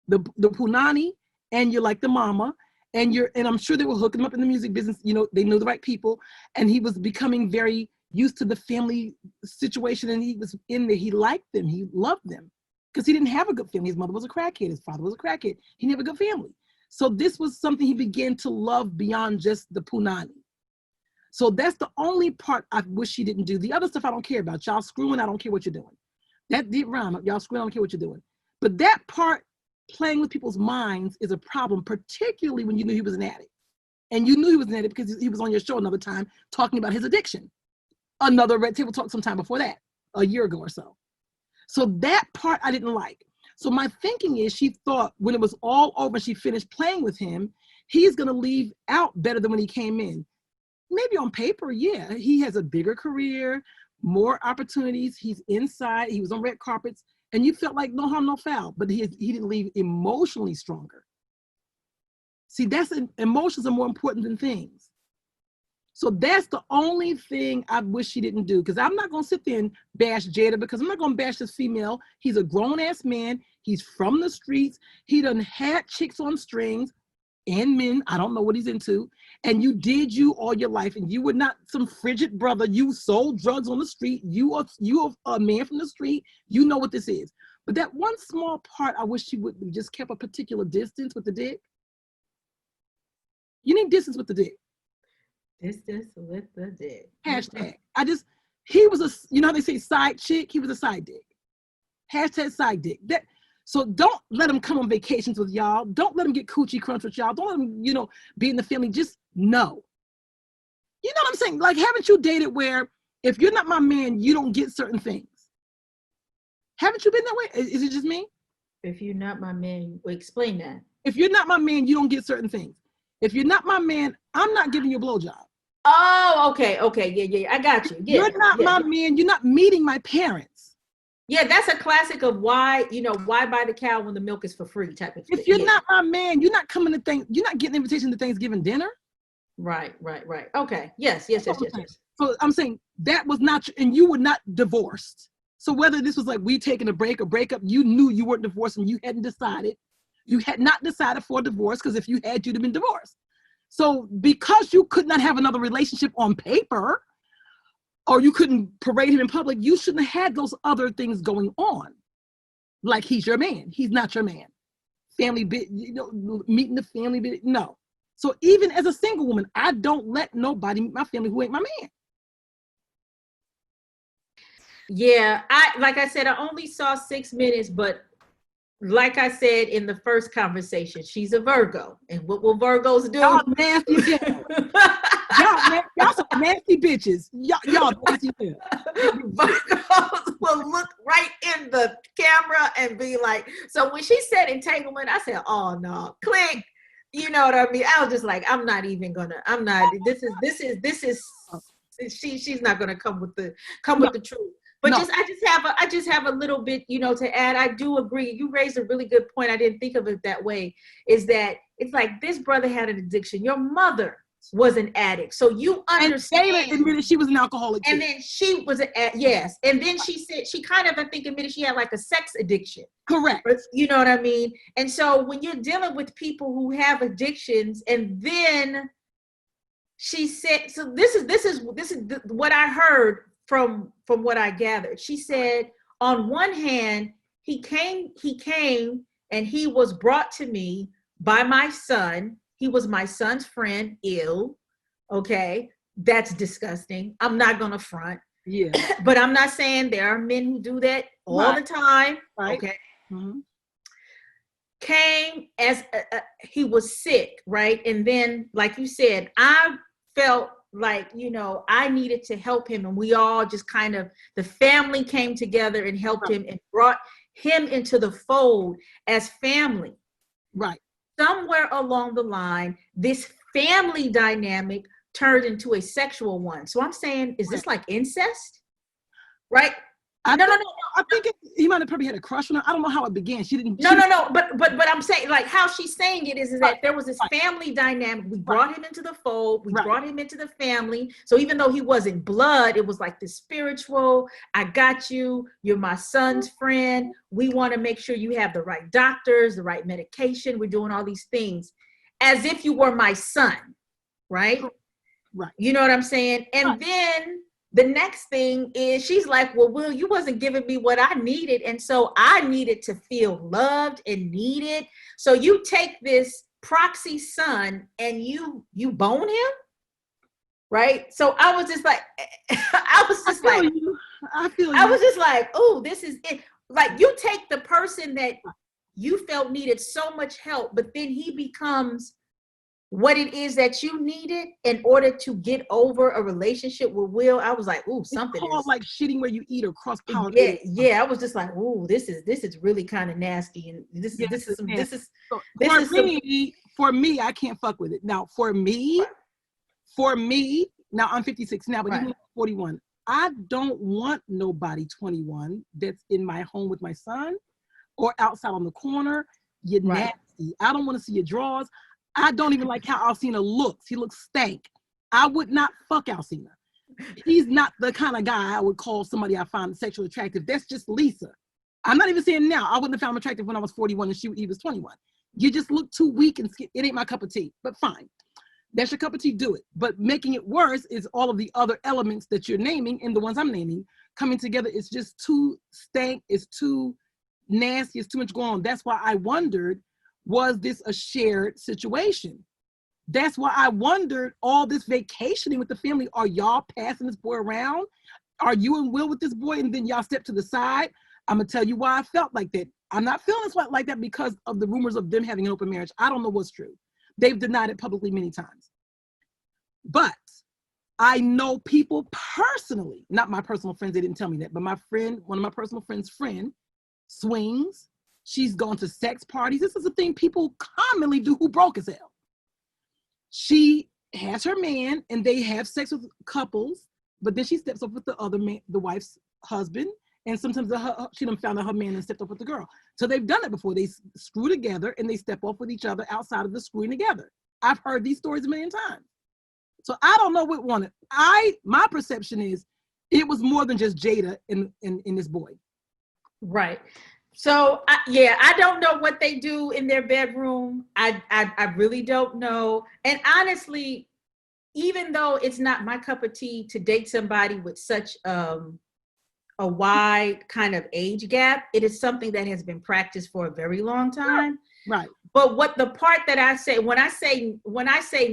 The punani, and you're like the mama, and I'm sure they were hooking him up in the music business. You know, they knew the right people, and he was becoming very used to the family situation, and he was in there. He liked them. He loved them because he didn't have a good family. His mother was a crackhead. His father was a crackhead. He didn't have a good family. So this was something he began to love beyond just the punani. So that's the only part I wish he didn't do. The other stuff I don't care about. Y'all screwing, I don't care what you're doing. That did rhyme. Y'all screwing, I don't care what you're doing. But that part, playing with people's minds, is a problem, particularly when you knew he was an addict. And you knew he was an addict because he was on your show another time talking about his addiction. Another Red Table Talk sometime before that, a year ago or so. So that part I didn't like. So my thinking is, she thought when it was all over, she finished playing with him, he's gonna leave out better than when he came in. Maybe on paper, yeah, he has a bigger career, more opportunities, he's inside, he was on red carpets, and you felt like no harm, no foul, but he didn't leave emotionally stronger. See, emotions are more important than things. So that's the only thing I wish she didn't do, because I'm not going to sit there and bash Jada, because I'm not going to bash this female. He's a grown-ass man. He's from the streets. He done had chicks on strings and men. I don't know what he's into. And you did you all your life, and you were not some frigid brother. You sold drugs on the street. You are a man from the street. You know what this is. But that one small part, I wish she would have just kept a particular distance with the dick. You need distance with the dick. Distance with the dead. Hashtag. He was you know how they say side chick? He was a side dick. Hashtag side dick. So don't let him come on vacations with y'all. Don't let him get coochie crunch with y'all. Don't let him, be in the family. Just no. You know what I'm saying? Like, haven't you dated where if you're not my man, you don't get certain things? Haven't you been that way? Is it just me? If you're not my man, explain that. If you're not my man, you don't get certain things. If you're not my man, I'm not giving you a blowjob. Oh, okay. Yeah. I got you. Yeah, you're not my man. You're not meeting my parents. Yeah, that's a classic of why buy the cow when the milk is for free type of thing. If you're not my man, you're not coming to you're not getting an invitation to Thanksgiving dinner. Right. Okay. Yes. So I'm saying that was not, and you were not divorced. So whether this was like we taking a break or breakup, you knew you weren't divorced and you hadn't decided. You had not decided for a divorce, because if you had, you'd have been divorced. So because you could not have another relationship on paper, or you couldn't parade him in public, you shouldn't have had those other things going on. Like, he's your man. He's not your man. Family bit, meeting the family bit, no. So even as a single woman, I don't let nobody meet my family who ain't my man. Yeah, like I said, I only saw 6 minutes, but like I said in the first conversation, she's a Virgo. And what will Virgos do? Y'all nasty y'all some nasty bitches. Y'all nasty. Virgos will look right in the camera and be like, so when she said entanglement, I said, oh no, click. You know what I mean? I was just like, she's not gonna come with the truth. But no. I just have a little bit, to add. I do agree. You raised a really good point. I didn't think of it that way. Is that it's like this brother had an addiction. Your mother was an addict, so you understand. And Taylor admitted she was an alcoholic too. And then she was yes. And then she said she kind of, I think, admitted she had like a sex addiction. Correct. You know what I mean? And so when you're dealing with people who have addictions, and then she said, so this is what I heard from what I gathered. She said, on one hand, he came and he was brought to me by my son. He was my son's friend. Ew. Okay. That's disgusting. I'm not going to front. Yeah. But I'm not saying there are men who do that all the time. Right. Okay. Mm-hmm. Came as he was sick. Right. And then, like you said, I felt like, I needed to help him. And we all just kind of, the family came together and helped him and brought him into the fold as family. Right. Somewhere along the line, this family dynamic turned into a sexual one. So I'm saying, is this like incest? Right? No. I think he might have probably had a crush on her. I don't know how it began. She didn't. No. But I'm saying, like, how she's saying it is that there was this family dynamic. We brought him into the fold. We brought him into the family. So even though he wasn't blood, it was like this spiritual. I got you. You're my son's friend. We want to make sure you have the right doctors, the right medication. We're doing all these things as if you were my son, right? Right. You know what I'm saying? And then the next thing is she's like, well, Will, you wasn't giving me what I needed. And so I needed to feel loved and needed. So you take this proxy son and you bone him. Right. So I was just like, I was just like, oh, this is it. Like, you take the person that you felt needed so much help, but then he becomes what it is that you needed in order to get over a relationship with Will. I was like, ooh, something it's called like shitting where you eat or cross-pollinating. Yeah. I was just like, ooh, this is really kind of nasty, and for me, I can't fuck with it. Now, for me, now I'm 56 now, but even 41, I don't want nobody 21 that's in my home with my son or outside on the corner. You're nasty. I don't want to see your drawers. I don't even like how Alcina looks. He looks stank. I would not fuck Alcina. He's not the kind of guy I would call somebody I find sexually attractive. That's just Lisa. I'm not even saying now. I wouldn't have found him attractive when I was 41 and he was 21. You just look too weak and skinny. It ain't my cup of tea, but fine. That's your cup of tea, do it. But making it worse is all of the other elements that you're naming and the ones I'm naming coming together. It's just too stank. It's too nasty. It's too much going on. That's why I wondered, was this a shared situation? That's why I wondered all this vacationing with the family. Are y'all passing this boy around? Are you in will with this boy? And then y'all step to the side. I'm going to tell you why I felt like that. I'm not feeling like that because of the rumors of them having an open marriage. I don't know what's true. They've denied it publicly many times. But I know people personally, not my personal friends, they didn't tell me that, but my friend, one of my personal friends' friend, swings. She's gone to sex parties. This is a thing people commonly do who broke as hell. She has her man and they have sex with couples, but then she steps up with the other man, the wife's husband, and sometimes she done found out her man and stepped up with the girl. So they've done it before. They screw together and they step off with each other outside of the screwing together. I've heard these stories a million times. So I don't know what wanted. My perception is it was more than just Jada in this boy. Right. So I don't know what they do in their bedroom. I really don't know. And honestly, even though it's not my cup of tea to date somebody with such a wide kind of age gap, it is something that has been practiced for a very long time. Right. But what the part that I say, when I say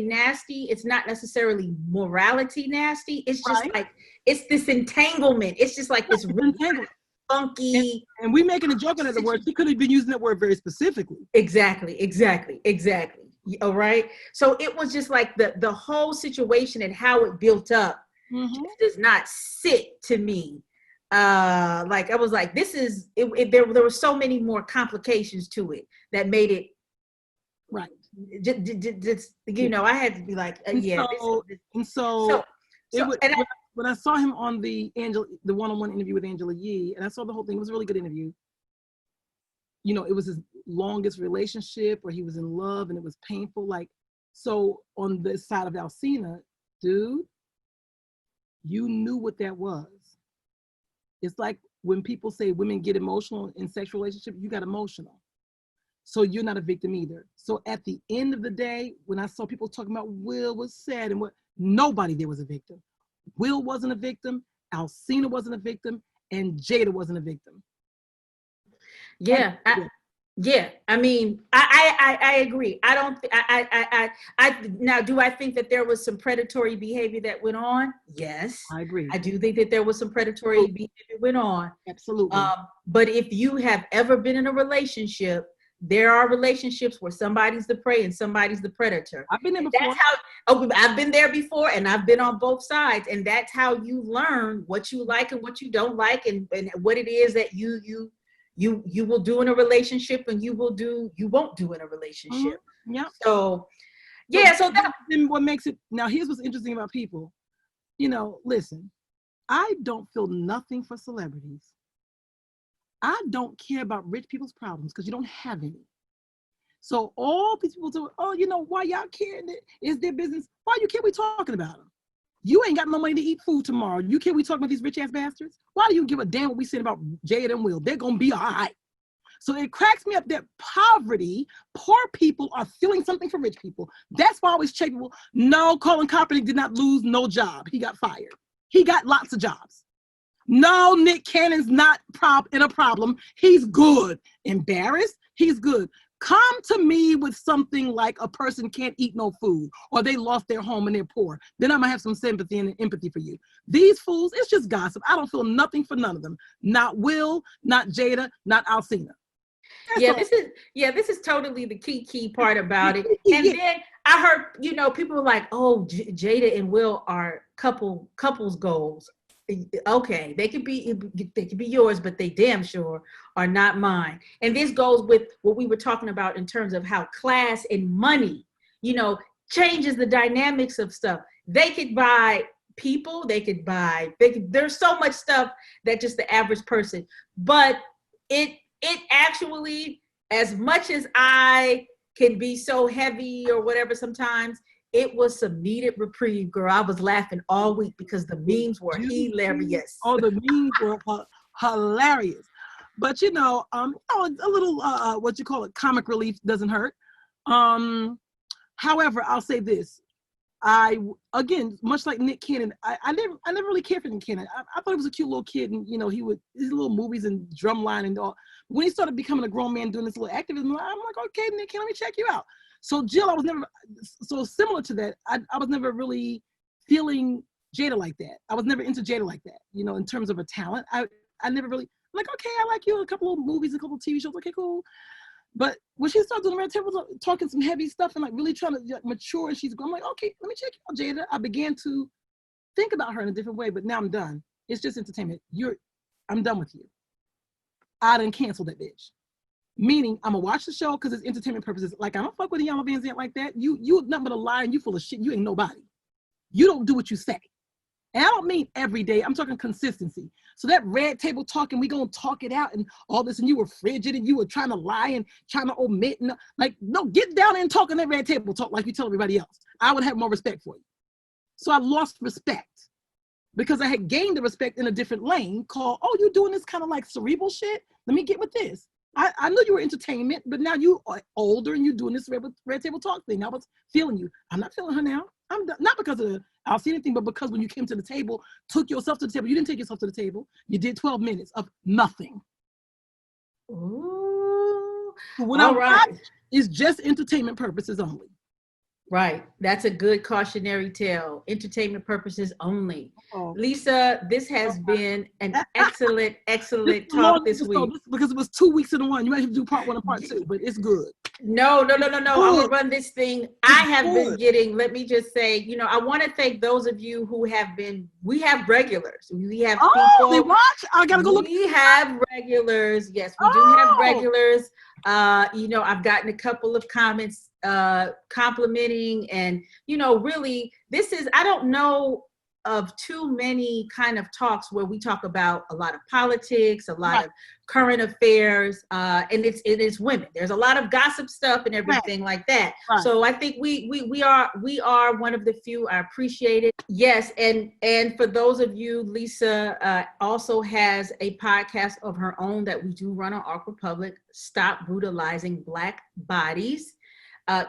nasty, it's not necessarily morality nasty. It's just like, it's this entanglement. It's just like this really funky. And we making a joke out of the word. She could have been using that word very specifically. Exactly. All right. So it was just like the whole situation and how it built up just does not sit to me. Like I was like, this is there were so many more complications to it that made it right. Just I had to be like, yeah. When I saw him on the one-on-one interview with Angela Yee, and I saw the whole thing, it was a really good interview. It was his longest relationship where he was in love and it was painful. Like, so on the side of Alcina, dude, you knew what that was. It's like when people say women get emotional in sexual relationships, you got emotional. So you're not a victim either. So at the end of the day, when I saw people talking about Will was sad and what, nobody there was a victim. Will wasn't a victim, Alcina wasn't a victim, and Jada wasn't a victim. Yeah. I mean, I agree. I don't. Now, do I think that there was some predatory behavior that went on? Yes, I agree. I do think that there was some predatory behavior that went on. Absolutely. But if you have ever been in a relationship, there are relationships where somebody's the prey and somebody's the predator. I've been there before. That's how. I've been there before, and I've been on both sides, and that's how you learn what you like and what you don't like, and what it is that you will do in a relationship and you won't do in a relationship. Yeah. So yeah, so that what makes it. Now here's what's interesting about people. Listen, I don't feel nothing for celebrities. I don't care about rich people's problems because you don't have any. So all these people say, why y'all care? It's their business. Why you care we talking about them? You ain't got no money to eat food tomorrow. You care we talking about these rich ass bastards? Why do you give a damn what we saying about Jada and Will? They're gonna be all right. So it cracks me up that poor people are feeling something for rich people. That's why I always check people. No, Colin Kaepernick did not lose no job. He got fired. He got lots of jobs. No, Nick Cannon's not in a problem. He's good. Embarrassed? He's good. Come to me with something like a person can't eat no food or they lost their home and they're poor. Then I'm gonna have some sympathy and empathy for you. These fools, it's just gossip. I don't feel nothing for none of them. Not Will, not Jada, not Alcina. This is totally the key part about it. And then I heard, people were like, oh, Jada and Will are couples goals. Okay, they could be yours, but they damn sure are not mine. And this goes with what we were talking about in terms of how class and money, changes the dynamics of stuff. They could buy people, there's so much stuff that just the average person, but it actually, as much as I can be so heavy or whatever sometimes, it was some needed reprieve, girl. I was laughing all week because the memes were hilarious. Oh, the memes were hilarious. But a little comic relief doesn't hurt. However, I'll say this. Again, much like Nick Cannon, I never really cared for Nick Cannon. I thought he was a cute little kid, and his little movies and drumline and all. When he started becoming a grown man doing this little activism, I'm like, okay, Nick Cannon, let me check you out. So Jill, I was never, so similar to that, I was never really feeling Jada like that. I was never into Jada like that, you know, in terms of a talent. I never really, I'm like, okay, I like you in a couple of movies, a couple of TV shows, okay, cool. But when she started doing Red Table, talking some heavy stuff and like really trying to like, mature, and she's going, I'm like, okay, let me check out Jada. I began to think about her in a different way, but now I'm done. It's just entertainment. I'm done with you. I done canceled that bitch. Meaning, I'm gonna watch the show because it's entertainment purposes. Like, I don't fuck with Ayanna Van Zandt like that. You nothing but a liar and you full of shit. You ain't nobody. You don't do what you say. And I don't mean every day. I'm talking consistency. So that red table talking, we gonna talk it out and all this, and you were frigid and you were trying to lie and trying to omit. And like, no, get down and talk on that red table talk like you tell everybody else. I would have more respect for you. So I lost respect because I had gained the respect in a different lane called, oh, you're doing this kind of like cerebral shit? Let me get with this. I knew you were entertainment, but now you are older and you're doing this red table talk thing. I was feeling you. I'm not feeling her now. I'm not because of I'll see anything, but because when you came to the table, took yourself to the table. You didn't take yourself to the table. You did 12 minutes of nothing. Ooh. So when I watch, it's just entertainment purposes only. Right. That's a good cautionary tale. Entertainment purposes only. Oh. Lisa, this has been an excellent talk this week. Because it was 2 weeks in one. You might have to do part 1 and part 2, but it's good. No. I'm gonna run this thing. I have been getting, let me just say, you know, I want to thank those of you who have been, we have regulars. We have people. They watch? I gotta go look. We have regulars. Yes, we do have regulars. You know, I've gotten a couple of comments complimenting, and you know, really this is, I don't know of too many kind of talks where we talk about a lot of politics, a lot of current affairs, and it is women. There's a lot of gossip stuff and everything like that. So I think we are one of the few. I appreciate it. Yes, and for those of you, Lisa also has a podcast of her own that we do run on Arc Republic, Stop Brutalizing Black Bodies.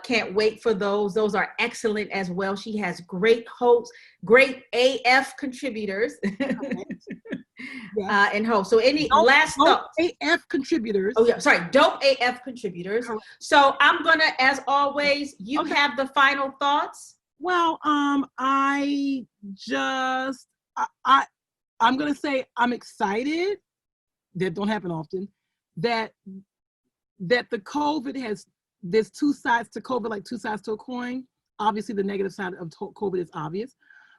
Can't wait for those. Those are excellent as well. She has great hosts, great AF contributors, and hosts. So any last thoughts? AF contributors. Oh yeah, sorry, dope AF contributors. So I'm gonna, as always, you have the final thoughts. Well, I'm gonna say I'm excited. That don't happen often. That the COVID has. There's two sides to COVID, like two sides to a coin. Obviously, the negative side of COVID is obvious.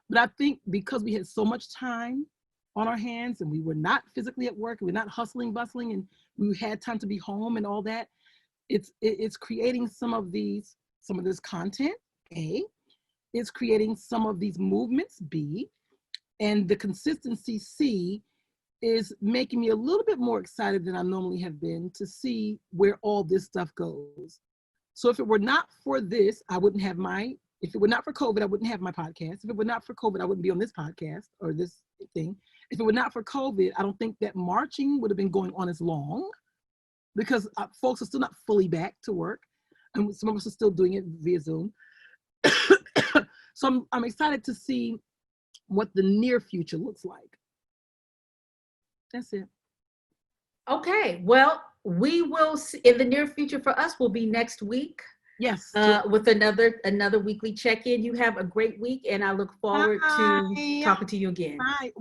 But I think because we had so much time on our hands and we were not physically at work, and we're not hustling, bustling, and we had time to be home and all that, it's creating some of this content, A. It's creating some of these movements, B. And the consistency, C, is making me a little bit more excited than I normally have been to see where all this stuff goes. So if it were not for this, if it were not for COVID, I wouldn't have my podcast. If it were not for COVID, I wouldn't be on this podcast or this thing. If it were not for COVID, I don't think that marching would have been going on as long, because folks are still not fully back to work. And some of us are still doing it via Zoom. So I'm excited to see what the near future looks like. That's it. Okay, well, we will see, in the near future for us will be next week. Yes. With another weekly check-in. You have a great week, and I look forward to talking to you again. Bye.